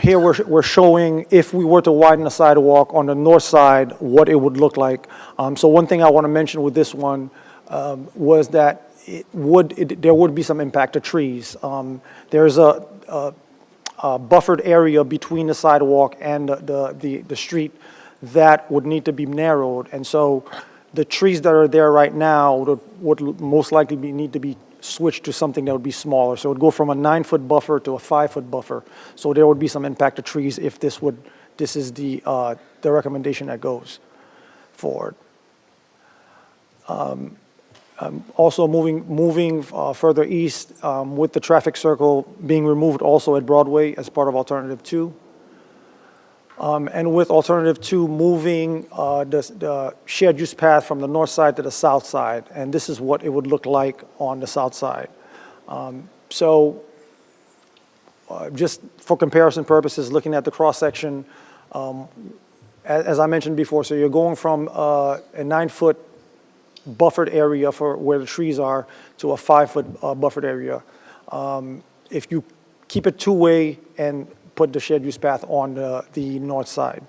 here we're showing if we were to widen the sidewalk on the north side, what it would look like. So one thing I want to mention with this one was that there would be some impact to trees. There's a buffered area between the sidewalk and the street that would need to be narrowed. And so the trees that are there right now would most likely need to be switched to something that would be smaller. So it would go from a 9-foot buffer to a 5-foot buffer. So there would be some impact to trees if this is the recommendation that goes forward. Also moving further east with the traffic circle being removed also at Broadway as part of Alternative 2. And with Alternative 2 moving the shared use path from the north side to the south side, and this is what it would look like on the south side. Just for comparison purposes, looking at the cross-section, as I mentioned before, so you're going from a 9-foot buffered area for where the trees are to a 5-foot buffered area. If you keep it two-way and put the shared use path on the north side.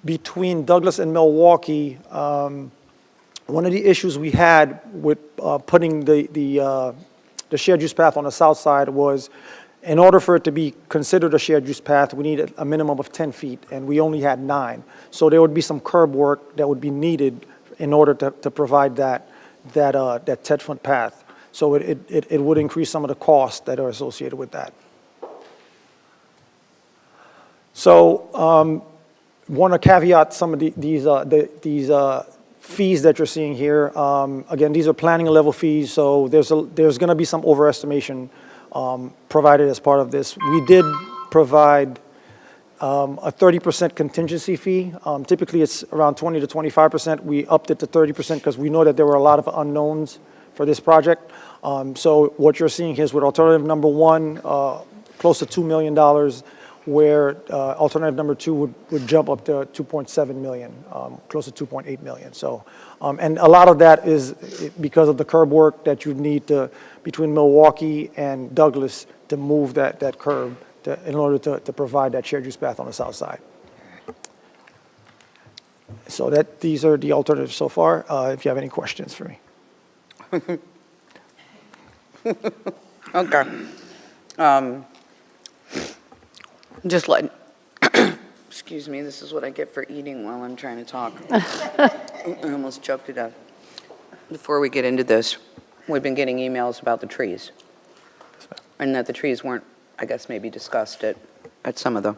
Between Douglas and Milwaukee, one of the issues we had with putting the shared use path on the south side was, in order for it to be considered a shared use path, we needed a minimum of 10 feet, and we only had 9. So there would be some curb work that would be needed in order to provide that 10-foot path. So it would increase some of the costs that are associated with that. So want to caveat some of these fees that you're seeing here. Again, these are planning level fees, so there's going to be some overestimation provided as part of this. We did provide a 30% contingency fee. Typically, it's around 20 to 25%. We upped it to 30% because we know that there were a lot of unknowns for this project. So what you're seeing here is with alternative number 1, close to $2 million, where alternative number 2 would jump up to 2.7 million, close to 2.8 million. So, and a lot of that is because of the curb work that you need between Milwaukee and Douglas to move that curb in order to provide that shared use path on the south side. So these are the alternatives so far. If you have any questions for me. Okay. Just let, excuse me, this is what I get for eating while I'm trying to talk. I almost choked it up. Before we get into this, we've been getting emails about the trees. And that the trees weren't, I guess, maybe discussed at some of the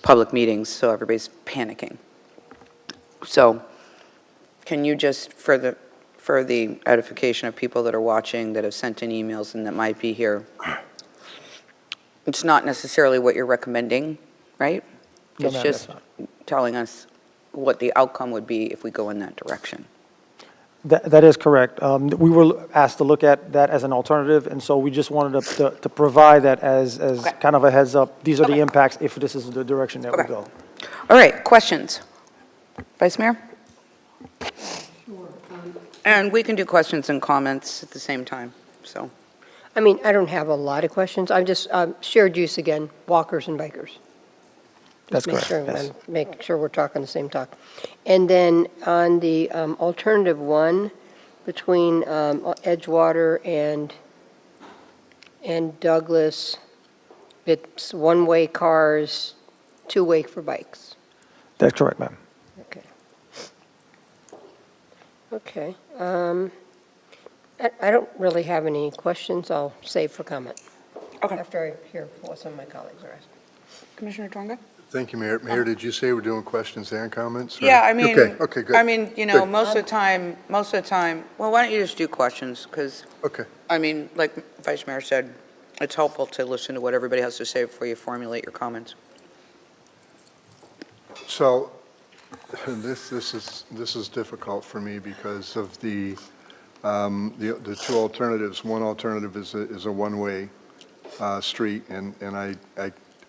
public meetings, so everybody's panicking. So can you just, for the edification of people that are watching, that have sent in emails and that might be here, it's not necessarily what you're recommending, right? No, It's ma'am, just that's telling us what the outcome would be if we go in that direction. That is correct. We were asked to look at that as an alternative, and so we just wanted to provide that as Okay. kind of a heads up. These are the Okay. impacts if this is the direction that we Okay. go. All right, questions? Vice Mayor? And we can do questions and comments at the same time, so. I mean, I don't have a lot of questions. I'm just, shared use again, walkers and bikers. That's Make correct, sure yes. Make sure we're talking the same talk. And then on the alternative 1, between Edgewater and Douglas, it's one-way cars, two-way for bikes. That's correct, ma'am. Okay. Okay. I don't really have any questions. I'll save for comment. Okay. After I hear what some of my colleagues are asking. Commissioner Tonga? Thank you, Mayor. Mayor, did you say we're doing questions and comments? or- Yeah, I mean. Okay, good. I mean, you know, Good. most of the time, well, why don't you just do questions? Because, Okay. I mean, like Vice Mayor said, it's helpful to listen to what everybody has to say before you formulate your comments. So this is difficult for me because of the two alternatives. One alternative is a one-way street, and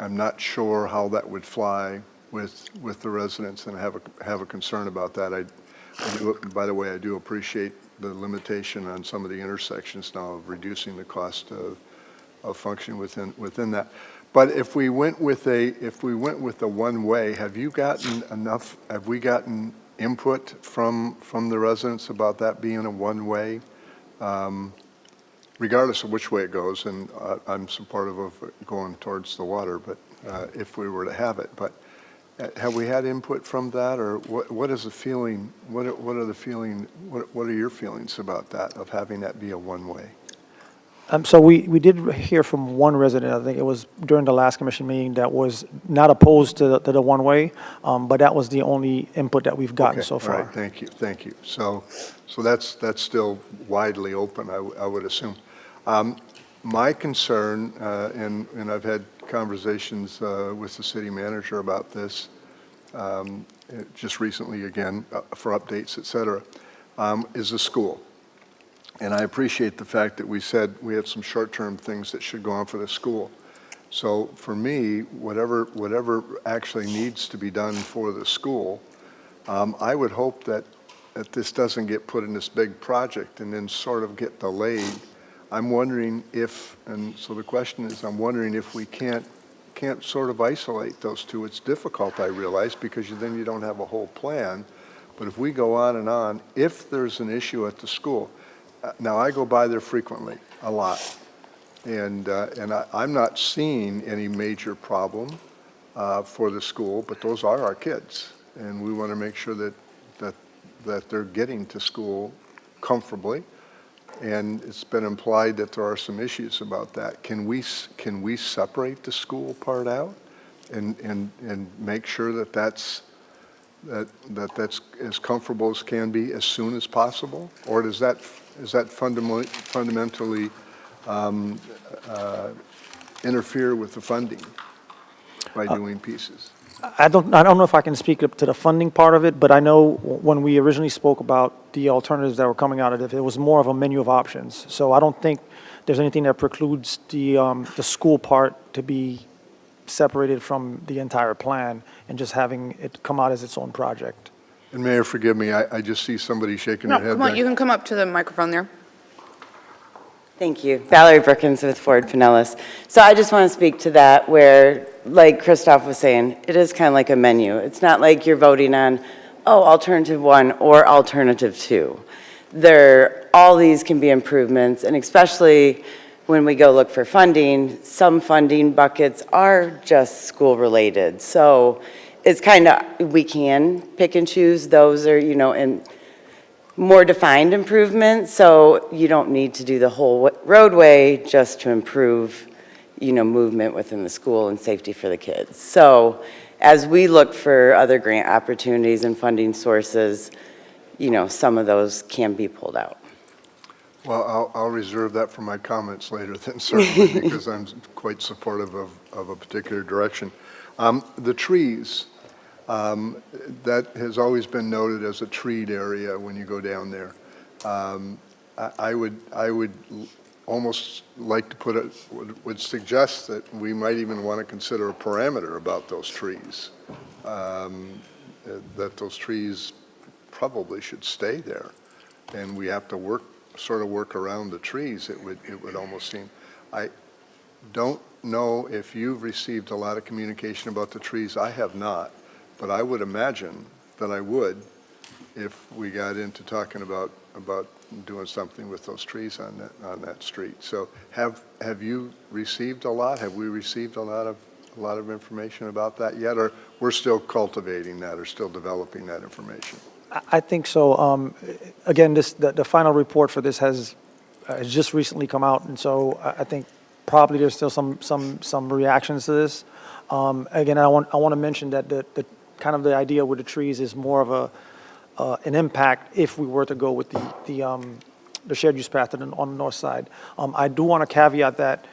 I'm not sure how that would fly with the residents, and I have a concern about that. By the way, I do appreciate the limitation on some of the intersections now of reducing the cost of function within that. But if we went with a one-way, have we gotten input from the residents about that being a one-way? Regardless of which way it goes, and I'm supportive of going towards the water, but if we were to have it. But Have we had input from that, or what is the feeling, what are your feelings about that, of having that be a one-way? So we did hear from one resident, I think it was during the last commission meeting, that was not opposed to the one-way, but that was the only input that we've gotten Okay, so far. All right, thank you. So that's still widely open, I would assume. My concern, and I've had conversations with the city manager about this just recently again for updates, et cetera, is the school. And I appreciate the fact that we said we have some short-term things that should go on for the school. So for me, whatever actually needs to be done for the school, I would hope that this doesn't get put in this big project and then sort of get delayed. I'm wondering if, and so the question is, I'm wondering if we can't sort of isolate those two. It's difficult, I realize, because then you don't have a whole plan. But if we go on, if there's an issue at the school, now I go by there frequently, a lot, and I'm not seeing any major problem for the school, but those are our kids, and we want to make sure that they're getting to school comfortably. And it's been implied that there are some issues about that. Can we separate the school part out and make sure that that's as comfortable as can be as soon as possible? Or is that fundamentally interfere with the funding by doing pieces? I don't know if I can speak up to the funding part of it, but I know when we originally spoke about the alternatives that were coming out of it, it was more of a menu of options. So I don't think there's anything that precludes the school part to be separated from the entire plan and just having it come out as its own project. And Mayor, forgive me, I just see somebody shaking No, their head come on, there. you can come up to the microphone there. Thank you. Valerie Brookins with Ford Pinellas. So I just want to speak to that where, like Christoph was saying, it is kind of like a menu. It's not like you're voting on, oh, alternative 1 or alternative 2. All these can be improvements, and especially when we go look for funding, some funding buckets are just school-related. So it's kind of, we can pick and choose. Those are, in more defined improvements, so you don't need to do the whole roadway just to improve, movement within the school and safety for the kids. So as we look for other grant opportunities and funding sources, some of those can be pulled out. Well, I'll reserve that for my comments later then, certainly, because I'm quite supportive of a particular direction. The trees, that has always been noted as a treed area when you go down there. I would almost like to would suggest that we might even want to consider a parameter about those trees, that those trees probably should stay there, and we have to sort of work around the trees, it would almost seem. I don't know if you've received a lot of communication about the trees. I have not. But I would imagine that I would if we got into talking about doing something with those trees on that street. So have you received a lot? Have we received a lot of information about that yet, or we're still cultivating that or still developing that information? I think so. Again, the final report for this has just recently come out, and so I think probably there's still some reactions to this. Again, I want to mention that the kind of the idea with the trees is more of an impact if we were to go with the shared use path on the north side. I do want to caveat that,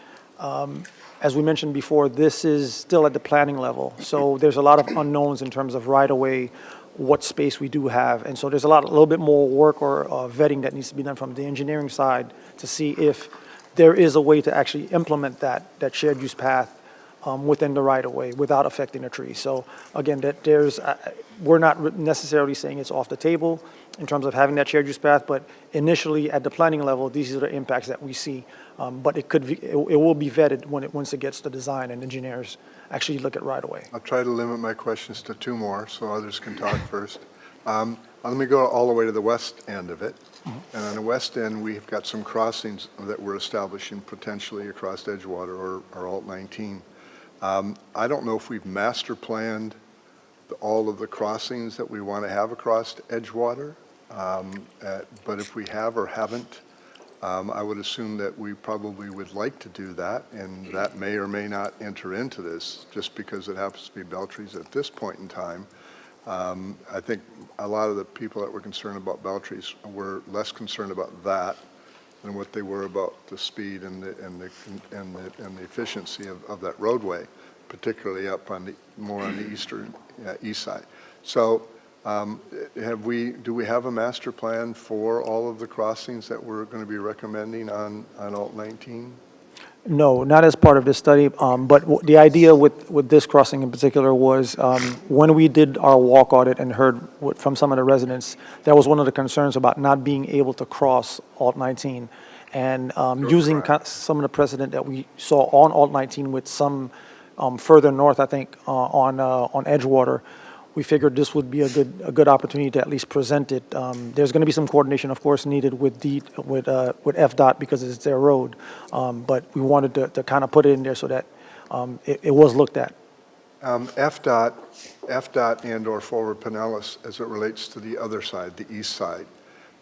as we mentioned before, this is still at the planning level. So there's a lot of unknowns in terms of right-of-way, what space we do have. And so there's a little bit more work or vetting that needs to be done from the engineering side to see if there is a way to actually implement that shared use path within the right-of-way without affecting the tree. So again, we're not necessarily saying it's off the table in terms of having that shared use path, but initially at the planning level, these are the impacts that we see. But it will be vetted once it gets to design and engineers actually look at right-of-way. I'll try to limit my questions to 2 more so others can talk first. Let me go all the way to the west end of it. And on the west end, we've got some crossings that we're establishing potentially across Edgewater or Alt 19. I don't know if we've master planned all of the crossings that we want to have across Edgewater. But if we have or haven't, I would assume that we probably would like to do that, and that may or may not enter into this, just because it happens to be Beltries at this point in time. I think a lot of the people that were concerned about Beltries were less concerned about that than what they were about the speed and the efficiency of that roadway, particularly up on the more on the east side. So do we have a master plan for all of the crossings that we're going to be recommending on Alt 19? No, not as part of this study, but the idea with this crossing in particular was when we did our walk audit and heard from some of the residents, that was one of the concerns about not being able to cross Alt 19. And using some of the precedent that we saw on Alt 19 with some further north, I think, on Edgewater, we figured this would be a good opportunity to at least present it. There's going to be some coordination, of course, needed with FDOT because it's their road, but we wanted to kind of put it in there so that it was looked at. FDOT and/or Forward Pinellas, as it relates to the other side, the east side,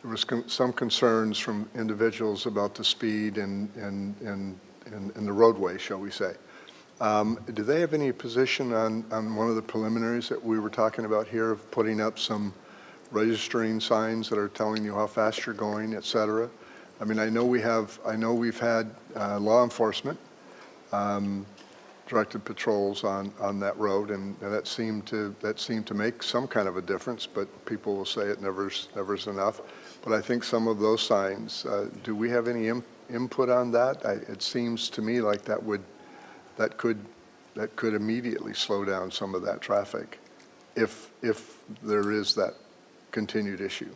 there was some concerns from individuals about the speed and the roadway, shall we say. Do they have any position on one of the preliminaries that we were talking about here of putting up some registering signs that are telling you how fast you're going, et cetera? I mean, I know we've had law enforcement directed patrols on that road, and that seemed to make some kind of a difference, but people will say it never's enough. But I think some of those signs, do we have any input on that? It seems to me like that could immediately slow down some of that traffic if there is that continued issue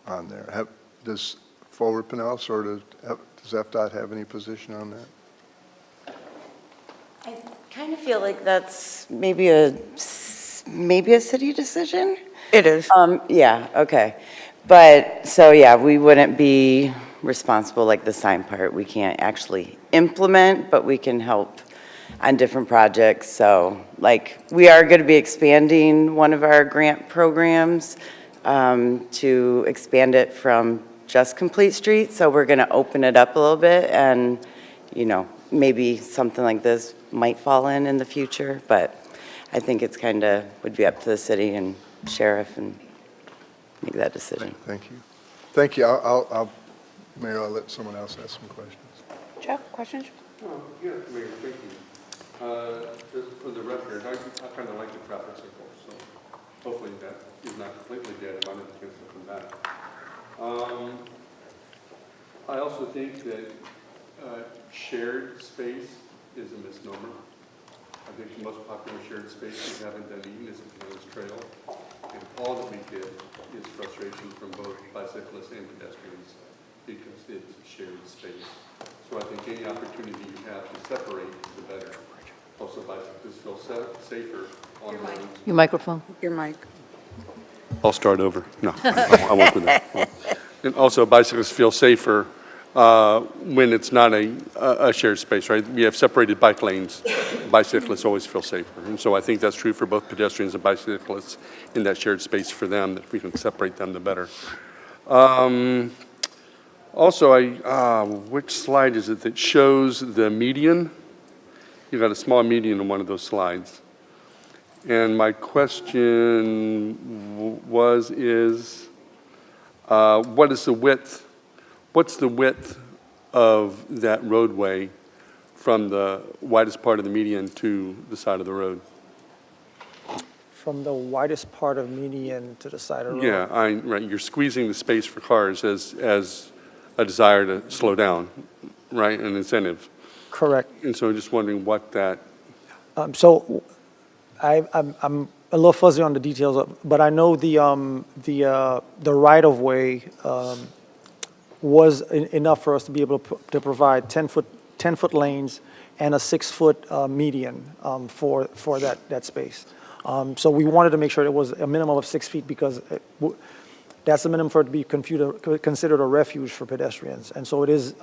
on there. Does Forward Pinellas or does FDOT have any position on that? I kind of feel like that's maybe a city decision. It is. Yeah, okay. But, so yeah, we wouldn't be responsible, like the sign part. We can't actually implement, but we can help on different projects. So, like, we are going to be expanding one of our grant programs to expand it from just complete streets. So we're going to open it up a little bit, and, you know, maybe something like this might fall in the future. But I think it's kind of would be up to the city and sheriff and make that decision. Thank you. Thank you. Mayor, I'll let someone else ask some questions. Jeff, questions? Oh, yeah, Mayor, thank you. Just for the record, I kind of like the traffic circle, so hopefully that is not completely dead. I might have a chance to come back. I also think that shared space is a misnomer. I think the most popular shared space we have in Dunedin is the Pinellas Trail, and all that we get is frustration from both bicyclists and pedestrians because it's a shared space. So I think any opportunity you have to separate, the better. Also, bicyclists feel safer on the roads. Your microphone? Your mic. I'll start over. No, I won't do that. And also, bicyclists feel safer when it's not a shared space, right? We have separated bike lanes. Bicyclists always feel safer. And so I think that's true for both pedestrians and bicyclists in that shared space for them, that if we can separate them, the better. Also, which slide is it that shows the median? You got a small median on one of those slides. And my question is, what is the width? What's the width of that roadway from the widest part of the median to the side of the road? From the widest part of median to the side of the road. Yeah, right. You're squeezing the space for cars as a desire to slow down, right? An incentive. Correct. And so I'm just wondering what that. So I'm a little fuzzy on the details, but I know the right-of-way was enough for us to be able to provide 10-foot lanes and a 6-foot median for that space. So we wanted to make sure it was a minimum of 6 feet because that's the minimum for it to be considered a refuge for pedestrians. And so it is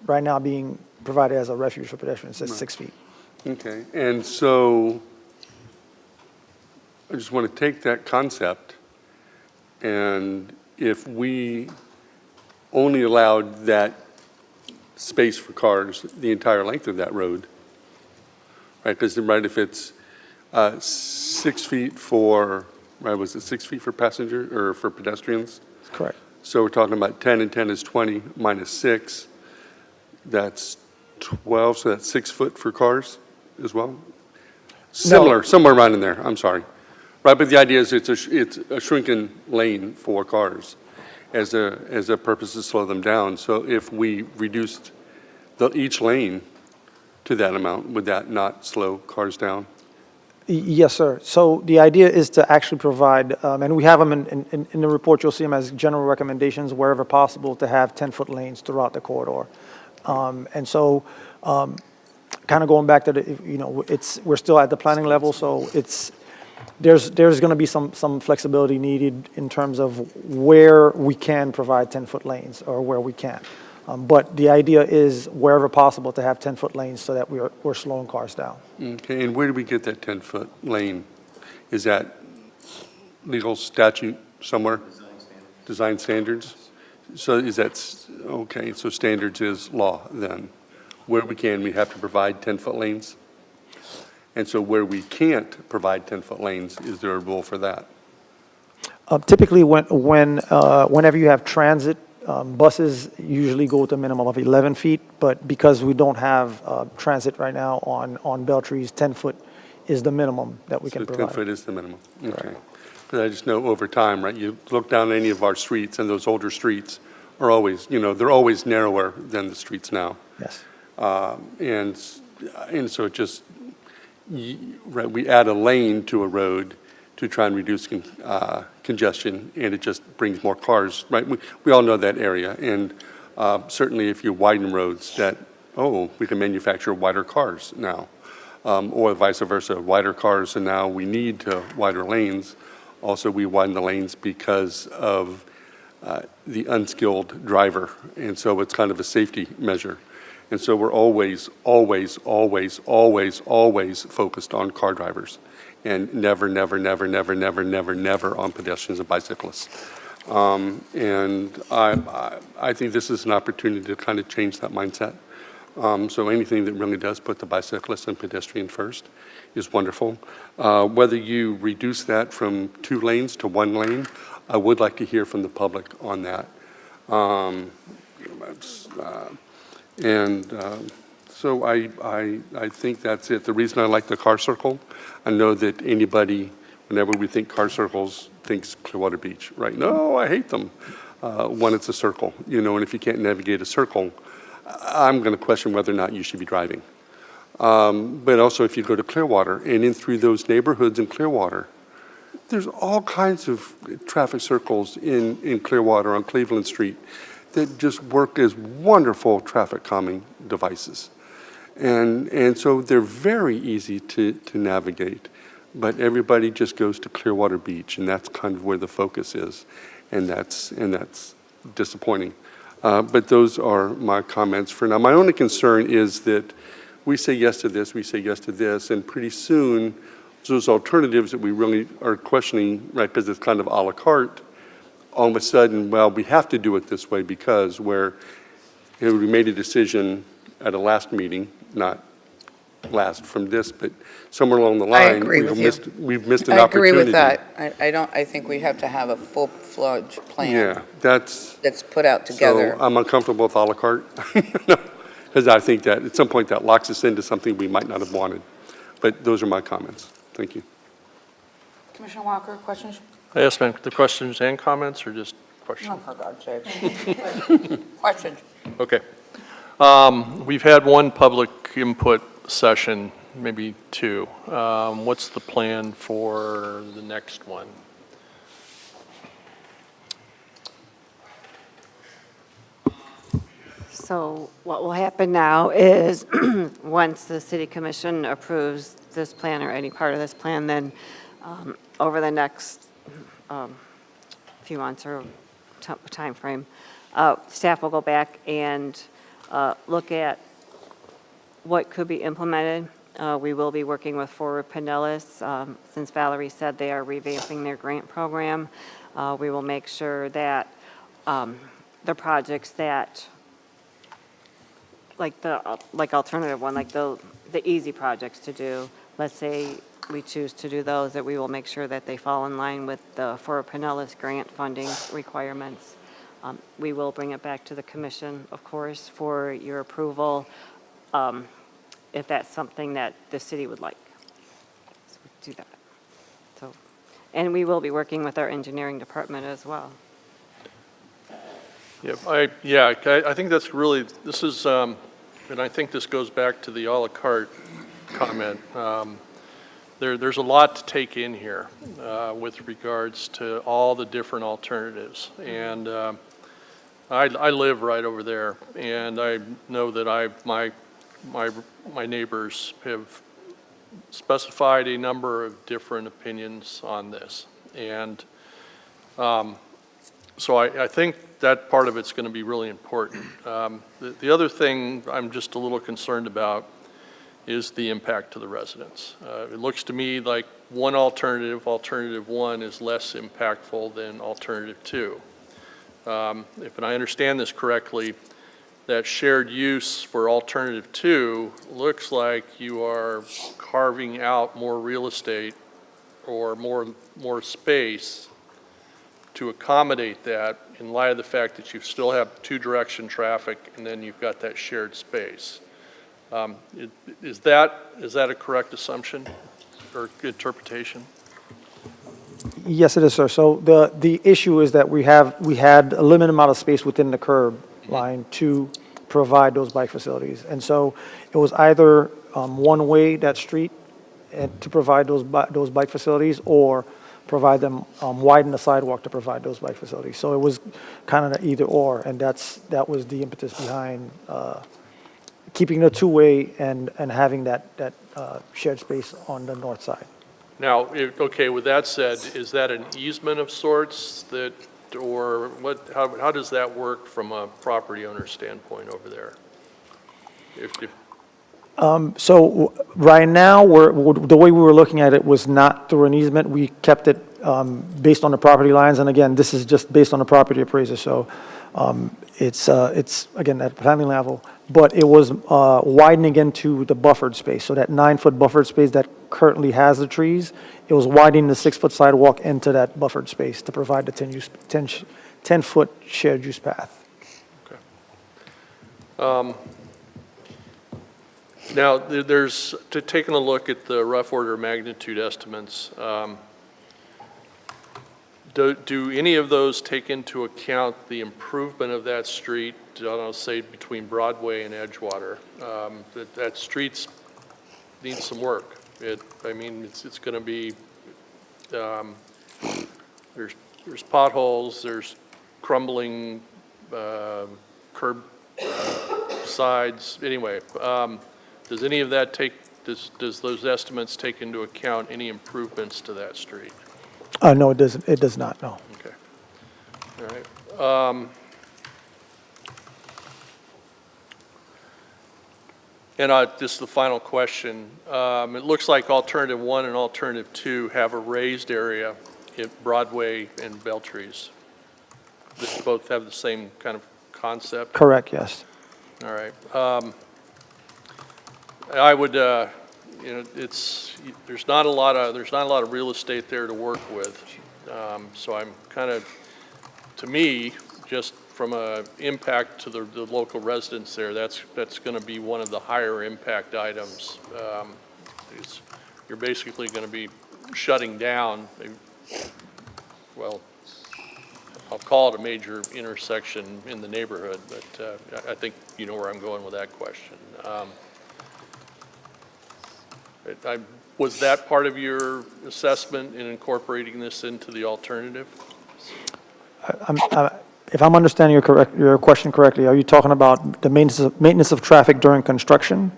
right now being provided as a refuge for pedestrians at 6 feet. Okay, and so I just want to take that concept, and if we only allowed that space for cars the entire length of that road, right? Because, right, if it's 6 feet for, right, was it 6 feet for passenger or for pedestrians? Correct. So we're talking about 10, and 10 is 20 minus 6. That's 12, so that's 6 foot for cars as well? Similar, somewhere around in there, I'm sorry. Right, but the idea is it's a shrinking lane for cars as a purpose to slow them down. So if we reduced each lane to that amount, would that not slow cars down? Yes, sir. So the idea is to actually provide, and we have them in the report, you'll see them as general recommendations wherever possible to have 10-foot lanes throughout the corridor. And so kind of going back to the, we're still at the planning level, so there's going to be some flexibility needed in terms of where we can provide 10-foot lanes or where we can't. But the idea is wherever possible to have 10-foot lanes so that we're slowing cars down. Okay, and where do we get that 10-foot lane? Is that legal statute somewhere? Design standards? So is that, okay, so standards is law then. Where we can, we have to provide 10-foot lanes? And so where we can't provide 10-foot lanes, is there a rule for that? Typically, whenever you have transit, buses usually go to a minimum of 11 feet, but because we don't have transit right now on Beltree's, 10-foot is the minimum that we can provide. 10-foot is the minimum, okay. Because I just know over time, right, you look down any of our streets, and those older streets are always, they're always narrower than the streets now. Yes. And so it just, right, we add a lane to a road to try and reduce congestion, and it just brings more cars, right? We all know that area, and certainly if you widen roads, we can manufacture wider cars now, or vice versa, wider cars, and now we need wider lanes. Also, we widen the lanes because of the unskilled driver, and so it's kind of a safety measure. And so we're always, always, always, always, always focused on car drivers, and never, never, never, never, never, never, never on pedestrians and bicyclists. And I think this is an opportunity to kind of change that mindset. So anything that really does put the bicyclist and pedestrian first is wonderful. Whether you reduce that from 2 lanes to 1 lane, I would like to hear from the public on that. So I think that's it. The reason I like the car circle, I know that anybody, whenever we think car circles, thinks Clearwater Beach, right? No, I hate them. When it's a circle, and if you can't navigate a circle, I'm going to question whether or not you should be driving. But also if you go to Clearwater and in through those neighborhoods in Clearwater, there's all kinds of traffic circles in Clearwater on Cleveland Street that just work as wonderful traffic calming devices. And so they're very easy to navigate, but everybody just goes to Clearwater Beach, and that's kind of where the focus is, and that's disappointing. But those are my comments for now. My only concern is that we say yes to this, we say yes to this, and pretty soon those alternatives that we really are questioning, right, because it's kind of a la carte, all of a sudden, well, we have to do it this way because we made a decision at a last meeting, not last from this, but somewhere along the line. I agree with you. We've missed an I agree opportunity. with that. I think we have to have a full-fledged plan. Yeah, that's put out together. So I'm uncomfortable with a la carte because I think that at some point that locks us into something we might not have wanted. But those are my comments. Thank you. Commissioner Walker, questions? Yes, ma'am. The questions and comments or just questions? No, for God's sake. Questions. Okay. We've had one public input session, maybe 2. What's the plan for the next one? So what will happen now is, once the city commission approves this plan or any part of this plan, then over the next few months or time frame, staff will go back and look at what could be implemented We will be working with Forward Pinellas. Since Valerie said they are revamping their grant program, we will make sure that the projects that, like alternative one, like the easy projects to do, let's say we choose to do those, that we will make sure that they fall in line with the Forward Pinellas grant funding requirements. We will bring it back to the commission, of course, for your approval, if that's something that the city would like. So we do that. So, and we will be working with our engineering department as well. I think that's really, this is, and I think this goes back to the à la carte comment. There's a lot to take in here with regards to all the different alternatives. And I live right over there, and I know that my neighbors have specified a number of different opinions on this. And so I think that part of it's going to be really important. The other thing I'm just a little concerned about is the impact to the residents. It looks to me like one alternative, alternative one, is less impactful than alternative two. If I understand this correctly, that shared use for alternative two looks like you are carving out more real estate or more space to accommodate that in light of the fact that you still have two-direction traffic and then you've got that shared space. Is that a correct assumption or interpretation? Yes, it is, sir. So the issue is that we had a limited amount of space within the curb line to provide those bike facilities. And so it was either one way, that street, to provide those bike facilities, or provide them, widen the sidewalk to provide those bike facilities. So it was kind of the either or, and that was the impetus behind keeping the two-way and having that shared space on the north side. Now, okay, with that said, is that an easement of sorts that, or what, how does that work from a property owner standpoint over there? So right now, the way we were looking at it was not through an easement. We kept it based on the property lines, and again, this is just based on the property appraiser. So it's again at planning level, but it was widening into the buffered space. So that 9-foot buffered space that currently has the trees, it was widening the 6-foot sidewalk into that buffered space to provide the 10-foot shared use path. Okay. Now, there's, taking a look at the rough order of magnitude estimates, do any of those take into account the improvement of that street, I don't know, say between Broadway and Edgewater? That street needs some work. I mean, it's going to be, there's potholes, there's crumbling curb sides. Anyway, does any of that does those estimates take into account any improvements to that street? No, it doesn't. It does not. No. Okay. All right. And this is the final question. It looks like alternative one and alternative two have a raised area at Broadway and Beltrees. They both have the same kind of concept? Correct, yes. All right. I would, there's not a lot of real estate there to work with. So I'm kind of, to me, just from a impact to the local residents there, that's going to be one of the higher impact items. You're basically going to be shutting down, well, I'll call it a major intersection in the neighborhood, but I think you know where I'm going with that question. Was that part of your assessment in incorporating this into the alternative? If I'm understanding your question correctly, are you talking about the maintenance of traffic during construction,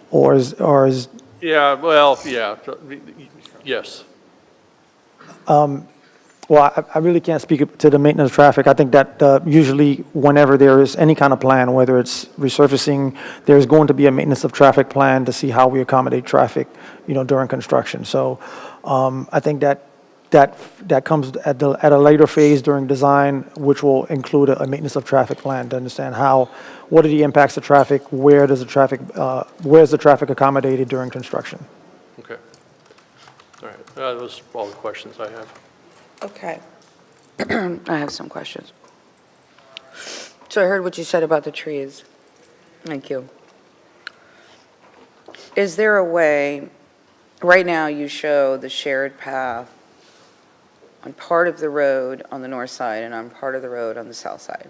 or is? Yeah. Well, yeah. Yes. Well, I really can't speak to the maintenance of traffic. I think that usually whenever there is any kind of plan, whether it's resurfacing, there's going to be a maintenance of traffic plan to see how we accommodate traffic, during construction. So I think that comes at a later phase during design, which will include a maintenance of traffic plan to understand what are the impacts of traffic, where's the traffic accommodated during construction. Okay. All right. Those are all the questions I have. Okay. I have some questions. So I heard what you said about the trees. Thank you. Is there a way, right now you show the shared path on part of the road on the north side and on part of the road on the south side.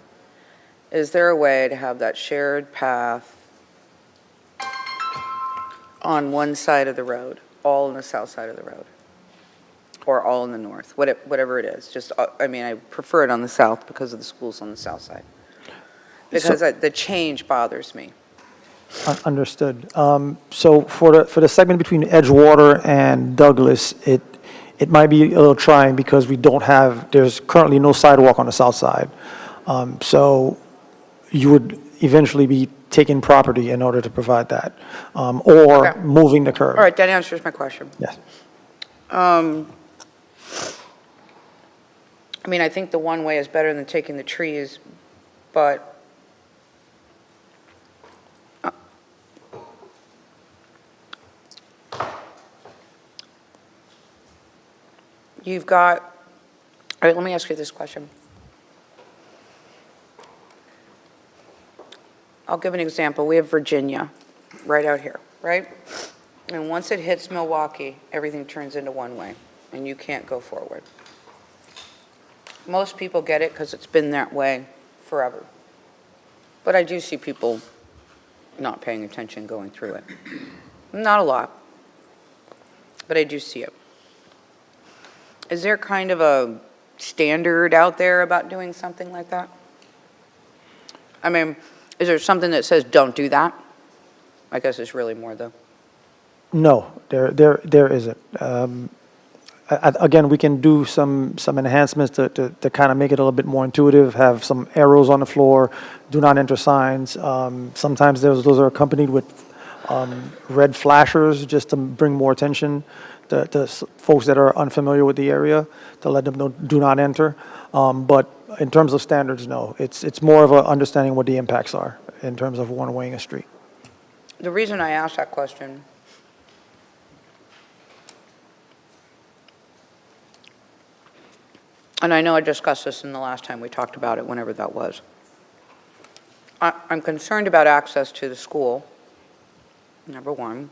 Is there a way to have that shared path on one side of the road, all on the south side of the road? Or all in the north, whatever it is. Just, I prefer it on the south because of the schools on the south side. Because the change bothers me. Understood. So for the segment between Edgewater and Douglas, it might be a little trying because there's currently no sidewalk on the south side. So you would eventually be taking property in order to provide that, or Okay. moving the curb. All right, that answers my question. Yes. I think the one way is better than taking the trees, but you've got, all right, let me ask you this question. I'll give an example. We have Virginia right out here, right? And once it hits Milwaukee, everything turns into one way, and you can't go forward. Most people get it because it's been that way forever. But I do see people not paying attention going through it. Not a lot, but I do see it. Is there kind of a standard out there about doing something like that? Is there something that says don't do that? I guess it's really more the... No, there isn't. Again, we can do some enhancements to kind of make it a little bit more intuitive, have some arrows on the floor, do not enter signs. Sometimes those are accompanied with red flashers just to bring more attention to folks that are unfamiliar with the area, to let them know do not enter. But in terms of standards, no. It's more of a understanding what the impacts are in terms of one-waying a street. The reason I asked that question and I know I discussed this in the last time we talked about it, whenever that was. I'm concerned about access to the school, number one.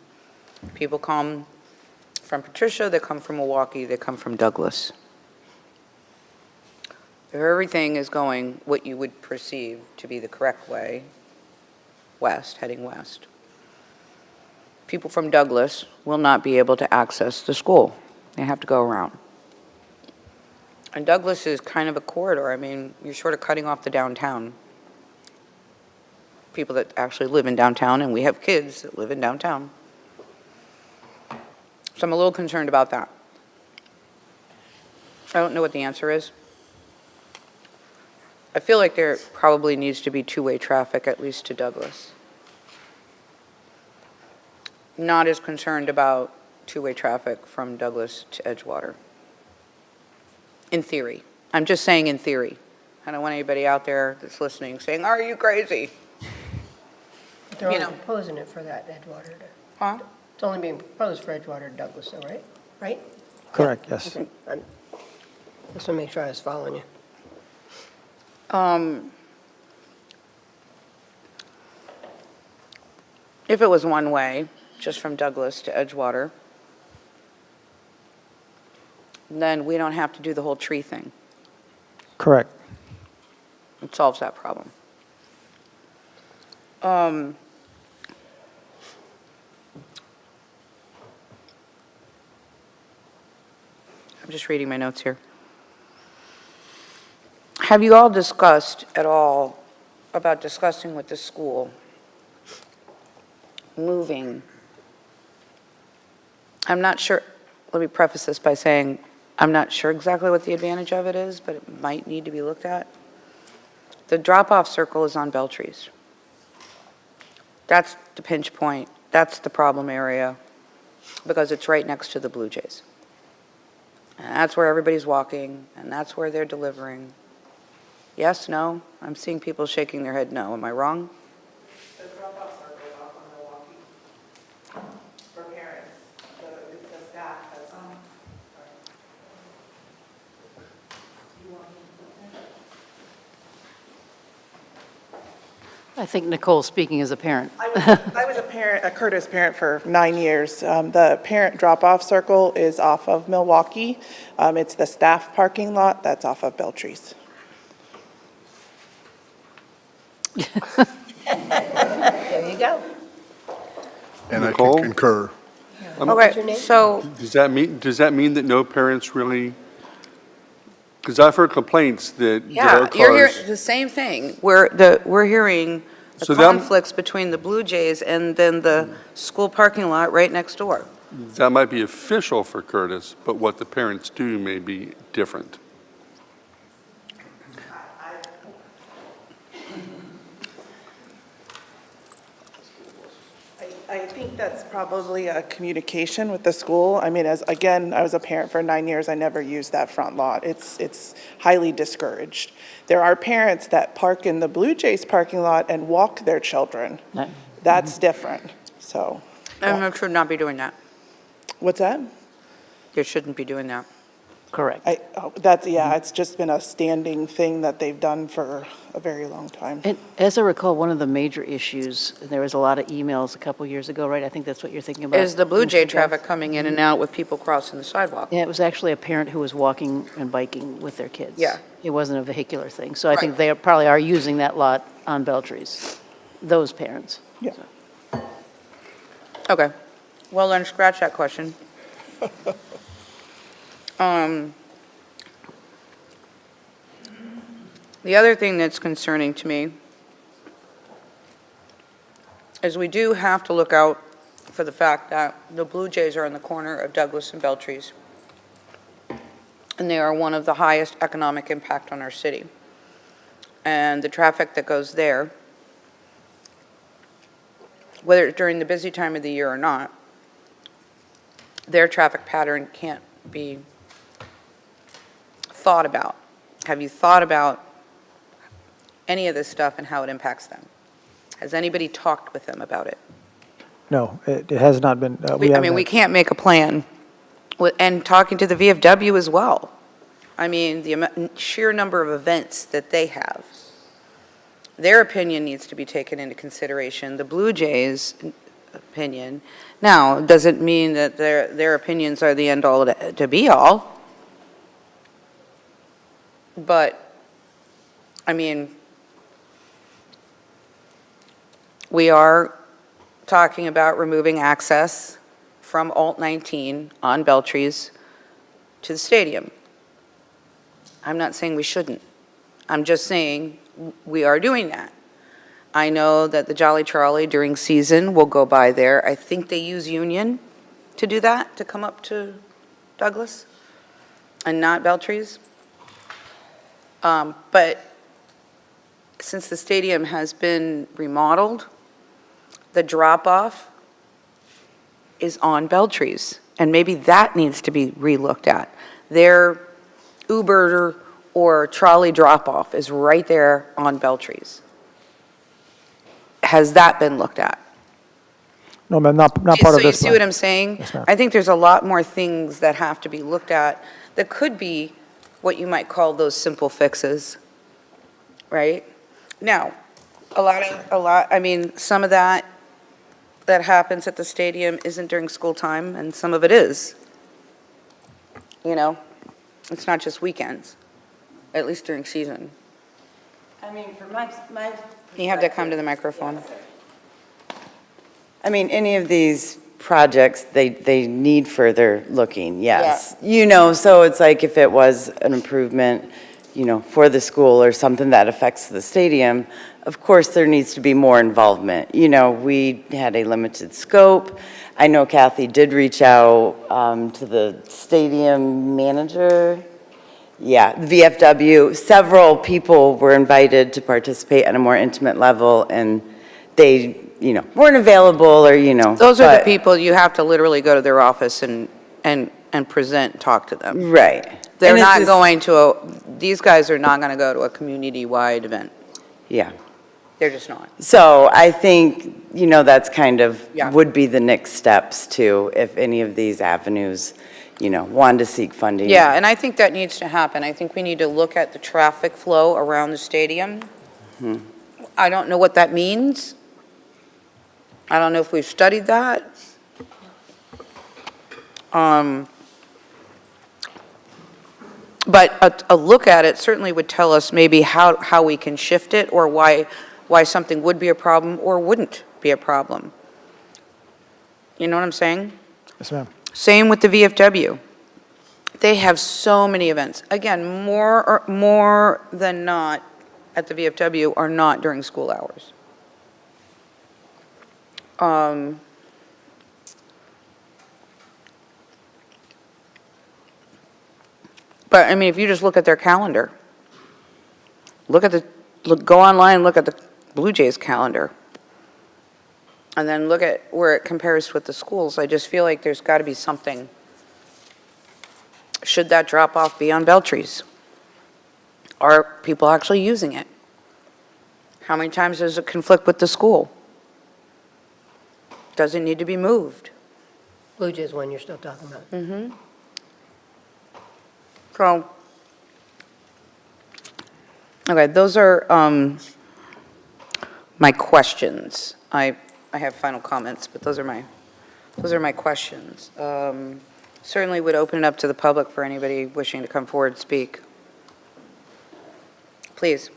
People come from Patricia, they come from Milwaukee, they come from Douglas. If everything is going what you would perceive to be the correct way, west, heading west, people from Douglas will not be able to access the school. They have to go around. And Douglas is kind of a corridor. You're sort of cutting off the downtown. People that actually live in downtown, and we have kids that live in downtown. So I'm a little concerned about that. I don't know what the answer is. I feel like there probably needs to be two-way traffic, at least to Douglas. Not as concerned about two-way traffic from Douglas to Edgewater. In theory. I'm just saying in theory. I don't want anybody out there that's listening saying, are you crazy? They're only proposing it for that Edgewater. Huh? It's only being proposed for Edgewater and Douglas, though, right? Right? Correct, yes. Okay. Just want to make sure I was following you. If it was one way, just from Douglas to Edgewater, then we don't have to do the whole tree thing. Correct. It solves that problem. I'm just reading my notes here. Have you all discussed at all about discussing with the school moving? I'm not sure, let me preface this by saying, I'm not sure exactly what the advantage of it is, but it might need to be looked at. The drop-off circle is on Beltrees. That's the pinch point. That's the problem area, because it's right next to the Blue Jays. And that's where everybody's walking, and that's where they're delivering. Yes, no? I'm seeing people shaking their head no. Am I wrong? The drop-off circle is off on Milwaukee for parents. The staff has. I think Nicole's speaking as a parent. I was a parent, a Curtis parent for 9 years. The parent drop-off circle is off of Milwaukee. It's the staff parking lot that's off of Beltrees. There you go. And I Nicole? can concur. Okay, so, Does that mean that no parents really, because I've heard complaints that there yeah, are you're cars. hearing the same thing. We're hearing the So them- conflicts between the Blue Jays and then the school parking lot right next door. That might be official for Curtis, but what the parents do may be different. I think that's probably a communication with the school. I mean, again, I was a parent for 9 years. I never used that front lot. It's highly discouraged. There are parents that park in the Blue Jays parking lot and walk their children. That's different, so. I should not be doing that. What's that? You shouldn't be doing that. Correct. It's just been a standing thing that they've done for a very long time. And as I recall, one of the major issues, there was a lot of emails a couple years ago, right? I think that's what you're thinking about. Is the Blue Jay traffic coming in and out with people crossing the sidewalk? Yeah, it was actually a parent who was walking and biking with their kids. Yeah. It wasn't a vehicular thing. So I think they probably are using that lot on Beltrees, those parents. Yeah. Okay. Well, then scratch that question. The other thing that's concerning to me is we do have to look out for the fact that the Blue Jays are in the corner of Douglas and Beltrees, and they are one of the highest economic impact on our city. And the traffic that goes there, whether it's during the busy time of the year or not, their traffic pattern can't be thought about. Have you thought about any of this stuff and how it impacts them? Has anybody talked with them about it? No, it has not been. We can't make a plan. And talking to the VFW as well. I mean, the sheer number of events that they have. Their opinion needs to be taken into consideration. The Blue Jays' opinion. Now, does it mean that their opinions are the end-all to be-all? But, I mean, we are talking about removing access from Alt 19 on Beltrees to the stadium. I'm not saying we shouldn't. I'm just saying we are doing that. I know that the Jolly Trolley during season will go by there. I think they use Union to do that, to come up to Douglas and not Beltrees. But since the stadium has been remodeled, the drop-off is on Beltrees, and maybe that needs to be relooked at. Their Uber or trolley drop-off is right there on Beltrees. Has that been looked at? No, ma'am, not part of So you this see plan. what I'm saying? Yes, ma'am. I think there's a lot more things that have to be looked at that could be what you might call those simple fixes, right? Now, I mean, some of that happens at the stadium isn't during school time, and some of it is. You know, it's not just weekends, at least during season. I mean, for my You have to come to the microphone. I mean, any of these projects, they need further looking, yes. You know, so it's like if it was an improvement, you know, for the school or something that affects the stadium, of course, there needs to be more involvement. You know, we had a limited scope. I know Kathy did reach out to the stadium manager. Yeah, the VFW. Several people were invited to participate at a more intimate level, and they, weren't available or, Those are the but- people you have to literally go to their office and present and talk to them. Right. They're And it's not just- going to, these guys are not going to go to a community-wide event. Yeah. They're just not. So I think, that's kind of, Yeah. would be the next steps too, if any of these avenues, wanted to seek funding. Yeah, and I think that needs to happen. I think we need to look at the traffic flow around the stadium. Mhm. I don't know what that means. I don't know if we've studied that. But a look at it certainly would tell us maybe how we can shift it, or why something would be a problem or wouldn't be a problem. You know what I'm saying? Yes, ma'am. Same with the VFW. They have so many events. Again, more than not at the VFW are not during school hours. But I mean, if you just look at their calendar, go online and look at the Blue Jays calendar, and then look at where it compares with the schools. I just feel like there's got to be something. Should that drop off be on Beltree's? Are people actually using it? How many times does it conflict with the school? Does it need to be moved? Blue Jays one you're still talking about. Mm-hmm. So, okay, those are my questions. I have final comments, but those are my questions. Certainly would open it up to the public for anybody wishing to come forward and speak. Please.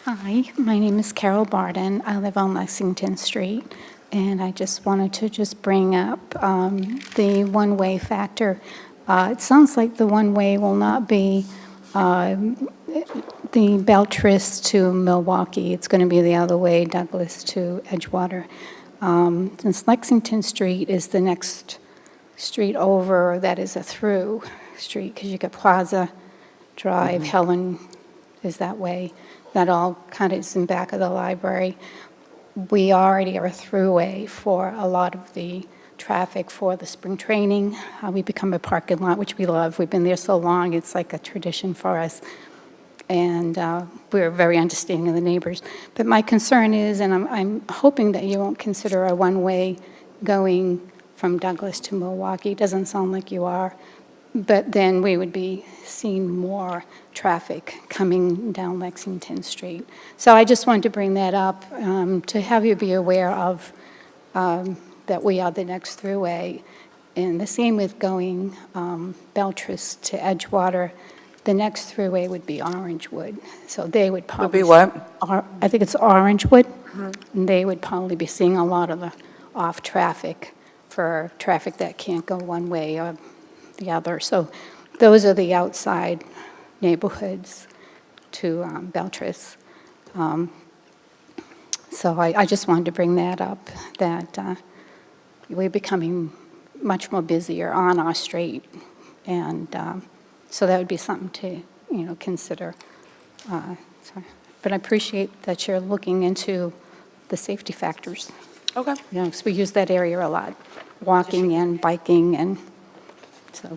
Hi, my name is Carol Barden. I live on Lexington Street, and I just wanted to bring up the one-way factor. It sounds like the one-way will not be the Beltris to Milwaukee. It's going to be the other way, Douglas to Edgewater. Since Lexington Street is the next street over, that is a through street, because you got Plaza Drive, Helen is that way. That all kind of is in back of the library. We already are a throughway for a lot of the traffic for the spring training. We become a parking lot, which we love. We've been there so long, it's like a tradition for us. And we're very understanding of the neighbors. But my concern is, and I'm hoping that you won't consider a one-way going from Douglas to Milwaukee. It doesn't sound like you are. But then we would be seeing more traffic coming down Lexington Street. So I just wanted to bring that up to have you be aware of that we are the next throughway. And the same with going Beltris to Edgewater. The next throughway would be Orangewood. So they would probably... Would be what? I think it's Orangewood. And they would probably be seeing a lot of the off-traffic for traffic that can't go one way or the other. So those are the outside neighborhoods to Beltris. So I just wanted to bring that up, that we're becoming much more busier on our street. And so that would be something to, consider. But I appreciate that you're looking into the safety factors. Okay. Because we use that area a lot, walking and biking, and so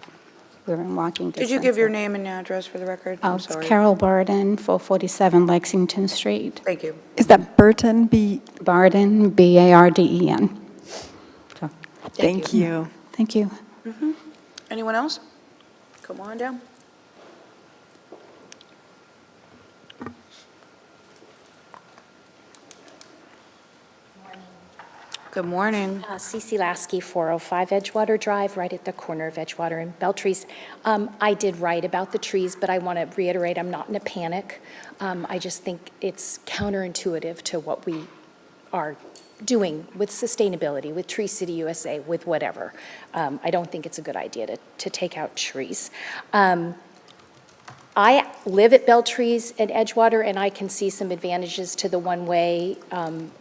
we're in walking distance. Did you give your name and address for the record? I'm It's sorry. Carol Barden, 447 Lexington Street. Thank you. Is that Burton? Barden, B-A-R-D-E-N. So, Thank you. thank you. Anyone else? Come on down. Good morning. Cece Lasky, 405 Edgewater Drive, right at the corner of Edgewater and Beltrees. I did write about the trees, but I want to reiterate, I'm not in a panic. I just think it's counterintuitive to what we are doing with sustainability, with Tree City USA, with whatever. I don't think it's a good idea to take out trees. I live at Beltrees and Edgewater, and I can see some advantages to the one-way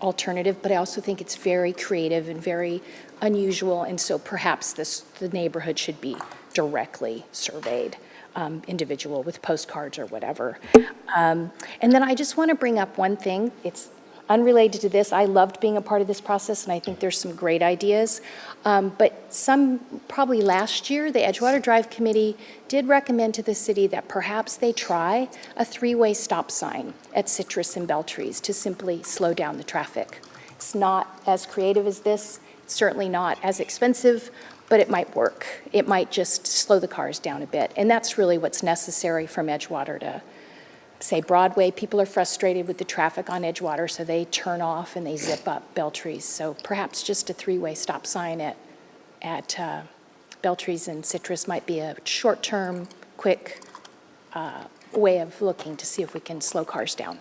alternative, but I also think it's very creative and very unusual, and so perhaps the neighborhood should be directly surveyed, individual with postcards or whatever. And then I just want to bring up one thing. It's unrelated to this. I loved being a part of this process, and I think there's some great ideas. But probably last year, the Edgewater Drive Committee did recommend to the city that perhaps they try a three-way stop sign at Citrus and Beltrees to simply slow down the traffic. It's not as creative as this, it's certainly not as expensive, but it might work. It might just slow the cars down a bit. And that's really what's necessary from Edgewater to, say, Broadway. People are frustrated with the traffic on Edgewater, so they turn off and they zip up Beltrees. So perhaps just a three-way stop sign at Beltrees and Citrus might be a short-term, quick way of looking to see if we can slow cars down.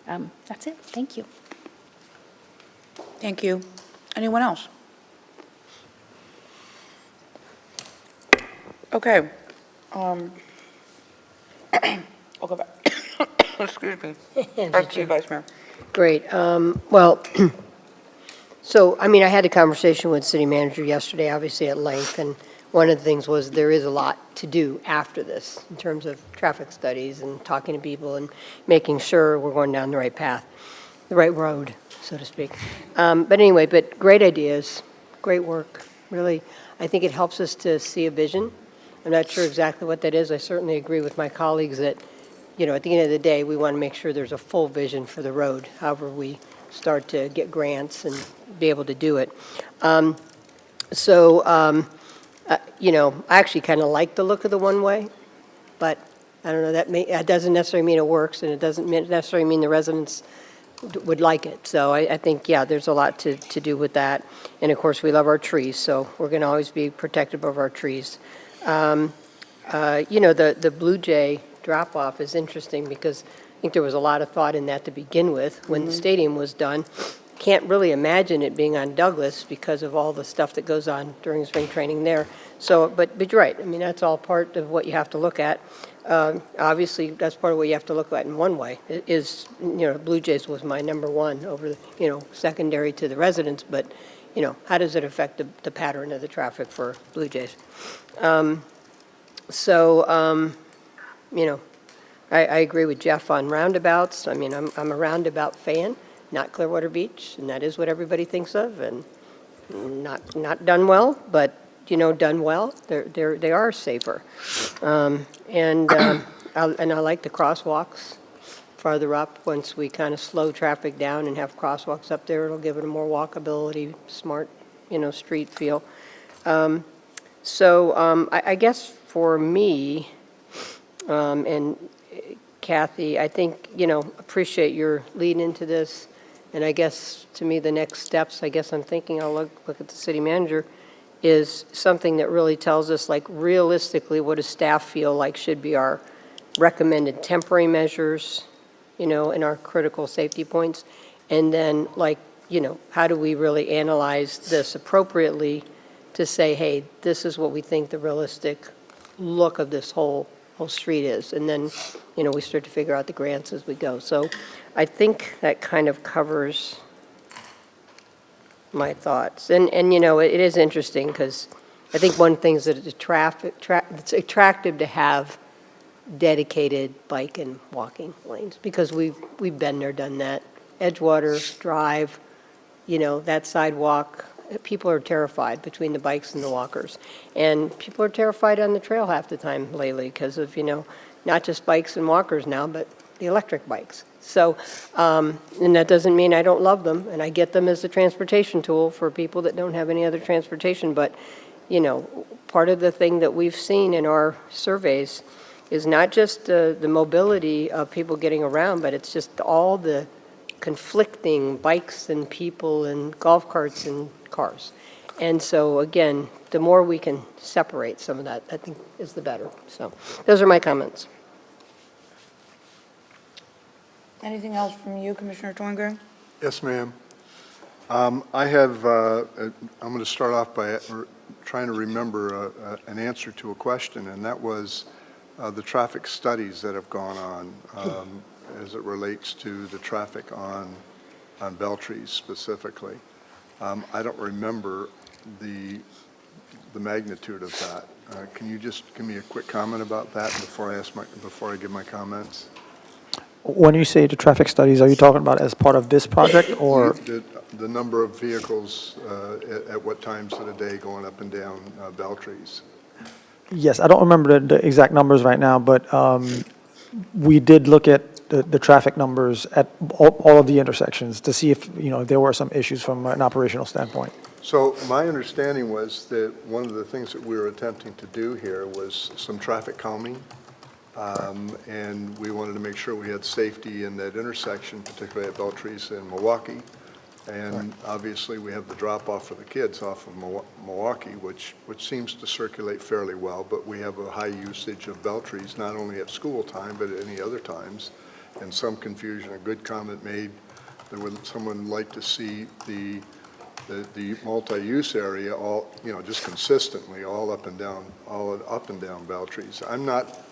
That's it. Thank you. Thank you. Anyone else? Okay. I'll go back. Excuse me. Back to you, Vice Mayor. Great. Well, so, I mean, I had a conversation with city manager yesterday, obviously at length, and one of the things was there is a lot to do after this in terms of traffic studies and talking to people and making sure we're going down the right path, the right road, so to speak. But anyway, but great ideas, great work, really. I think it helps us to see a vision. I'm not sure exactly what that is. I certainly agree with my colleagues that, you know, at the end of the day, we want to make sure there's a full vision for the road, however we start to get grants and be able to do it. You know, I actually kind of like the look of the one-way, but I don't know, that doesn't necessarily mean it works, and it doesn't necessarily mean the residents would like it. So I think, yeah, there's a lot to do with that. And of course, we love our trees, so we're going to always be protective of our trees. You know, the Blue Jay drop-off is interesting because I think there was a lot of thought in that to begin with when the stadium was done. Can't really imagine it being on Douglas because of all the stuff that goes on during spring training there. So, but you're right. I mean, that's all part of what you have to look at. Obviously, that's part of what you have to look at in one way. It is, you know, Blue Jays was my number one over, you know, secondary to the residents, but, you know, how does it affect the pattern of the traffic for Blue Jays? You know, I agree with Jeff on roundabouts. I mean, I'm a roundabout fan, not Clearwater Beach, and that is what everybody thinks of, and not done well, but, you know, done well, they are safer. I like the crosswalks farther up. Once we kind of slow traffic down and have crosswalks up there, it'll give it a more walkability, smart, you know, street feel. I guess for me, and Kathy, I think, you know, appreciate your lead into this. And I guess, to me, the next steps, I guess I'm thinking I'll look at the city manager, is something that really tells us, like, realistically, what does staff feel like should be our recommended temporary measures, you know, and our critical safety points. And then, like, you know, how do we really analyze this appropriately to say, hey, this is what we think the realistic look of this whole street is. And then, you know, we start to figure out the grants as we go. So I think that kind of covers my thoughts. And you know, it is interesting because I think one thing is that it's attractive to have dedicated bike and walking lanes because we've been there, done that. Edgewater Drive, you know, that sidewalk, people are terrified between the bikes and the walkers. And people are terrified on the trail half the time lately because of, you know, not just bikes and walkers now, but the electric bikes. So, and that doesn't mean I don't love them, and I get them as a transportation tool for people that don't have any other transportation. But, you know, part of the thing that we've seen in our surveys is not just the mobility of people getting around, but it's just all the conflicting bikes and people and golf carts and cars. And so, again, the more we can separate some of that, I think, is the better. So those are my comments. Anything else from you, Commissioner Tornberg? Yes, ma'am. I'm going to start off by trying to remember an answer to a question, and that was the traffic studies that have gone on as it relates to the traffic on Beltrees specifically. I don't remember the magnitude of that. Can you just give me a quick comment about that before I give my comments? When you say the traffic studies, are you talking about as part of this project or? The number of vehicles at what times of the day going up and down Beltrees? Yes, I don't remember the exact numbers right now, but we did look at the traffic numbers at all of the intersections to see if, there were some issues from an operational standpoint. So my understanding was that one of the things that we were attempting to do here was some traffic calming. And we wanted to make sure we had safety in that intersection, particularly at Beltrees and Milwaukee. And obviously, we have the drop-off for the kids off of Milwaukee, which seems to circulate fairly well, but we have a high usage of Beltrees, not only at school time, but at any other times. And some confusion, a good comment made, that someone would like to see the multi-use area all, just consistently all up and down Beltrees. I'm not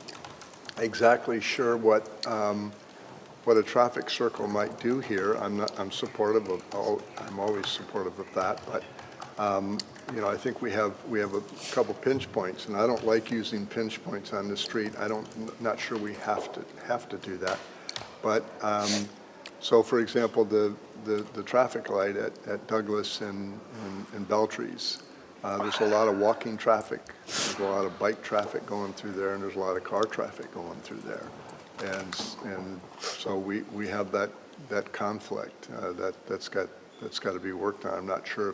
exactly sure what a traffic circle might do here. I'm supportive of, I'm always supportive of that, but I think we have a couple pinch points, and I don't like using pinch points on the street. Not sure we have to do that. But so, for example, the traffic light at Douglas and Beltrees, there's a lot of walking traffic, there's a lot of bike traffic going through there, and there's a lot of car traffic going through there. And so we have that conflict that's got to be worked on. I'm not sure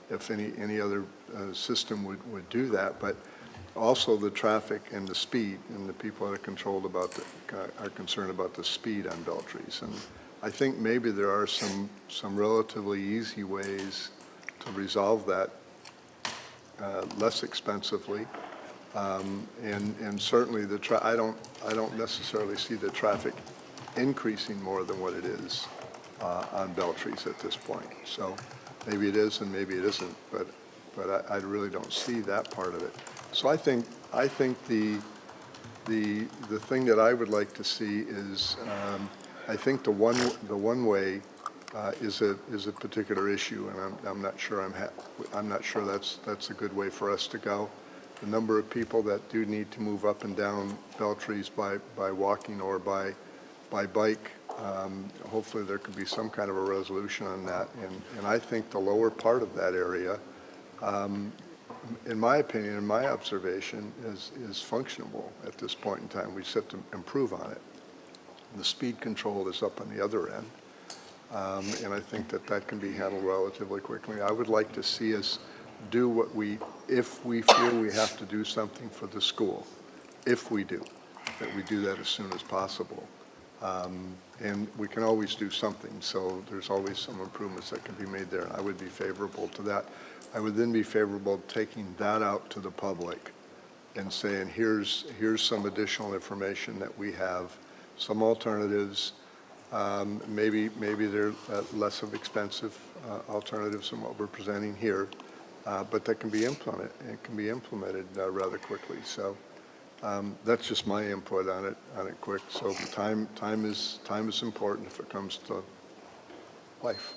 if any other system would do that, but also the traffic and the speed, and the people that are concerned about the speed on Beltrees. And I think maybe there are some relatively easy ways to resolve that less expensively. And certainly I don't necessarily see the traffic increasing more than what it is on Beltrees at this point. So maybe it is and maybe it isn't, but I really don't see that part of it. So I think the thing that I would like to see is I think the one way is a particular issue, and I'm not sure that's a good way for us to go. The number of people that do need to move up and down Beltrees by walking or by bike, hopefully there could be some kind of a resolution on that. And I think the lower part of that area, in my opinion, in my observation, is functionable at this point in time. We just have to improve on it. The speed control is up on the other end, and I think that can be handled relatively quickly. I would like to see us do if we feel we have to do something for the school, if we do, that we do that as soon as possible. And we can always do something, so there's always some improvements that can be made there, and I would be favorable to that. I would then be favorable to taking that out to the public and saying, here's some additional information that we have, some alternatives. Maybe they're less of expensive alternatives than what we're presenting here, but that can be implemented. It can be implemented rather quickly. So that's just my input on it quick. So time is important if it comes to life.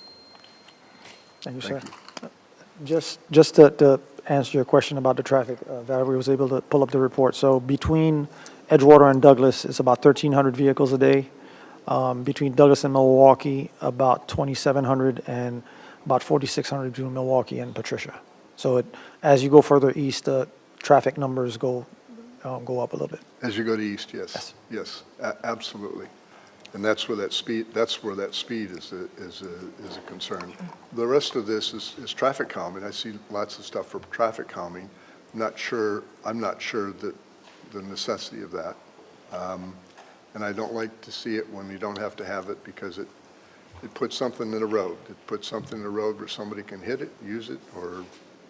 Thank you, sir. Just to answer your question about the traffic, Valerie was able to pull up the report. So between Edgewater and Douglas, it's about 1,300 vehicles a day. Between Douglas and Milwaukee, about 2,700, and about 4,600 between Milwaukee and Patricia. So as you go further east, the traffic numbers go up a little bit. As you go to east, yes, yes, absolutely. And that's where that speed is a concern. The rest of this is traffic calming. I see lots of stuff for traffic calming. I'm not sure that the necessity of that. And I don't like to see it when you don't have to have it, because it puts something in the road. It puts something in the road where somebody can hit it, use it, or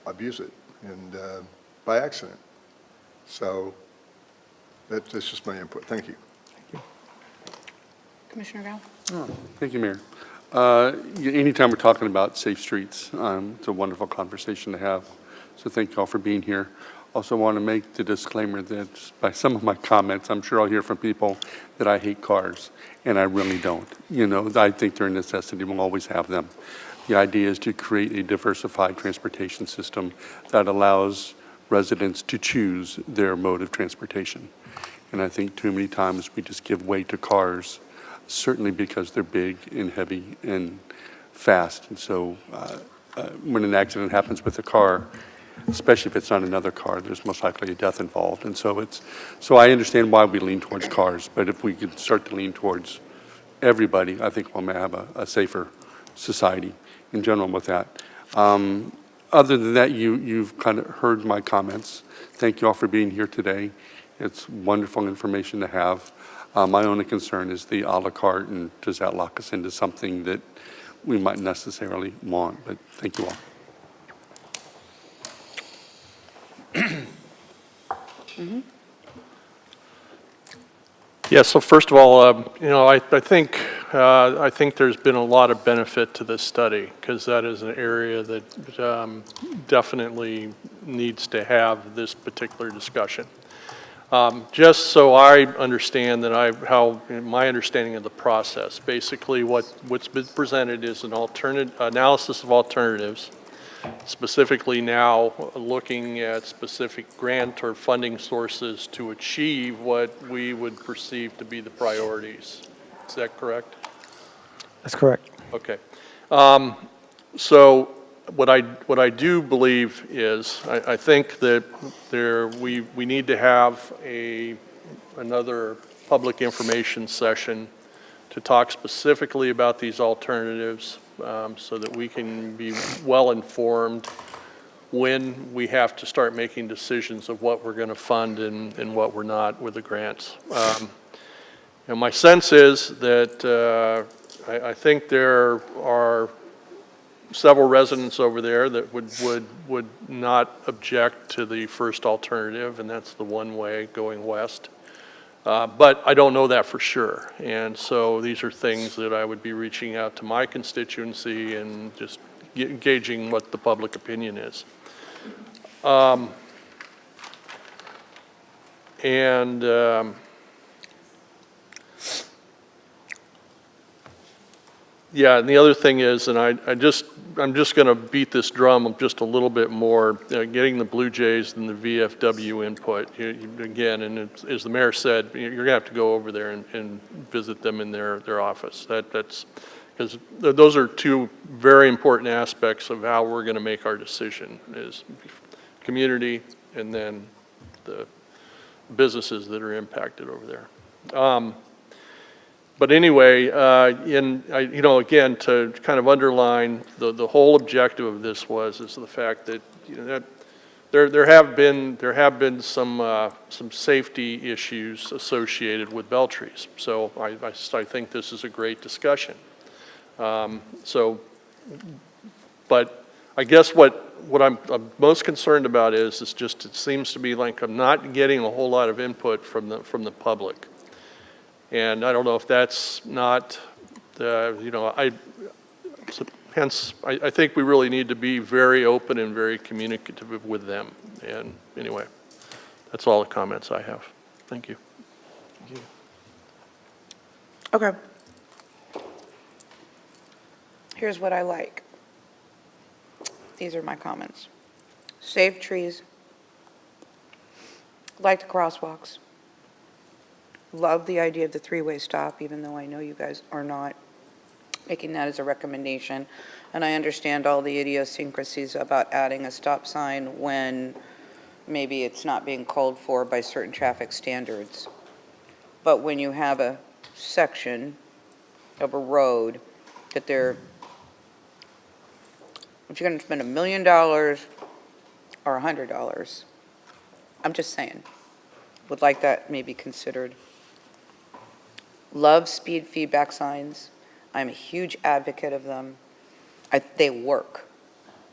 abuse it, and by accident. So that's just my input. Thank you. Commissioner Gao? Oh, thank you, Mayor. Anytime we're talking about safe streets, it's a wonderful conversation to have. So thank you all for being here. Also want to make the disclaimer that by some of my comments, I'm sure I'll hear from people that I hate cars, and I really don't. You know, I think they're a necessity, we'll always have them. The idea is to create a diversified transportation system that allows residents to choose their mode of transportation. And I think too many times we just give way to cars, certainly because they're big and heavy and fast. And so when an accident happens with a car, especially if it's not another car, there's most likely a death involved. And so so I understand why we lean towards cars, but if we could start to lean towards everybody, I think we'll have a safer society in general with that. Other than that, you've kind of heard my comments. Thank you all for being here today. It's wonderful information to have. My only concern is the a la carte, and does that lock us into something that we might necessarily want, but thank you all. Yeah, so first of all, you know, I think there's been a lot of benefit to this study, because that is an area that definitely needs to have this particular discussion. Just so I understand that how my understanding of the process, basically what's been presented is an analysis of alternatives, specifically now looking at specific grant or funding sources to achieve what we would perceive to be the priorities. Is that correct? That's correct. Okay. So what I do believe is, I think that we need to have another public information session to talk specifically about these alternatives, so that we can be well informed when we have to start making decisions of what we're going to fund and what we're not with the grants. And my sense is that I think there are several residents over there that would not object to the first alternative, and that's the one-way going west. But I don't know that for sure. And so these are things that I would be reaching out to my constituency and just gauging what the public opinion is. Yeah, and the other thing is, and I'm just going to beat this drum just a little bit more, getting the Blue Jays and the VFW input. Again, and as the mayor said, you're going to have to go over there and visit them in their office. That's because those are two very important aspects of how we're going to make our decision, is community and then the businesses that are impacted over there. But anyway, again, to kind of underline the whole objective of this is the fact that, that there have been some safety issues associated with Beltrees. So I think this is a great discussion. But I guess what I'm most concerned about is just, it seems to be like I'm not getting a whole lot of input from the public. And I don't know if that's not, hence, I think we really need to be very open and very communicative with them. And anyway, that's all the comments I have. Thank you. Thank you. Okay. Here's what I like. These are my comments. Save trees. Like the crosswalks. Love the idea of the three-way stop, even though I know you guys are not making that as a recommendation. And I understand all the idiosyncrasies about adding a stop sign when maybe it's not being called for by certain traffic standards. But when you have a section of a road that if you're going to spend $1 million or $100, I'm just saying, would like that maybe considered. Love speed feedback signs. I'm a huge advocate of them. They work.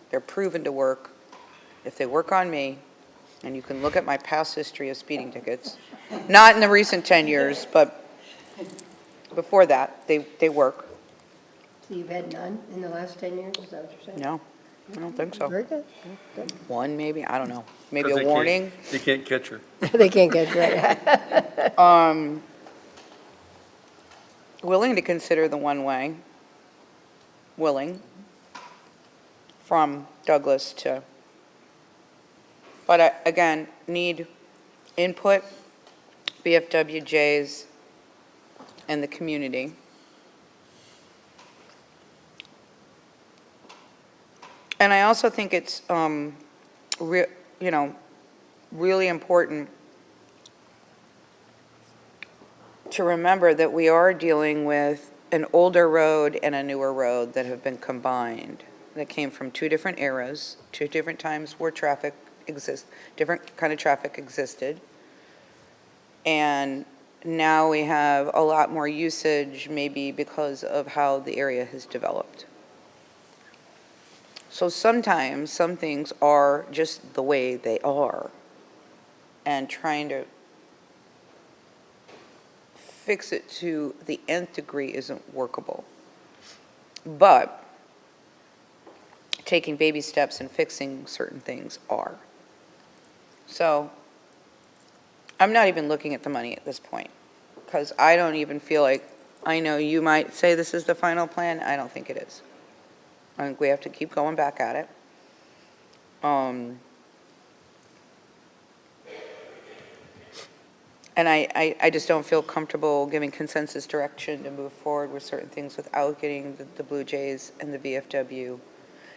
They're proven to work. If they work on me, and you can look at my past history of speeding tickets, not in the recent 10 years, but before that, they work. So you've had none in the last 10 years, is that what you're saying? No. I don't think so. Very good. One, maybe, I don't know. Maybe 'Cause a warning. They can't catch her. They can't get right. Willing to consider the one-way, willing, from Douglas to, but again, need input, BFWJs, and the community. And I also think it's, really important to remember that we are dealing with an older road and a newer road that have been combined, that came from two different eras, two different times where different kind of traffic existed. And now we have a lot more usage, maybe because of how the area has developed. So sometimes some things are just the way they are, and trying to fix it to the nth degree isn't workable. But taking baby steps and fixing certain things are. So I'm not even looking at the money at this point, because I don't even feel like, I know you might say this is the final plan, I don't think it is. I think we have to keep going back at it. And I just don't feel comfortable giving consensus direction to move forward with certain things without getting the Blue Jays and the VFW.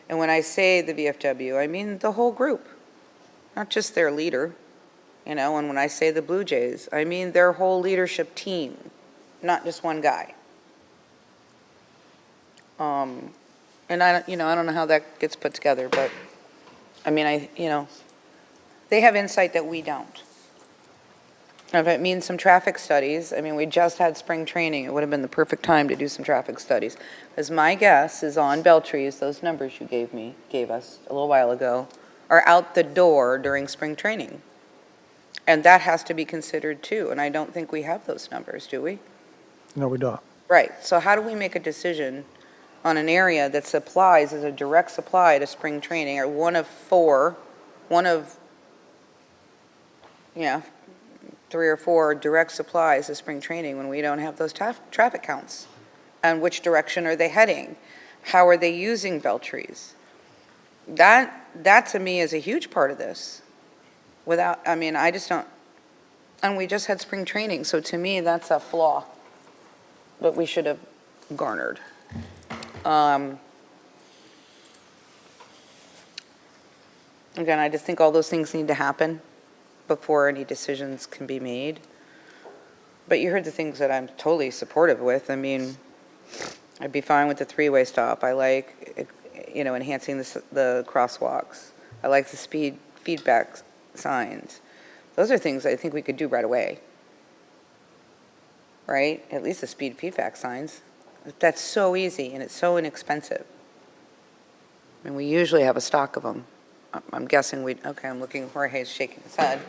And when I say the VFW, I mean the whole group, not just their leader, and when I say the Blue Jays, I mean their whole leadership team, not just one guy. And I don't know how that gets put together, but I mean, they have insight that we don't. If it means some traffic studies, I mean, we just had spring training. It would have been the perfect time to do some traffic studies. Because my guess is on Beltrees, those numbers you gave us a little while ago, are out the door during spring training. And that has to be considered too. And I don't think we have those numbers, do we? No, we don't. Right. So how do we make a decision on an area that supplies as a direct supply to spring training, or one of 3 or 4 direct supplies to spring training when we don't have those traffic counts? And which direction are they heading? How are they using Beltrees? That to me is a huge part of this. I just don't, and we just had spring training, so to me, that's a flaw that we should have garnered. Again, I just think all those things need to happen before any decisions can be made. But you heard the things that I'm totally supportive with. I mean, I'd be fine with the 3-way stop. I like, enhancing the crosswalks. I like the speed feedback signs. Those are things I think we could do right away. Right? At least the speed feedback signs. That's so easy and it's so inexpensive. I mean, we usually have a stock of them. I'm guessing okay, I'm looking, Jorge's shaking his head.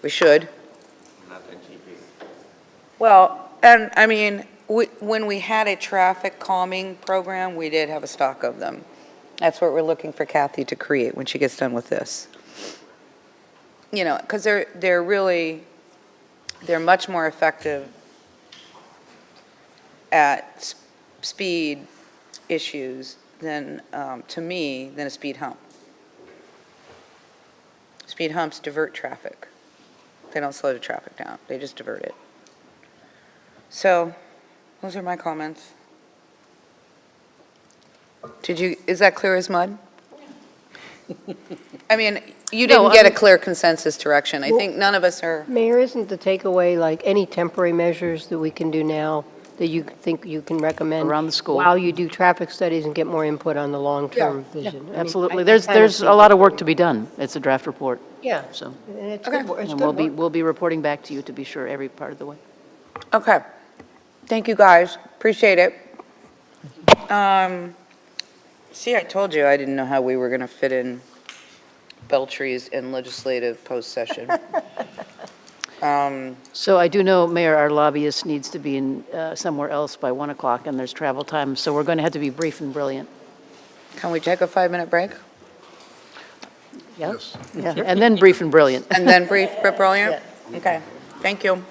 We should. Not that cheap. Well, and I mean, when we had a traffic calming program, we did have a stock of them. That's what we're looking for Kathy to create when she gets done with this. Because they're much more effective at speed issues than, to me, than a speed hump. Speed humps divert traffic. They don't slow the traffic down. They just divert it. So, those are my comments. Is that clear as mud? I mean, you didn't get a clear consensus direction. I think none of us are. Mayor, isn't the takeaway like any temporary measures that we can do now that you think you can recommend? Around the school. While you do traffic studies and get more input on the long-term vision? I mean, Absolutely. I There's kind of a think lot of work to be done. It's a draft report. Yeah. So, And it's Okay. good, it's and good work. we'll be reporting back to you to be sure every part of the way. Okay. Thank you, guys. Appreciate it. See, I told you I didn't know how we were going to fit in Beltrees in legislative post-session. So I do know, Mayor, our lobbyist needs to be in somewhere else by 1 o'clock, and there's travel time, so we're going to have to be brief and brilliant. Can we take a 5-minute break? Yes. Yeah, and then brief and brilliant. And then brief but brilliant? Okay, thank you.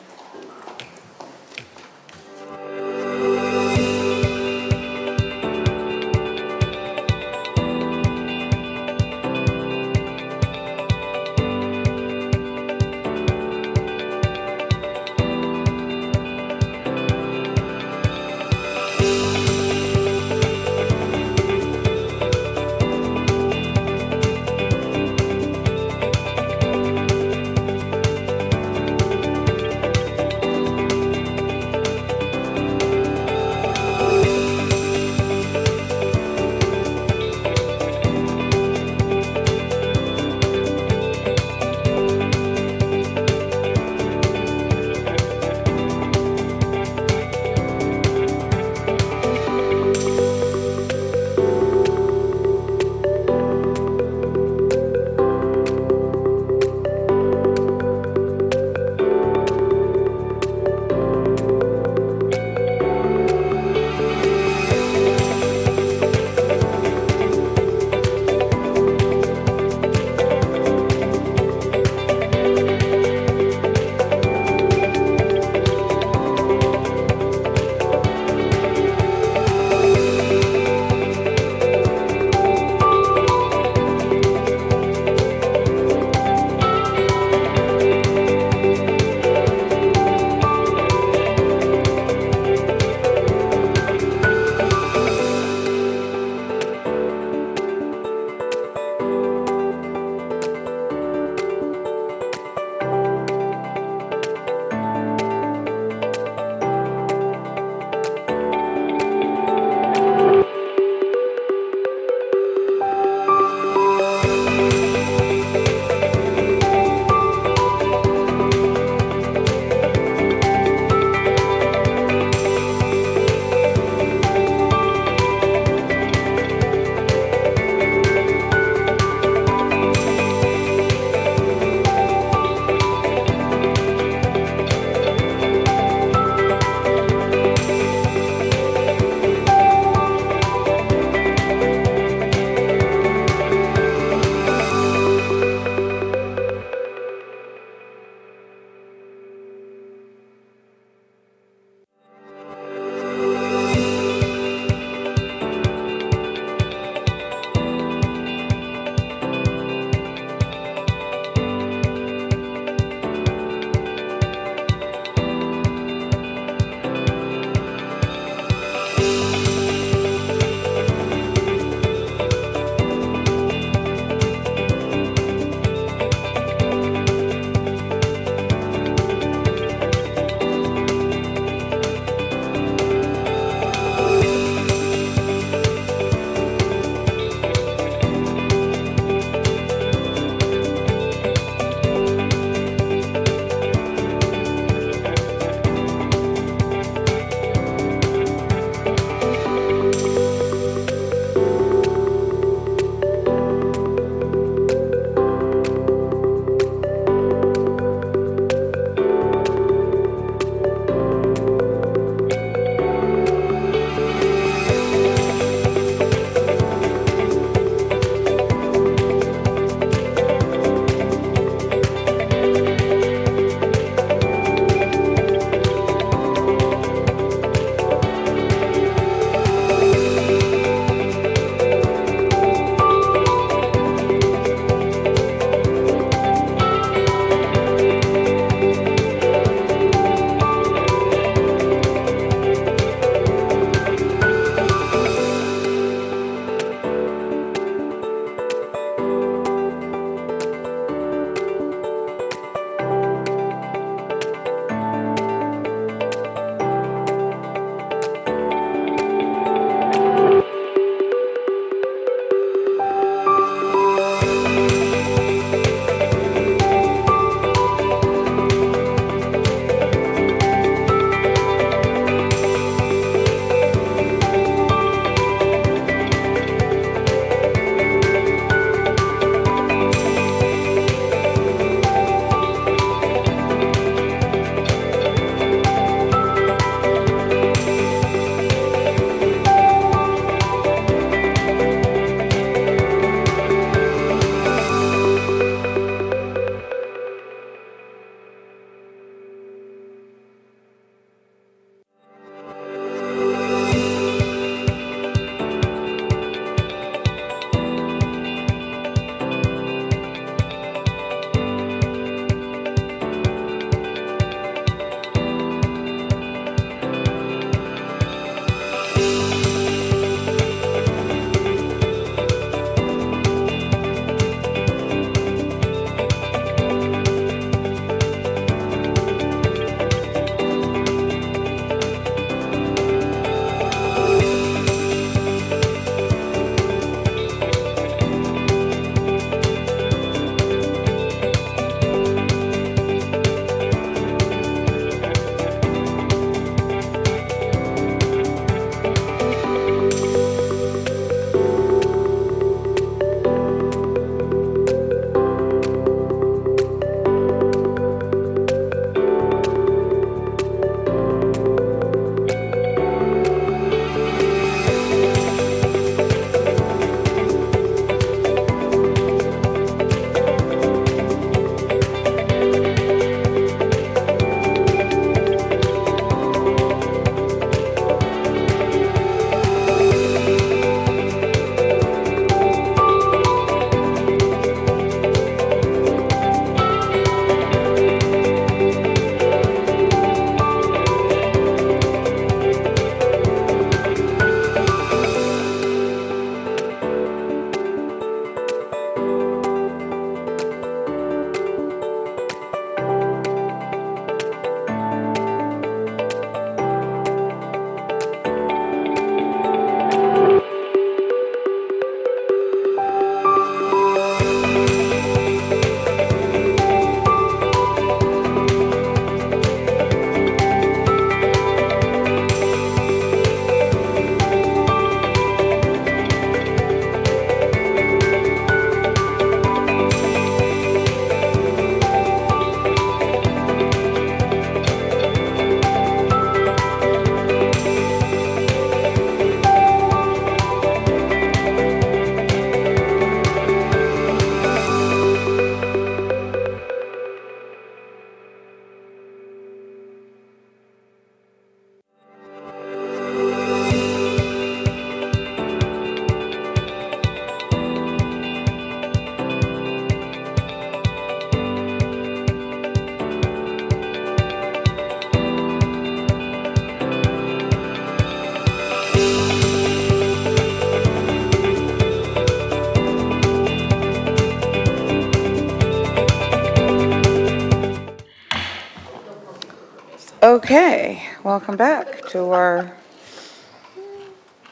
Okay, welcome back to our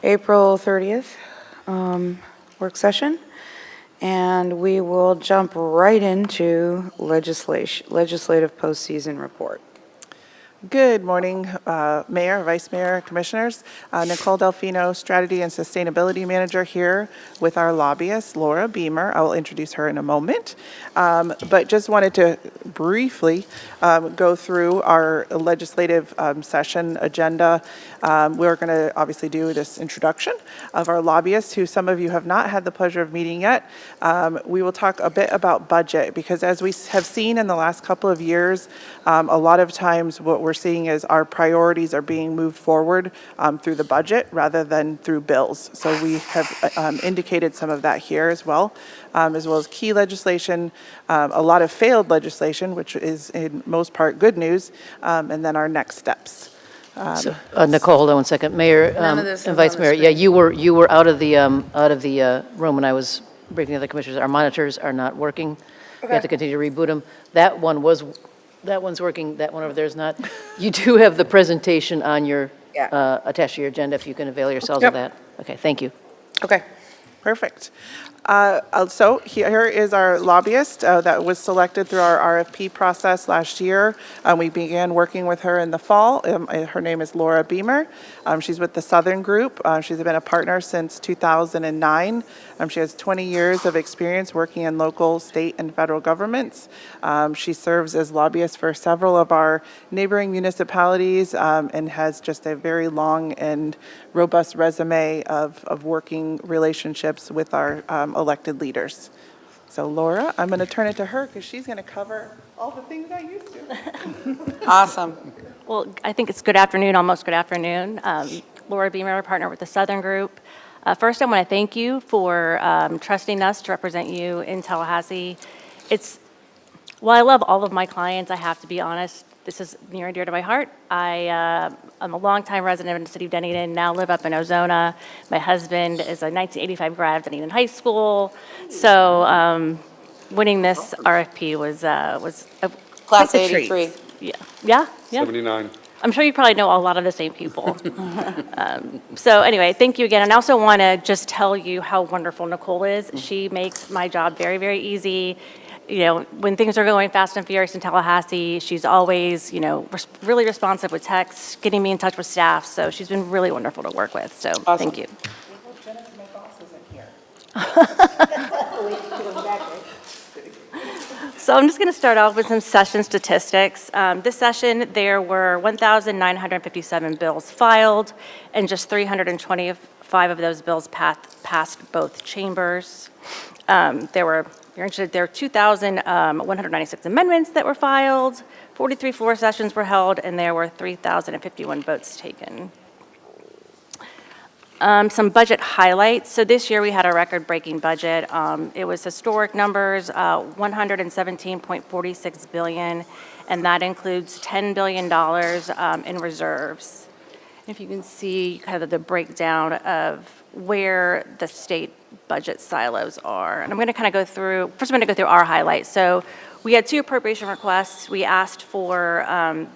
April 30th work session. And we will jump right into legislative postseason report. Good morning, Mayor, Vice Mayor, Commissioners. Nicole Delfino, Strategy and Sustainability Manager here with our lobbyist, Laura Beamer. I will introduce her in a moment. But just wanted to briefly go through our legislative session agenda. We're going to obviously do this introduction of our lobbyists, who some of you have not had the pleasure of meeting yet. We will talk a bit about budget, because as we have seen in the last couple of years, a lot of times what we're seeing is our priorities are being moved forward through the budget rather than through bills. So we have indicated some of that here as well as key legislation, a lot of failed legislation, which is in most part good news, and then our next steps. Nicole, hold on one second. Mayor None of this is and Vice on the Mayor, yeah, screen. you were out of the room when I was briefing the other commissioners. Our monitors are not working. We have to continue to reboot them. That one's working, that one over there is not. You do have the presentation on your, attached to your agenda, if you can avail yourselves of that. Okay, thank you. Okay, perfect. So here is our lobbyist that was selected through our RFP process last year. We began working with her in the fall. Her name is Laura Beamer. She's with the Southern Group. She's been a partner since 2009. She has 20 years of experience working in local, state, and federal governments. She serves as lobbyist for several of our neighboring municipalities and has just a very long and robust resume of working relationships with our elected leaders. So Laura, I'm going to turn it to her because she's going to cover all the things I used to. Awesome. Well, I think it's good afternoon, almost good afternoon. Laura Beamer, partner with the Southern Group. First, I want to thank you for trusting us to represent you in Tallahassee. While I love all of my clients, I have to be honest, this is near and dear to my heart. I'm a longtime resident of the city of Dunedin, now live up in Ozona. My husband is a 1985 grad of Dunedin High School. So winning this RFP was a Class quite the treat. 83. Yeah. 79. I'm sure you probably know a lot of the same people. So anyway, thank you again. And I also want to just tell you how wonderful Nicole is. She makes my job very, very easy. You know, when things are going fast and furious in Tallahassee, she's always, really responsive with texts, getting me in touch with staff. So she's been really wonderful to work with. So Thank you. So I'm just going to start off with some session statistics. This session, there were 1,957 bills filed, and just 325 of those bills passed both chambers. There were 2,196 amendments that were filed, 43 floor sessions were held, and there were 3,051 votes taken. Some budget highlights. So this year we had a record-breaking budget. It was historic numbers, $117.46 billion, and that includes $10 billion in reserves. If you can see kind of the breakdown of where the state budget silos are. And I'm going to kind of go through, first I'm going to go through our highlights. So we had 2 appropriation requests. We asked for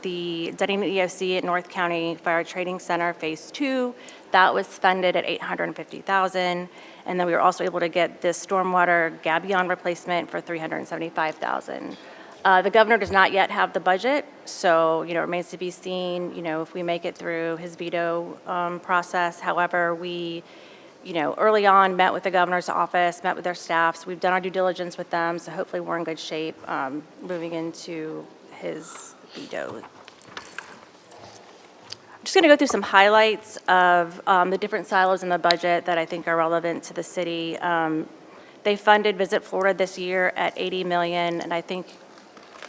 the Dunedin EOC at North County Fire Training Center Phase 2. That was funded at $850,000. And then we were also able to get this stormwater gabion replacement for $375,000. The governor does not yet have the budget, so it remains to be seen, if we make it through his veto process. However, we, early on met with the governor's office, met with their staffs. We've done our due diligence with them, so hopefully we're in good shape moving into his veto. I'm just going to go through some highlights of the different silos in the budget that I think are relevant to the city. They funded Visit Florida this year at $80 million, and I think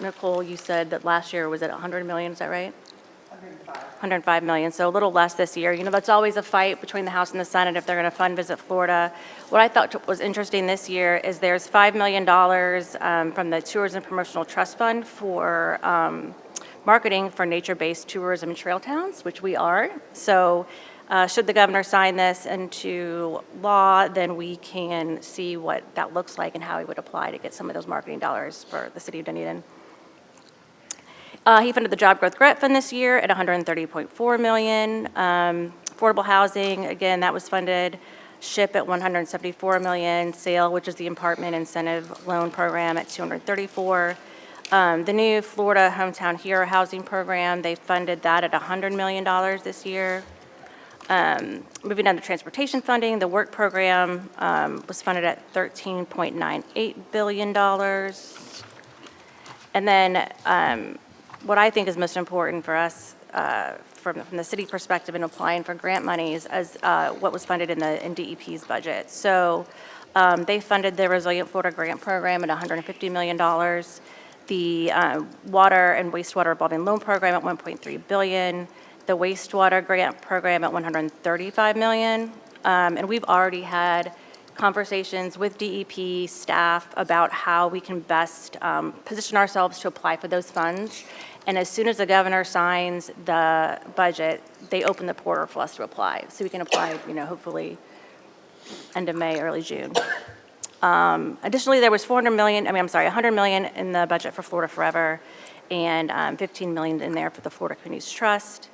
Nicole, you said that last year was at $100 million, is that right? 105 million, so a little less this year. That's always a fight between the House and the Senate if they're going to fund Visit Florida. What I thought was interesting this year is there's $5 million from the Tourism Promotional Trust Fund for marketing for nature-based tourism and trail towns, which we are. So should the governor sign this into law, then we can see what that looks like and how he would apply to get some of those marketing dollars for the city of Dunedin. He funded the Job Growth Grant Fund this year at $130.4 million. Affordable housing, again, that was funded. SHIP at $174 million. SAIL, which is the Apartment Incentive Loan Program, at $234 million. The new Florida Hometown Hero Housing Program, they funded that at $100 million this year. Moving on to transportation funding, the work program was funded at $13.98 billion. And then what I think is most important for us from the city perspective in applying for grant monies is what was funded in DEP's budget. So they funded the Resilient Florida Grant Program at $150 million. The Water and Wastewater Revolving Loan Program at $1.3 billion. The wastewater grant program at $135 million. And we've already had conversations with DEP staff about how we can best position ourselves to apply for those funds. And as soon as the governor signs the budget, they open the portal for us to apply. So we can apply, hopefully end of May, early June. Additionally, there was $100 million in the budget for Florida Forever and $15 million in there for the Florida Communities Trust.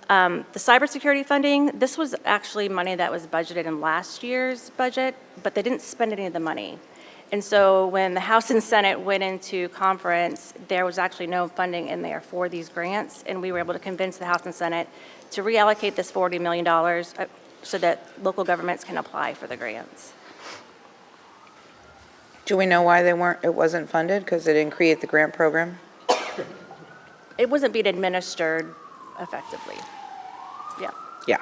The cybersecurity funding, this was actually money that was budgeted in last year's budget, but they didn't spend any of the money. And so when the House and Senate went into conference, there was actually no funding in there for these grants, and we were able to convince the House and Senate to reallocate this $40 million so that local governments can apply for the grants. Do we know why it wasn't funded? Because they didn't create the grant program? It wasn't being administered effectively. Yeah. Yeah.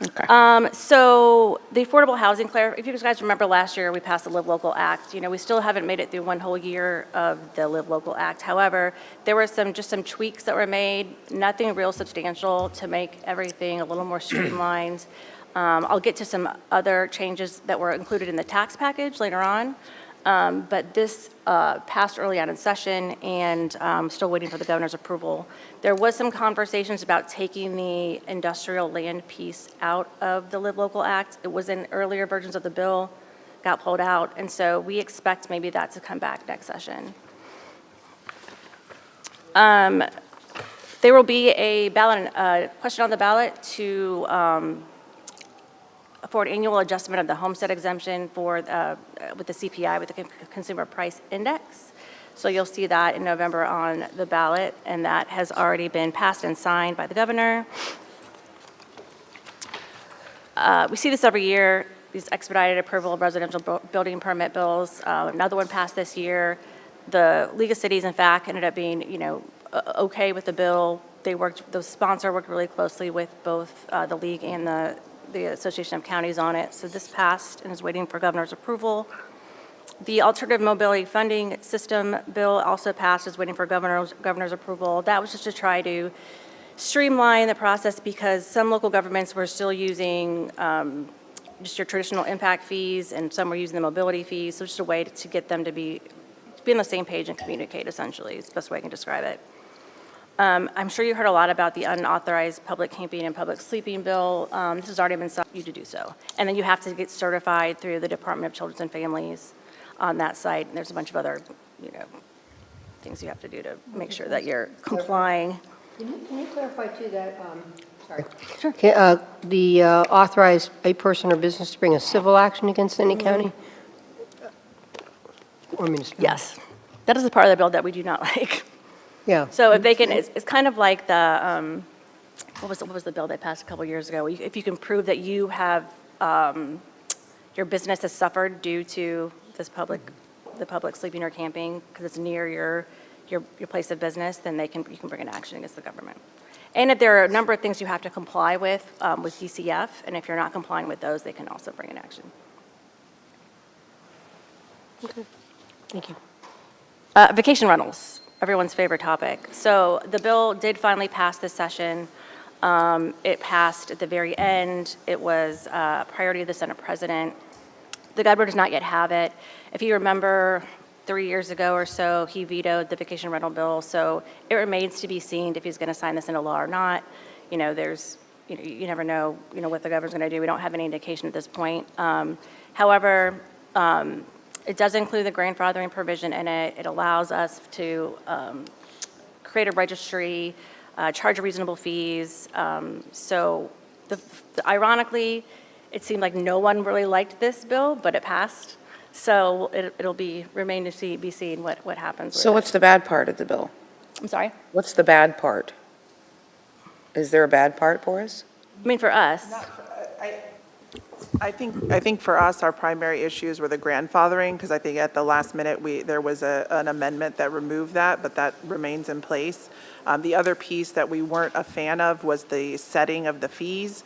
Okay. So the affordable housing, if you guys remember last year, we passed the Live Local Act. We still haven't made it through one whole year of the Live Local Act. However, there were just some tweaks that were made, nothing real substantial to make everything a little more streamlined. I'll get to some other changes that were included in the tax package later on. But this passed early on in session, and I'm still waiting for the governor's approval. There was some conversations about taking the industrial land piece out of the Live Local Act. It was in earlier versions of the bill, got pulled out, and so we expect maybe that to come back next session. There will be a question on the ballot for an annual adjustment of the homestead exemption with the CPI, with the Consumer Price Index. So you'll see that in November on the ballot, and that has already been passed and signed by the governor. We see this every year, these expedited approval of residential building permit bills. Another one passed this year. The League of Cities, in fact, ended up being, okay with the bill. The sponsor worked really closely with both the League and the Association of Counties on it. So this passed and is waiting for governor's approval. The Alternative Mobility Funding System bill also passed, is waiting for governor's approval. That was just to try to streamline the process because some local governments were still using just your traditional impact fees, and some were using the mobility fees. So just a way to get them to be on the same page and communicate, essentially, is the best way I can describe it. I'm sure you heard a lot about the unauthorized public camping and public sleeping bill. This has already been sought you to do so. And then you have to get certified through the Department of Children and Families on that site. And there's a bunch of other, things you have to do to make sure that you're complying. Can you clarify too that, sorry. Sure. The authorized a person or business to bring a civil action against any county? Or municipality? Yes. That is the part of the bill that we do not like. Yeah. So if they can, it's kind of like the, what was the bill they passed a couple years ago? If you can prove that you have, your business has suffered due to the public sleeping or camping because it's near your place of business, then you can bring an action against the government. And if there are a number of things you have to comply with DCF, and if you're not complying with those, they can also bring an action. Okay. Thank you. Vacation rentals, everyone's favorite topic. So the bill did finally pass this session. It passed at the very end. It was a priority of the Senate President. The governor does not yet have it. If you remember, 3 years ago or so, he vetoed the vacation rental bill. So it remains to be seen if he's going to sign this into law or not. You never know, what the governor's going to do. We don't have any indication at this point. However, it does include the grandfathering provision in it. It allows us to create a registry, charge reasonable fees. So ironically, it seemed like no one really liked this bill, but it passed. So it'll remain to be seen what happens with So it. what's the bad part of the bill? I'm sorry? What's the bad part? Is there a bad part for us? I mean, for us, I think for us, our primary issues were the grandfathering, because I think at the last minute, there was an amendment that removed that, but that remains in place. The other piece that we weren't a fan of was the setting of the fees.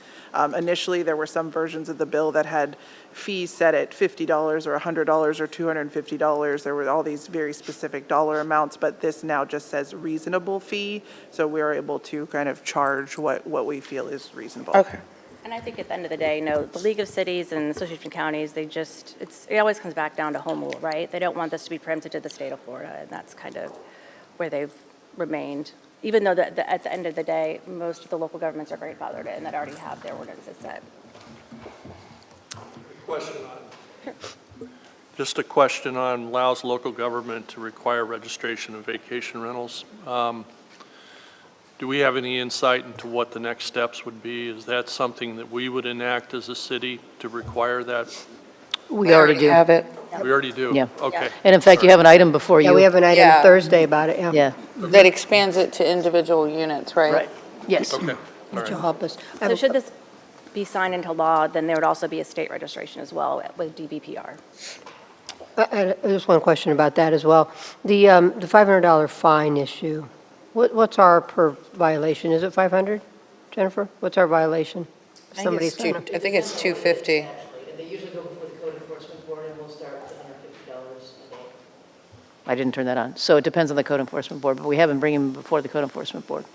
Initially, there were some versions of the bill that had fees set at $50 or $100 or $250. There were all these very specific dollar amounts, but this now just says reasonable fee, so we're able to kind of charge what we feel is reasonable. Okay. and I think at the end of the day, the League of Cities and Association of Counties, it always comes back down to home rule, right? They don't want this to be preempted to the state of Florida, and that's kind of where they've remained. Even though at the end of the day, most of the local governments are grandfathered in that already have their ordinances set. Just a question on allows local government to require registration of vacation rentals. Do we have any insight into what the next steps would be? Is that something that we would enact as a city to require that? We already do. have it. We already do? Yeah. Okay. And in fact, you have an item before you. Yeah, we have an item Yeah. Thursday about it, yeah. Yeah, That expands it to individual units, right? right, yes. Okay. All Which right. will help us. I So have should this be signed into law, then there would also be a state registration as well with DBPR. just one question about that as well. The $500 fine issue, what's our per violation? Is it 500, Jennifer? What's our violation? I think it's $250. They usually go before the code enforcement board, and we'll start with $150 a day. I didn't turn that on. So it depends on the code enforcement board, but we have been bringing them before the code enforcement board.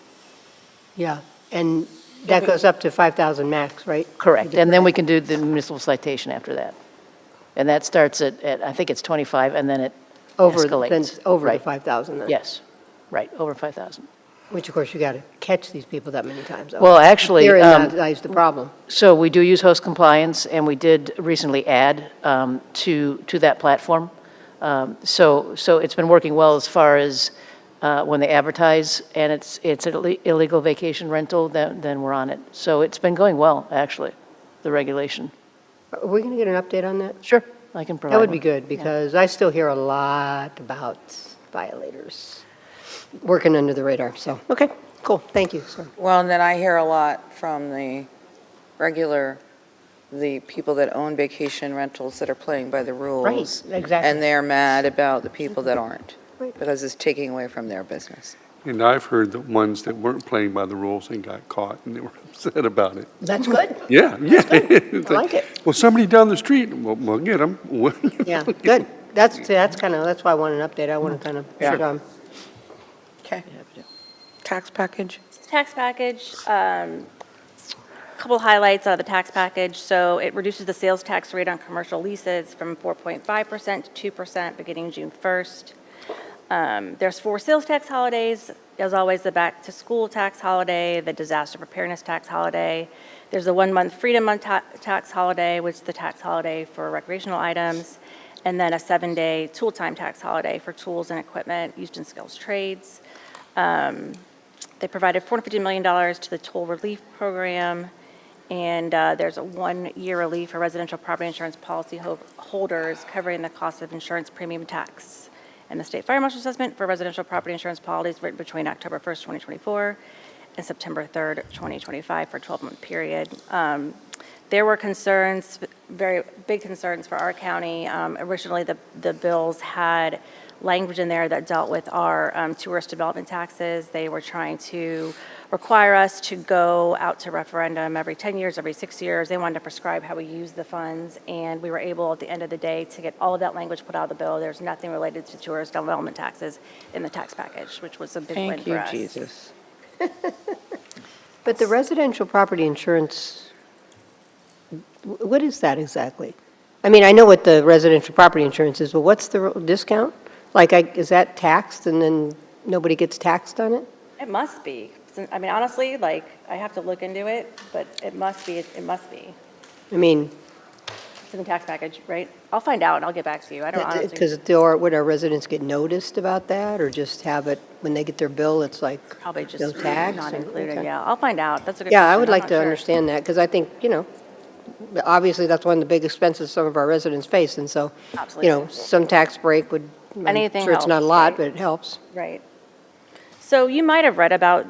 Yeah, and that goes up to 5,000 max, right? Correct. And then we can do the municipal citation after that. And that starts at I think it's 25, and then it Over, escalates. then it's over the Right. 5,000 then? Yes, right, over 5,000. Which, of course, you got to catch these people that many times. though. Well, actually, Herein lies the problem. So we do use host compliance, and we did recently add to that platform. So it's been working well as far as when they advertise, and it's an illegal vacation rental, then we're on it. So it's been going well, actually, the regulation. Are we going to get an update on that? Sure, I can provide That would be one. good, because I still hear a lot about violators working under the radar, so, okay, cool, thank you, sir. Well, and then I hear a lot from the people that own vacation rentals that are playing by the rules. Right, exactly. And they're mad about the people that aren't, Right. because it's taking away from their business. And I've heard the ones that weren't playing by the rules and got caught, and they were upset about it. That's good. Yeah, yeah. It's I like it. Well, somebody down the street, we'll get them. Yeah, good. That's why I want an update. I want to kind of, Yeah. Okay. Tax package? Tax package, couple highlights out of the tax package. So it reduces the sales tax rate on commercial leases from 4.5% to 2% beginning June 1st. There's 4 sales tax holidays. As always, the back-to-school tax holiday, the disaster preparedness tax holiday. There's a 1-month Freedom Month tax holiday, which is the tax holiday for recreational items, and then a 7-day tool time tax holiday for tools and equipment used in skills trades. They provided $450 million to the toll relief program, and there's a 1-year relief for residential property insurance policy holders covering the cost of insurance premium tax and the state fire marshal assessment for residential property insurance policies written between October 1st, 2024 and September 3rd, 2025 for a 12-month period. There were concerns, very big concerns for our county. Originally, the bills had language in there that dealt with our tourist development taxes. They were trying to require us to go out to referendum every 10 years, every 6 years. They wanted to prescribe how we use the funds, and we were able, at the end of the day, to get all of that language put out of the bill. There's nothing related to tourist development taxes in the tax package, which was a big win for us. Thank you, Jesus. But the residential property insurance, what is that exactly? I mean, I know what the residential property insurance is, but what's the discount? Like, is that taxed and then nobody gets taxed on it? It must be. I mean, honestly, I have to look into it, but it must be. It must be. I mean, It's in the tax package, right? I'll find out and I'll get back to you. I don't honestly. Because would our residents get noticed about that, or just have it, when they get their bill, it's like, Probably just no tax? not or- included, okay. yeah. I'll find out. That's a good Yeah, question. I would I'm like not to sure. understand that, because I think, obviously, that's one of the big expenses some of our residents face, and so, Absolutely. some tax break would, Anything I'm sure it's not a helps, lot, right? but it helps. Right. So you might have read about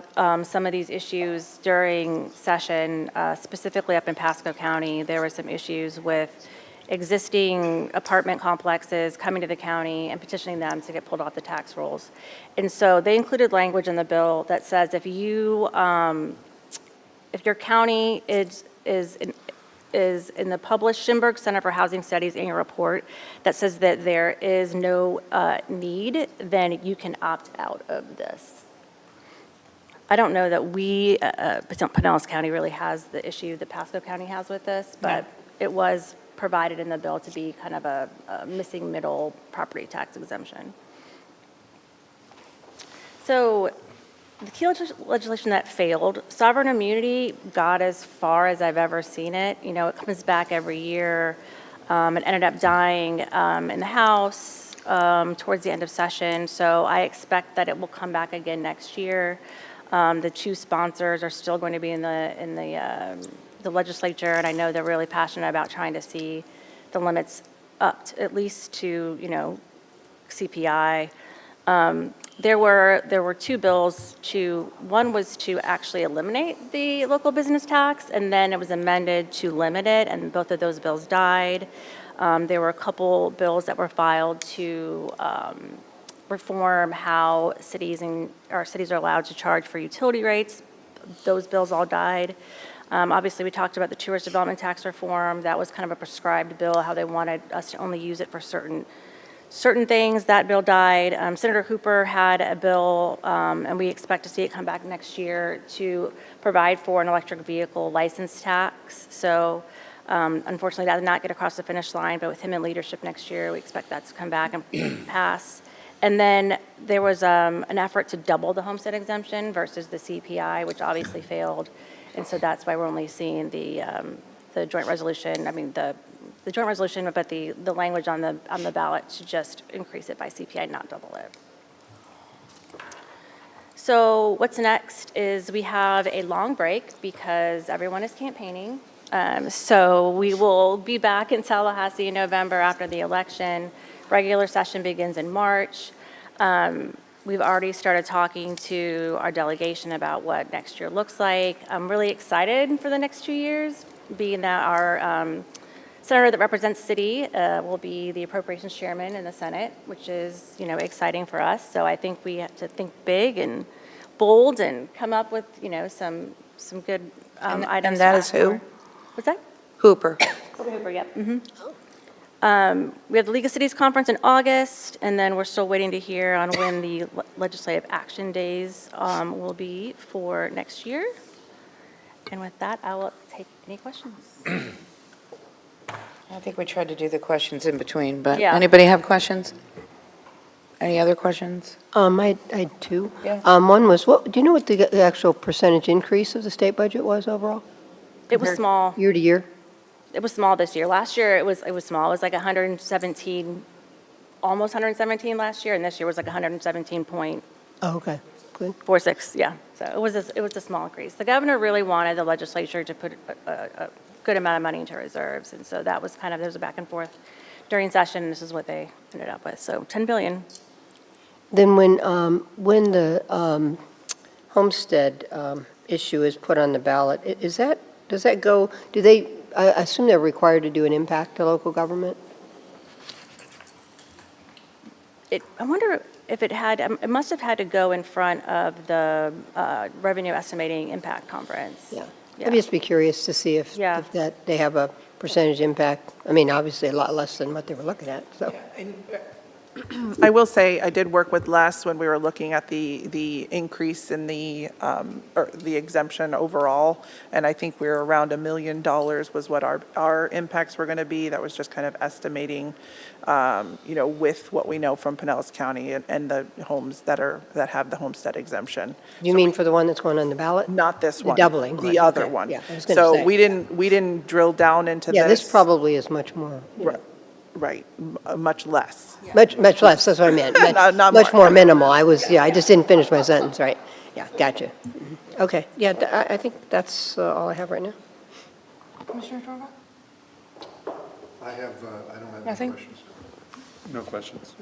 some of these issues during session, specifically up in Pasco County. There were some issues with existing apartment complexes coming to the county and petitioning them to get pulled off the tax rolls. And so they included language in the bill that says if your county is in the published Schimberg Center for Housing Studies annual report that says that there is no need, then you can opt out of this. I don't know that we, Pinellas County really has the issue that Pasco County has with this, but it was provided in the bill to be kind of a missing middle property tax exemption. So the key legislation that failed, sovereign immunity got as far as I've ever seen it. You know, it comes back every year. It ended up dying in the House towards the end of session, so I expect that it will come back again next year. The two sponsors are still going to be in the legislature, and I know they're really passionate about trying to see the limits up to, at least to, CPI. There were two bills one was to actually eliminate the local business tax, and then it was amended to limit it, and both of those bills died. There were a couple bills that were filed to reform how cities are allowed to charge for utility rates. Those bills all died. Obviously, we talked about the tourist development tax reform. That was kind of a prescribed bill, how they wanted us to only use it for certain things. That bill died. Senator Hooper had a bill, and we expect to see it come back next year to provide for an electric vehicle license tax. So unfortunately, that did not get across the finish line, but with him in leadership next year, we expect that to come back and pass. And then there was an effort to double the homestead exemption versus the CPI, which obviously failed. And so that's why we're only seeing the joint resolution, the joint resolution, but the language on the ballot to just increase it by CPI, not double it. So what's next is we have a long break because everyone is campaigning. So we will be back in Tallahassee in November after the election. Regular session begins in March. We've already started talking to our delegation about what next year looks like. I'm really excited for the next 2 years, being that our senator that represents the city will be the appropriations chairman in the Senate, which is, exciting for us. So I think we have to think big and bold and come up with, some good items. And that is who? What's that? Hooper. Hooper, yep. We have the League of Cities Conference in August, and then we're still waiting to hear on when the legislative action days will be for next year. And with that, I will take any questions. I think we tried to do the questions in between, but Yeah. anybody have questions? Any other questions? I had two. Yeah. One was, do you know what the actual percentage increase of the state budget was overall? It was small. Year to year? It was small this year. Last year, it was small. It was like 117, almost 117 last year, and this year was like 117 point. Oh, okay, good. 46, yeah. So it was a small increase. The governor really wanted the legislature to put a good amount of money into reserves, and so that was there was a back and forth during session, and this is what they ended up with. So 10 billion. Then when the homestead issue is put on the ballot, does that go, I assume they're required to do an impact to local government? I wonder if it must have had to go in front of the Revenue Estimating Impact Conference. Yeah. I'd just be curious to see if they have a percentage impact. I mean, obviously a lot less than what they were looking at, so. I will say, I did work with Les when we were looking at the increase in or the exemption overall, and I think we were around $1 million was what our impacts were going to be. That was just kind of estimating, with what we know from Pinellas County and the homes that have the homestead exemption. You mean for the one that's going on the ballot? Not this one. The doubling one. The other Okay. one. Yeah, I was going to So say. we didn't drill down into this. Yeah, this probably is much more, Right, much less. much less, that's what I meant. Not Much more. more minimal. I just didn't finish my sentence, right? Yeah, gotcha. Okay, yeah, I think that's all I have right now. Commissioner Torba? I don't have Nothing? any questions. No questions.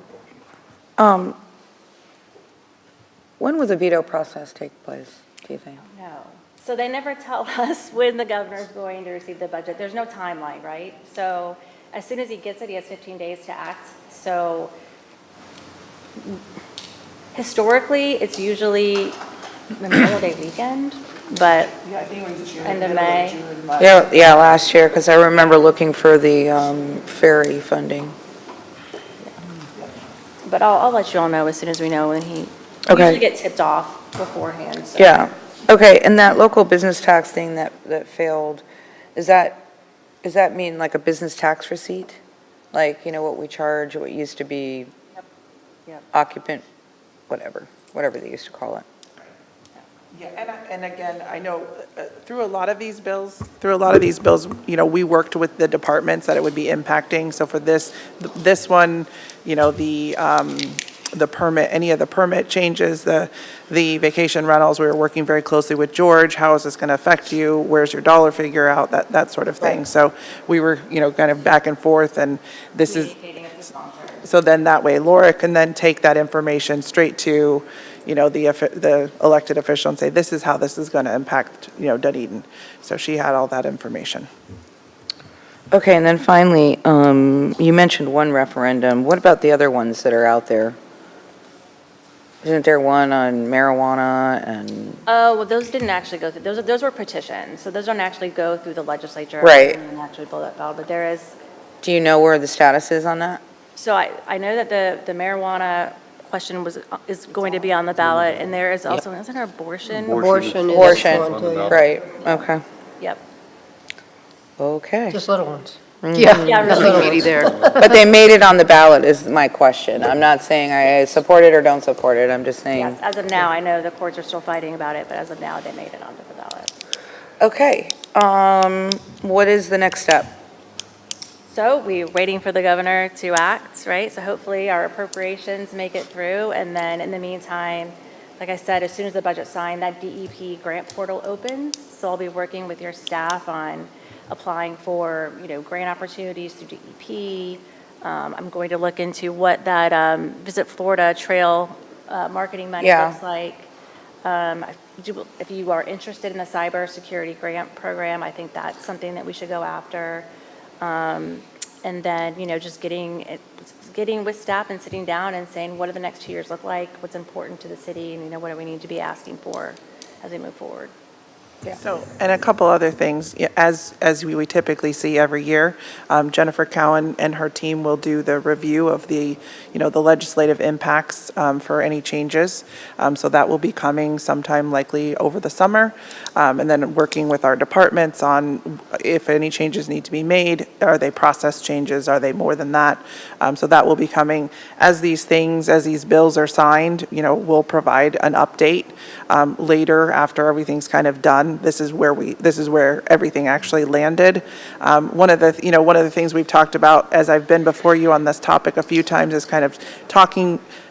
When will the veto process take place, do you think? No. So they never tell us when the governor's going to receive the budget. There's no timeline, right? So as soon as he gets it, he has 15 days to act. So historically, it's usually Memorial Day weekend, but Yeah, I think it was June. end of May. Yeah, last year, because I remember looking for the ferry funding. But I'll let you all know as soon as we know when he Okay. usually get tipped off beforehand. So. Yeah, okay, and that local business tax thing that failed, does that mean like a business tax receipt? Like, what we charge, what used to be Yep. occupant, whatever they used to call it. Yeah, and again, I know through a lot of these bills, we worked with the departments that it would be impacting. So for this one, the permit, any of the permit changes, the vacation rentals, we were working very closely with George. How is this going to affect you? Where's your dollar figure out? That sort of thing. So we were, kind of back and forth, and this is, so then that way Laura can then take that information straight to, the elected official and say, this is how this is going to impact, Dunedin. So she had all that information. Okay, and then finally, you mentioned one referendum. What about the other ones that are out there? Isn't there one on marijuana and? Oh, well, those didn't actually go through, those were petitions, so those don't actually go through the legislature. Right. And actually pull that ballot, but there is, Do you know where the status is on that? so I know that the marijuana question is going to be on the ballot, and there is also, isn't there abortion? Abortion is Abortion, one too, yeah. right, okay, Yep. okay. Just little ones. Yeah, Just really. little ones. But they made it on the ballot is my question. I'm not saying I support it or don't support it, I'm just saying. Yes, as of now, I know the courts are still fighting about it, but as of now, they made it onto the ballot. Okay, what is the next step? So we're waiting for the governor to act, right? So hopefully our appropriations make it through, and then in the meantime, like I said, as soon as the budget's signed, that DEP grant portal opens. So I'll be working with your staff on applying for, grant opportunities through DEP. I'm going to look into what that Visit Florida Trail marketing money Yeah. looks like. If you are interested in the cybersecurity grant program, I think that's something that we should go after. And then, just getting with staff and sitting down and saying, what do the next 2 years look like? What's important to the city? And, what do we need to be asking for as we move forward? So, and a couple other things, as we typically see every year, Jennifer Cowan and her team will do the review of the legislative impacts for any changes. So that will be coming sometime likely over the summer. And then working with our departments on if any changes need to be made, are they process changes, are they more than that? So that will be coming. As these bills are signed, we'll provide an update later after everything's kind of done. This is where everything actually landed. One of the things we've talked about as I've been before you on this topic a few times is kind of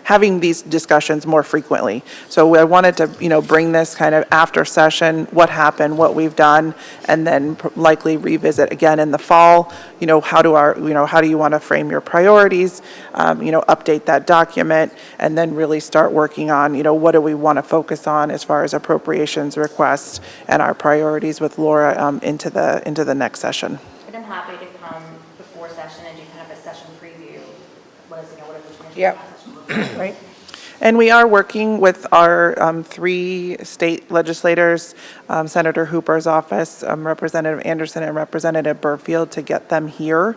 having these discussions more frequently. So I wanted to, bring this kind of after session, what happened, what we've done, and then likely revisit again in the fall. How do you want to frame your priorities? Update that document, and then really start working on, what do we want to focus on as far as appropriations requests and our priorities with Laura into the next session. And I'm happy to come before session and do kind of a session preview. What is the commission Yep. session look like? Right. And we are working with our 3 state legislators, Senator Hooper's office, Representative Anderson, and Representative Burfield, to get them here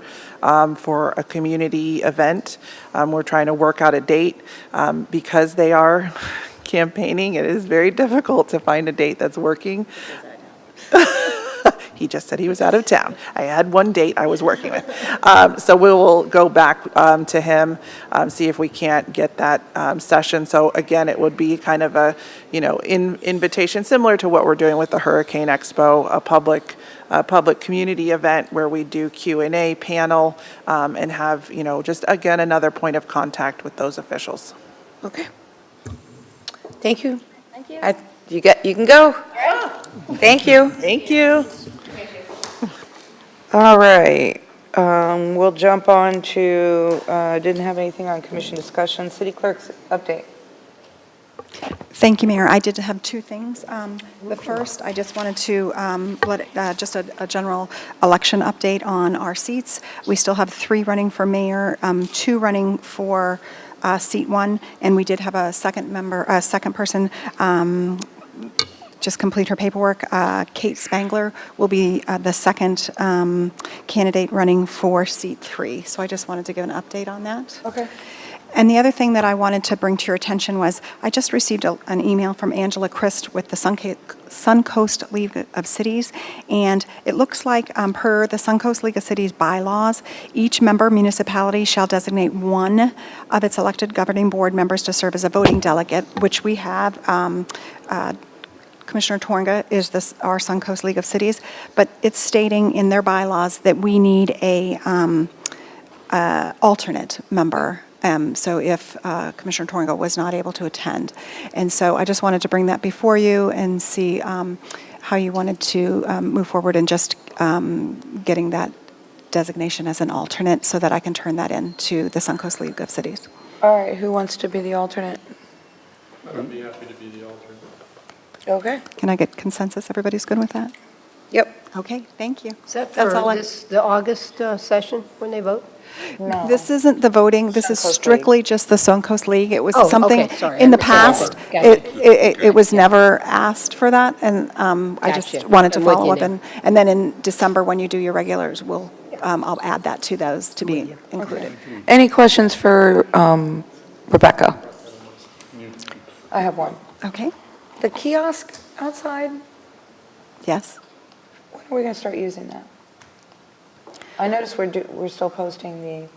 for a community event. We're trying to work out a date because they are campaigning. It is very difficult to find a date that's working. He just said he was out of town. I had one date I was working with. So we will go back to him, see if we can't get that session. So again, it would be kind of a, invitation similar to what we're doing with the Hurricane Expo, a public community event where we do Q&A panel and have, just again, another point of contact with those officials. Okay. Thank you. Thank you. You can go. Thank you. Thank you. All right. We'll jump on to, didn't have anything on commission discussion. City clerk's update. Thank you, Mayor. I did have 2 things. The first, I just wanted to just a general election update on our seats. We still have 3 running for mayor, 2 running for seat 1, and we did have a second person just complete her paperwork. Kate Spangler will be the second candidate running for seat 3. So I just wanted to give an update on that. Okay. And the other thing that I wanted to bring to your attention was I just received an email from Angela Christ with the Suncoast League of Cities, and it looks like per the Suncoast League of Cities bylaws, each member municipality shall designate one of its elected governing board members to serve as a voting delegate, which we have. Commissioner Tornga is our Suncoast League of Cities, but it's stating in their bylaws that we need a alternate member. So if Commissioner Tornga was not able to attend. And so I just wanted to bring that before you and see how you wanted to move forward in just getting that designation as an alternate so that I can turn that in to the Suncoast League of Cities. All right, who wants to be the alternate? I'd be happy to be the alternate. Okay. Can I get consensus? Everybody's good with that? Yep. Okay, thank you. Is that That's all for I- the August session when they vote? No. This isn't the voting, this is Suncoast strictly just the Suncoast League. It was Oh, something, okay, sorry, in the I past, misunderstood. it was never asked for that, and I just Gotcha. wanted to I'm with follow you up. now. And then in December, when you do your regulars, I'll add that to those to be included. Any questions for Rebecca? I have one. Okay, The kiosk outside, yes. when are we going to start using that? I noticed we're still posting the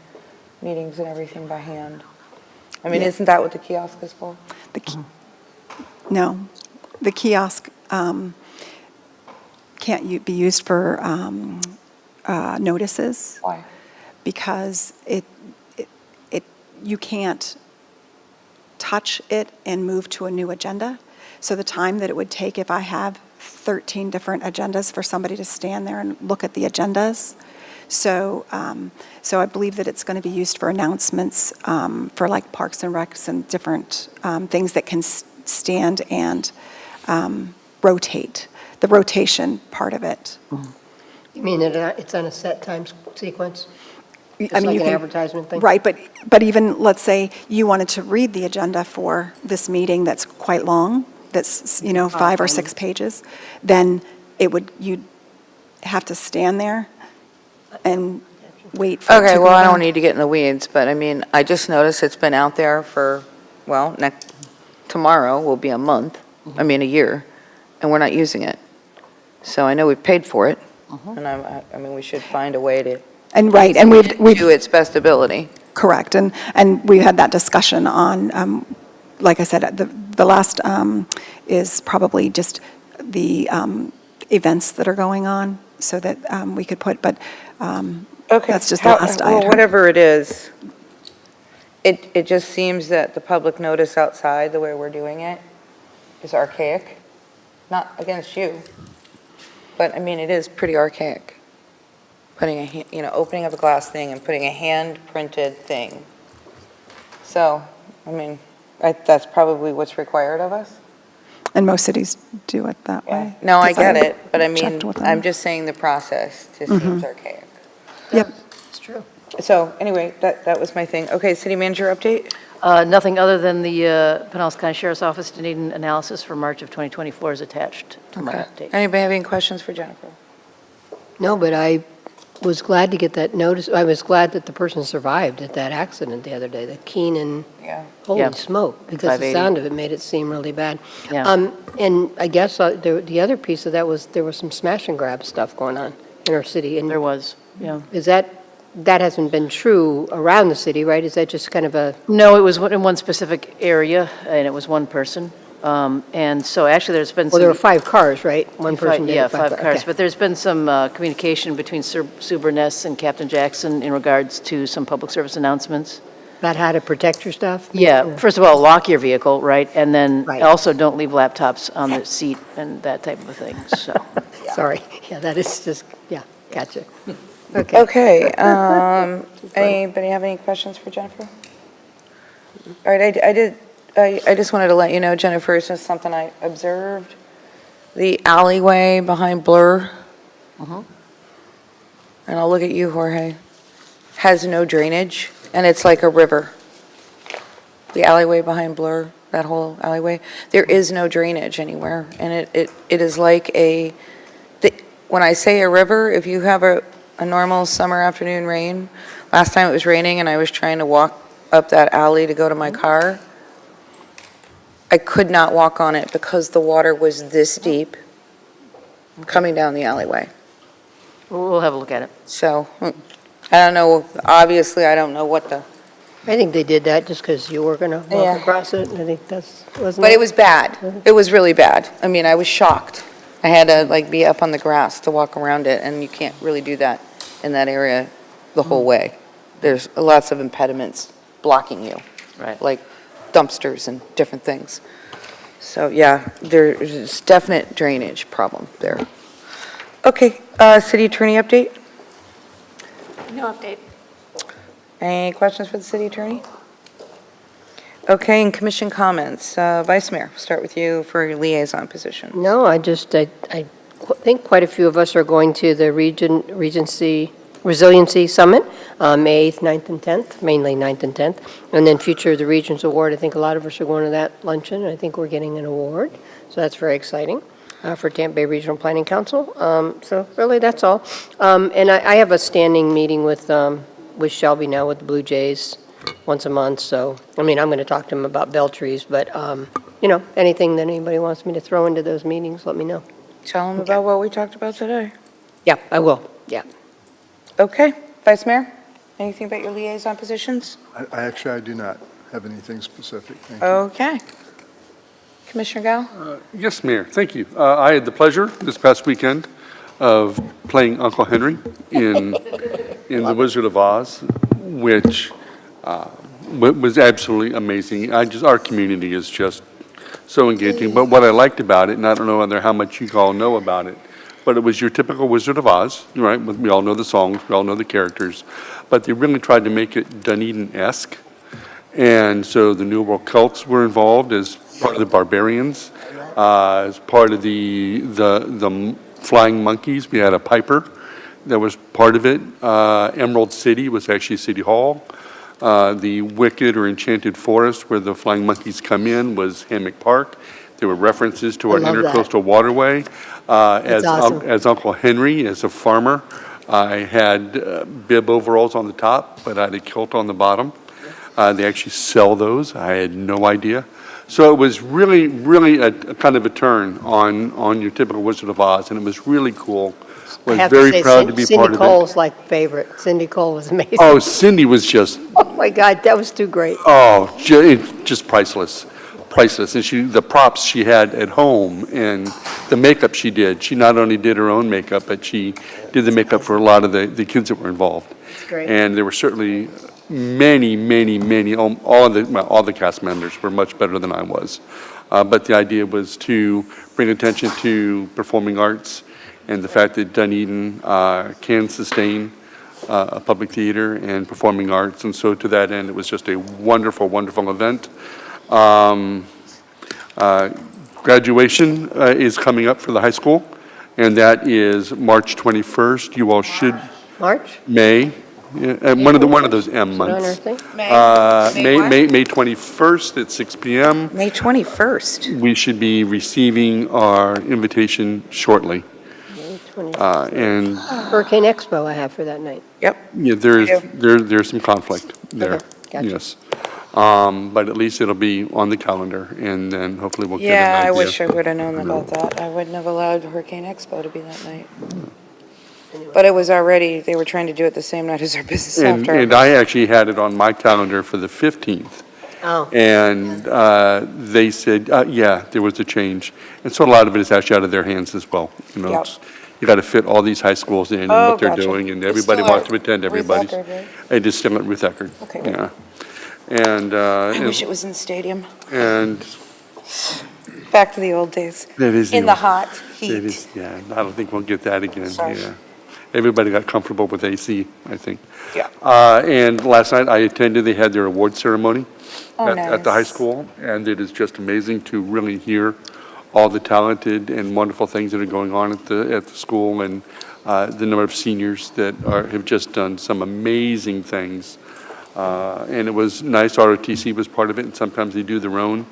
meetings and everything by hand. I mean, Yeah. isn't that what the kiosk is for? No, the kiosk can't be used for notices. Why? Because you can't touch it and move to a new agenda. So the time that it would take if I have 13 different agendas for somebody to stand there and look at the agendas. So I believe that it's going to be used for announcements for like Parks and Recs and different things that can stand and rotate, the rotation part of it. You mean it's on a set time sequence? Just I mean, like you an can- advertisement thing? Right, but even, let's say, you wanted to read the agenda for this meeting that's quite long, that's, 5 or 6 pages, then you'd have to stand there and wait for it to Okay, go well, I don't down. need to get in the weeds, but I mean, I just noticed it's been out there for, well, tomorrow will be a month, I mean, a year, and we're not using it. So I know we've paid for it, and I mean, we should find a way to And right, and we've do its best ability. correct, and we had that discussion on, like I said, the last is probably just the events that are going on, so that we could put, but Okay. that's just the last Well, item. whatever it is, it just seems that the public notice outside, the way we're doing it, is archaic. Not against you, but I mean, it is pretty archaic. Putting opening up a glass thing and putting a hand-printed thing. So, I mean, that's probably what's required of us. And most cities do it that way. No, I 'cause get it, but I mean, checked with them. I'm just saying the process just seems archaic. Yep. It's true. So, anyway, that was my thing. Okay, city manager update? Nothing other than the Pinellas County Sheriff's Office Dunedin analysis for March of 2024 is attached to my update. Anybody have any questions for Jennifer? No, but I was glad to get that notice. I was glad that the person survived at that accident the other day, the Keenan. Yeah. Holy Yeah. smoke, because the 580. sound of it made it seem really bad. Yeah. And I guess the other piece of that was there was some smash and grab stuff going on in our city. And There was, yeah. is that hasn't been true around the city, right? Is that just kind of a, No, it was in one specific area, and it was one person. And so actually, there's been some... well, there were 5 cars, right? One person did it, Yeah, 5 cars. okay. But there's been some communication between Sue Burness and Captain Jackson in regards to some public service announcements. About how to protect your stuff? Yeah, first of all, lock your vehicle, right? And then Right. also don't leave laptops on the seat and that type of a thing, so. Sorry. Yeah, that is just, yeah, gotcha. Okay. Okay, anybody have any questions for Jennifer? All right, I just wanted to let you know, Jennifer, it's just something I observed. The alleyway behind Blur, and I'll look at you, Jorge, has no drainage, and it's like a river. The alleyway behind Blur, that whole alleyway, there is no drainage anywhere, and it is like when I say a river, if you have a normal summer afternoon rain, last time it was raining and I was trying to walk up that alley to go to my car, I could not walk on it because the water was this deep coming down the alleyway. We'll have a look at it. So, I don't know, obviously, I don't know what the, I think they did that just because you were going to Yeah. walk across it, and I think wasn't but it was bad. It was really bad. I mean, I was shocked. I had to be up on the grass to walk around it, and you can't really do that in that area the whole way. There's lots of impediments blocking you. Right. Like dumpsters and different things. So, yeah, there's definite drainage problem there. Okay, city attorney update? No update. Any questions for the city attorney? Okay, and commission comments. Vice Mayor, start with you for your liaison position. No, I think quite a few of us are going to the Regency Resiliency Summit, May 8th, 9th, and 10th, mainly 9th and 10th. And then Future of the Regions Award, I think a lot of us are going to that luncheon. I think we're getting an award, so that's very exciting for Tampa Bay Regional Planning Council. So really, that's all. And I have a standing meeting with Shelby now with the Blue Jays once a month, so, I mean, I'm going to talk to him about bell trees, but, anything that anybody wants me to throw into those meetings, let me know. Tell them about what we talked about today. Yeah, I will, yeah. Okay, Vice Mayor, anything about your liaison positions? I do not have anything specific. Thank you. Okay. Commissioner Gao? Yes, Mayor, thank you. I had the pleasure this past weekend of playing Uncle Henry in The Wizard of Oz, which was absolutely amazing. Our community is just so engaging. But what I liked about it, and I don't know how much you all know about it, but it was your typical Wizard of Oz, right? We all know the songs, we all know the characters, but they really tried to make it Dunedin-esque. And so the New World Celts were involved as part of the Barbarians, as part of the Flying Monkeys. We had a piper that was part of it. Emerald City was actually City Hall. The Wicked or Enchanted Forest, where the Flying Monkeys come in, was Hammock Park. There were references to our intercoastal waterway. awesome. As Uncle Henry, as a farmer, I had bib overalls on the top, but I had a kilt on the bottom. They actually sell those. I had no idea. So it was really, really a kind of a turn on your typical Wizard of Oz, and it was really cool. I Was have very say, proud to be Cindy part of Cole's like favorite. Cindy Cole was amazing. it. Oh, Cindy was just, Oh my God, that was too great. just priceless. Priceless. And the props she had at home and the makeup she did. She not only did her own makeup, but she did the makeup for a lot of the kids that were involved. Great. And there were certainly many, all the cast members were much better than I was. But the idea was to bring attention to performing arts and the fact that Dunedin can sustain a public theater and performing arts. And so to that end, it was just a wonderful, wonderful event. Graduation is coming up for the high school, and that is March 21st. You all should... March? May. Yeah, one of those M Is it on our months. thing? May 21st at 6 PM. May 21st. We should be receiving our invitation shortly. May 20th. And Hurricane Expo I have for that night. Yep. yeah, there's some conflict there. Okay, gotcha. Yes. But at least it'll be on the calendar, and then hopefully we'll get an Yeah, idea. I wish I would have known about that. I wouldn't have allowed Hurricane Expo to be that night. But it was already, they were trying to do it the same night as our business And after. I actually had it on my calendar for the 15th. Oh. And they said, yeah, there was a change. And so a lot of it is actually out of their hands as well. You know, Yep. you got to fit all these high schools in and Oh, what they're gotcha. doing, and It's everybody still wants at to attend Ruth everybody's. Eckerd, right? It is still at Ruth Eckerd. Okay, good. Yeah. And, I wish it was in the stadium. and Back to the old days. that is. In the old- hot It heat. is, yeah, I don't think we'll get that again, Sorry. yeah. Everybody got comfortable with AC, I think. Yeah. And last night I attended, they had their award ceremony Oh, at the high nice. school, and it is just amazing to really hear all the talented and wonderful things that are going on at the school, and the number of seniors that have just done some amazing things. And it was nice, ROTC was part of it, and sometimes they do their own,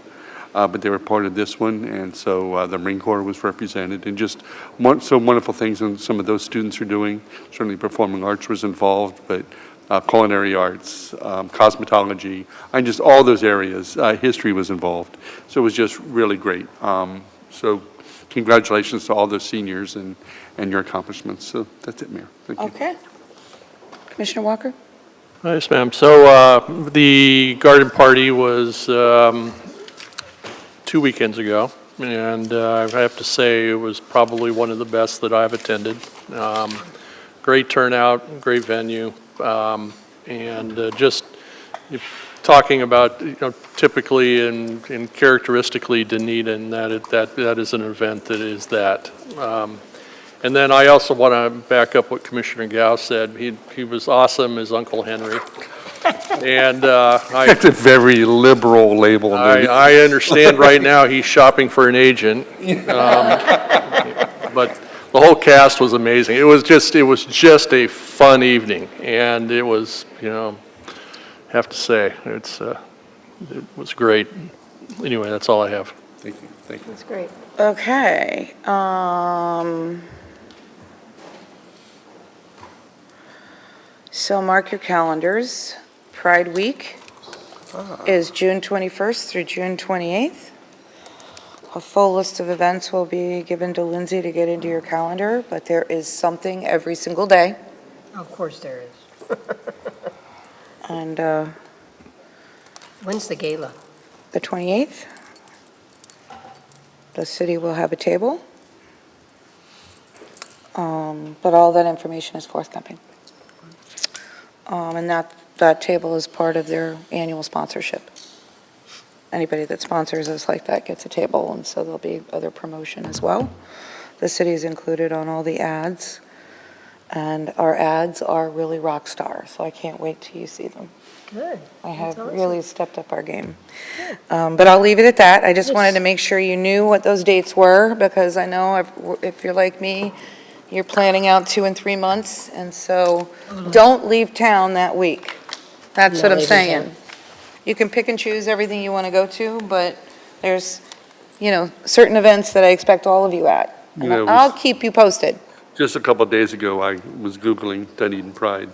but they were part of this one, and so the Marine Corps was represented, and just so wonderful things and some of those students are doing. Certainly performing arts was involved, but culinary arts, cosmetology, and just all those areas, history was involved. So it was just really great. So congratulations to all those seniors and your accomplishments. So that's it, Mayor. Thank you. Okay. Commissioner Walker? Yes, ma'am. So the garden party was 2 weekends ago, and I have to say it was probably one of the best that I've attended. Great turnout, great venue, and just talking about, typically and characteristically Dunedin, that is an event that is that. And then I also want to back up what Commissioner Gao said. He was awesome as Uncle Henry. And That's a very liberal label. I understand right now he's shopping for an agent. But the whole cast was amazing. It was just a fun evening, and it was, have to say, it was great. Anyway, that's all I have. Thank you. Thank you. That's great. Okay. So mark your calendars. Pride Week is June 21st through June 28th. A full list of events will be given to Lindsay to get into your calendar, but there is something every single day. Of course there is. And When's the gala? the 28th, the city will have a table. But all that information is forthcoming. And that table is part of their annual sponsorship. Anybody that sponsors us like that gets a table, and so there'll be other promotion as well. The city is included on all the ads, and our ads are really rock star, so I can't wait till you see them. Good. I have That's awesome. really stepped up our game. But I'll leave it at that. I just wanted to make sure you knew what those dates were, because I know if you're like me, you're planning out 2 and 3 months, and so don't leave town that week. That's Not what I'm leaving saying. town. You can pick and choose everything you want to go to, but there's, certain events that I expect all of you at. And Yeah, it was- I'll keep you posted. Just a couple of days ago, I was Googling Dunedin Pride,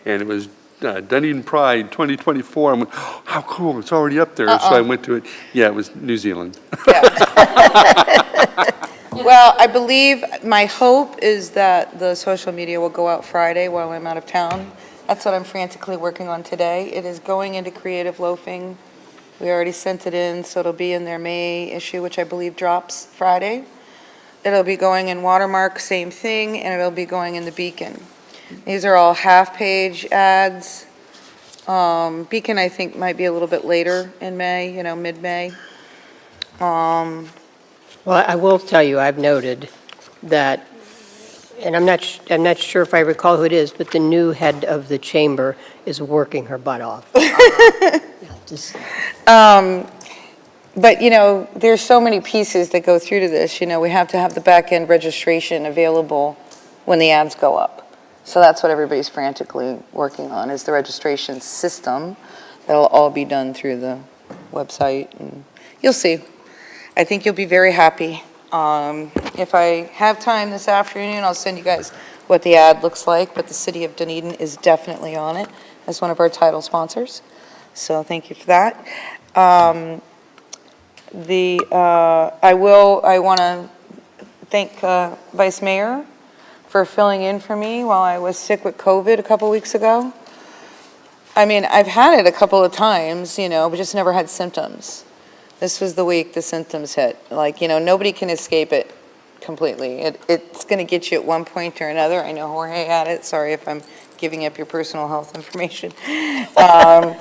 and it was Dunedin Pride 2024. I went, oh, how cool, it's already up there. So I went to it. Yeah, it was New Zealand. Well, I believe, my hope is that the social media will go out Friday while I'm out of town. That's what I'm frantically working on today. It is going into Creative Loafing. We already sent it in, so it'll be in their May issue, which I believe drops Friday. It'll be going in Watermark, same thing, and it'll be going in the Beacon. These are all half-page ads. Beacon, I think, might be a little bit later in May, mid-May. Well, I will tell you, I've noted that, and I'm not sure if I recall who it is, but the new head of the chamber is working her butt off. But, there's so many pieces that go through to this. We have to have the back-end registration available when the ads go up. So that's what everybody's frantically working on, is the registration system. That'll all be done through the website, and you'll see. I think you'll be very happy. If I have time this afternoon, I'll send you guys what the ad looks like, but the City of Dunedin is definitely on it as one of our title sponsors. So thank you for that. I want to thank Vice Mayor for filling in for me while I was sick with COVID a couple weeks ago. I mean, I've had it a couple of times, but just never had symptoms. This was the week the symptoms hit. Like, nobody can escape it completely. It's going to get you at one point or another. I know Jorge had it. Sorry if I'm giving up your personal health information. But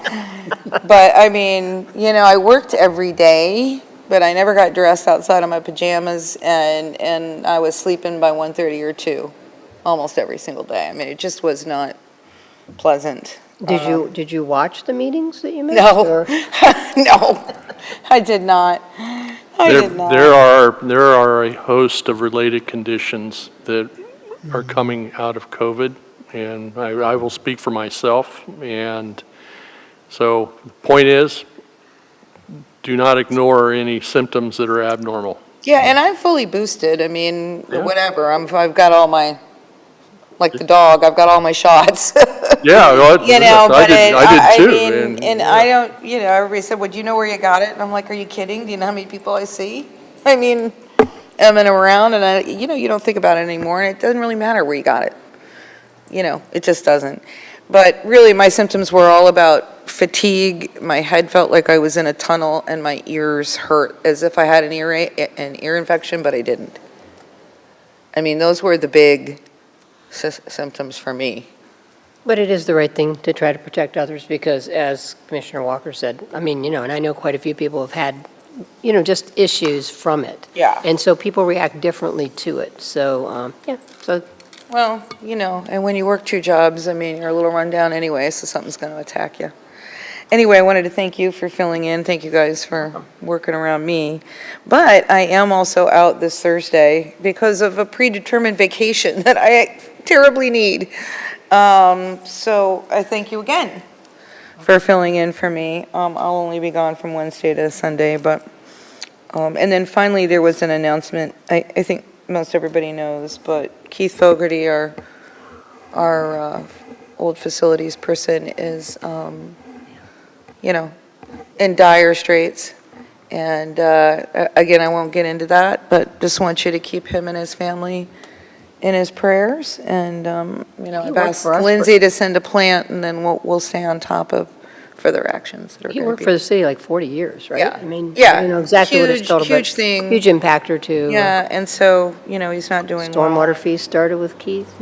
I mean, I worked every day, but I never got dressed outside of my pajamas, and I was sleeping by 1:30 or 2 almost every single day. I mean, it just was not pleasant. Did you watch the meetings that you missed? No, or- no, I did not. I did not. There are a host of related conditions that are coming out of COVID, and I will speak for myself. And so the point is, do not ignore any symptoms that are abnormal. Yeah, and I'm fully boosted. I mean, Yeah. whatever. I've got all my, like the dog, I've got all my shots. Yeah, well, I did too. And I don't, everybody said, well, do you know where you got it? And I'm like, are you kidding? Do you know how many people I see? I mean, I'm in around, and you don't think about it anymore, and it doesn't really matter where you got it. It just doesn't. But really, my symptoms were all about fatigue. My head felt like I was in a tunnel, and my ears hurt as if I had an ear infection, but I didn't. I mean, those were the big symptoms for me. But it is the right thing to try to protect others because, as Commissioner Walker said, I mean, and I know quite a few people have had, just issues from it. Yeah. And so people react differently to it. So, so Well, and when you work 2 jobs, I mean, you're a little run down anyway, so something's going to attack you. Anyway, I wanted to thank you for filling in. Thank you guys for working around me. But I am also out this Thursday because of a predetermined vacation that I terribly need. So I thank you again for filling in for me. I'll only be gone from Wednesday to Sunday, but, and then finally there was an announcement, I think most everybody knows, but Keith Fogarty, our old facilities person, is, in dire straits. And again, I won't get into that, but just want you to keep him and his family in his prayers. And, I've asked Lindsay to send a plant, and then we'll stay on top of further actions that are he going to worked be. for the city like 40 years, right? Yeah. I mean, Yeah. you know exactly what it's total, but Huge thing. huge impactor to Yeah, and so, he's not doing well. stormwater fees started with Keith,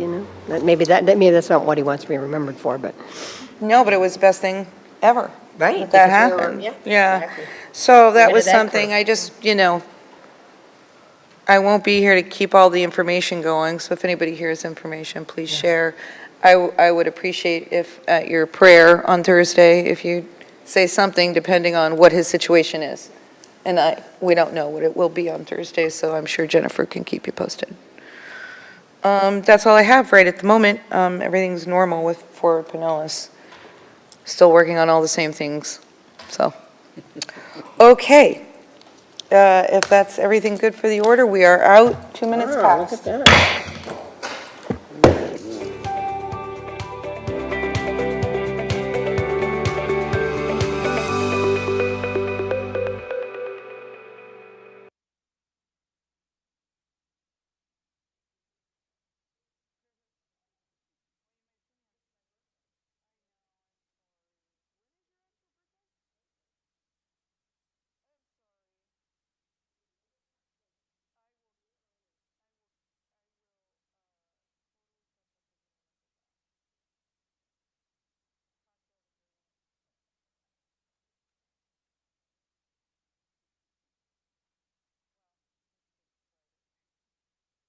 Maybe that's not what he wants to be remembered for, but. No, but it was the best thing ever. Right. That because we were- happened. yeah, Yeah. exactly. So that Ahead was of that something, curve. I just, I won't be here to keep all the information going, so if anybody hears information, please share. I would appreciate if at your prayer on Thursday, if you say something depending on what his situation is. And we don't know what it will be on Thursday, so I'm sure Jennifer can keep you posted. That's all I have right at the moment. Everything's normal with Forward Pinellas. Still working on all the same things, so. Okay. If that's everything good for the order, we are out, 2 minutes Oh, look past. at that.